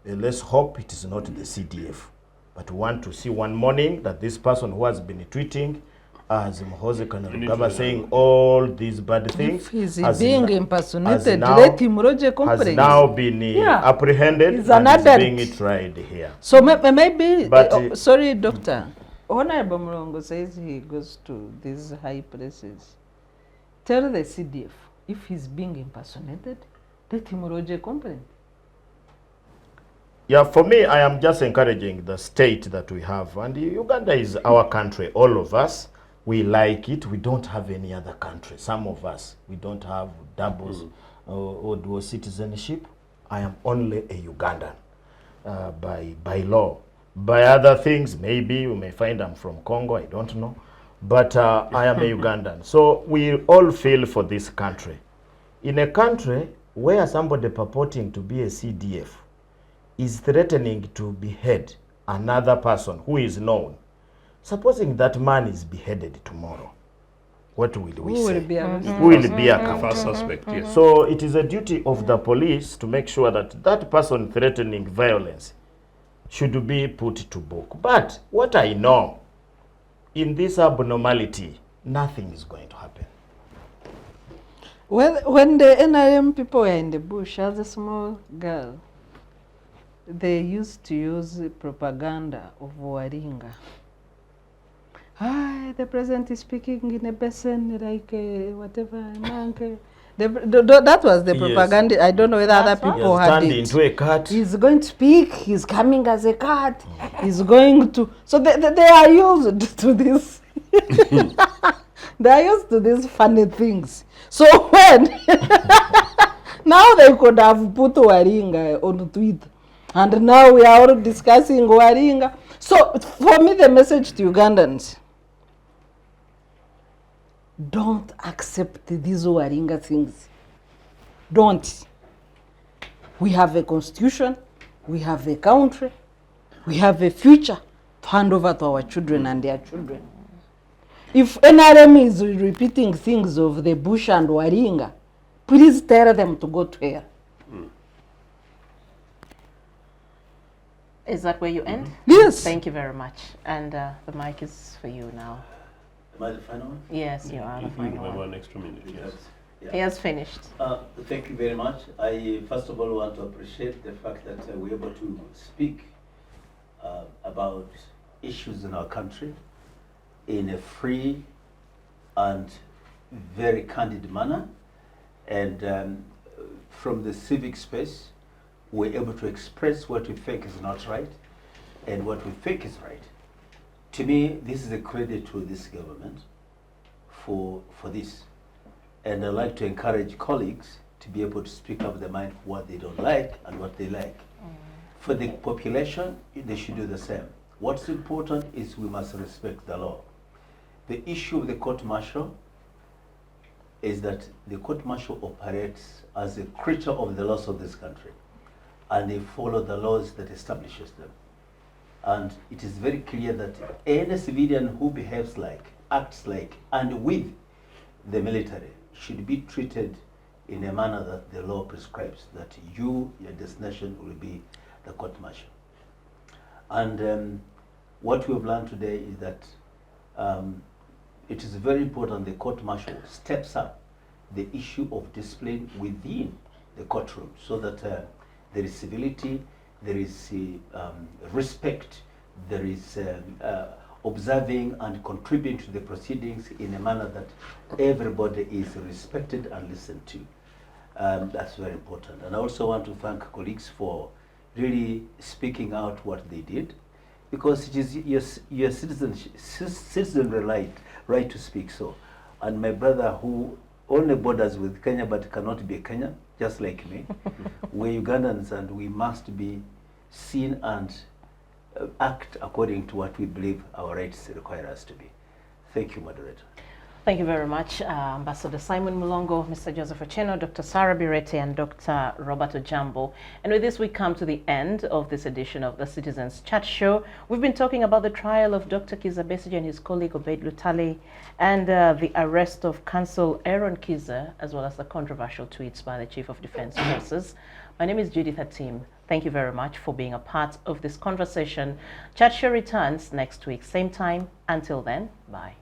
Let's hope it is not the CDF, but we want to see one morning that this person who has been tweeting, as Mhoze Kanarugaba saying all these bad things, If he's being impersonated, let him lodge a complaint. Has now been apprehended He's and an is adult. being tried here. So maybe, But, sorry, Doctor. Honorable Mulongo says he goes to these high places. Tell the CDF, if he's being impersonated, let him lodge a complaint. Yeah, for me, I am just encouraging the state that we have. And Uganda is our country, all of us. We like it. We don't have any other country. Some of us, we don't have doubles or dual citizenship. I am only a Ugandan by law. By other things, maybe you may find I'm from Congo, I don't know. But I am a Ugandan. So we all feel for this country. In a country where somebody purporting to be a CDF is threatening to behead another person who is known, supposing that man is beheaded tomorrow, what will we say? Who will be a First suspect, yes. So it is a duty of the police to make sure that that person threatening violence should be put to book. But what I know, in this abnormality, nothing is going to happen. When the NRM people were in the bush, as a small girl, they used to use propaganda of Waringa. The president is speaking in a basin like whatever, monkey. That was the propaganda. Yes. I don't know whether other people had it. Into a cat. He's going to speak. He's coming as a cat. He's going to. So they are used to this. They are used to these funny things. So when now they could have put Waringa on Twitter, and now we are all discussing Waringa. So for me, the message to Ugandans: don't accept these Waringa things. Don't. We have a constitution, we have a country, we have a future to hand over to our children and their children. If NRM is repeating things of the Bush and Waringa, please tell them to go to hell. Is that where you end? Yes. Thank you very much. And the mic is for you now. Am I the final one? Yes, you are the final one. 1 extra minute, yes. He has finished. Thank you very much. I first of all want to appreciate the fact that we're able to speak about issues in our country in a free and very candid manner. And from the civic space, we're able to express what we think is not right and what we think is right. To me, this is a credit to this government for this. And I'd like to encourage colleagues to be able to speak up their mind for what they don't like and what they like. For the population, they should do the same. What's important is we must respect the law. The issue of the court-martial is that the court-martial operates as a creature of the laws of this country, and they follow the laws that establishes them. And it is very clear that any civilian who behaves like, acts like, and with the military should be treated in a manner that the law prescribes, that your destination will be the court-martial. And what we have learned today is that it is very important the court-martial steps up the issue of discipline within the courtroom so that there is civility, there is respect, there is observing and contributing to the proceedings in a manner that everybody is respected and listened to. That's very important. And I also want to thank colleagues for really speaking out what they did, because it is your citizenry right to speak so. And my brother, who only borders with Kenya but cannot be a Kenyan, just like me, we're Ugandans and we must be seen and act according to what we believe our rights require us to be. Thank you, moderator. Thank you very much, Ambassador Simon Mulongo, Mr. Joseph Ochieno, Dr. Sarah Bireete, and Dr. Robert Ojiambo. And with this, we come to the end of this edition of the Citizens Chat Show. We've been talking about the trial of Dr. Kiiza Besigye and his colleague Obeid Lutale, and the arrest of Csl Eron Kiiza, as well as the controversial tweets by the Chief of Defense Forces. My name is Judith Atim. Thank you very much for being a part of this conversation. Chat Show returns next week, same time. Until then, bye.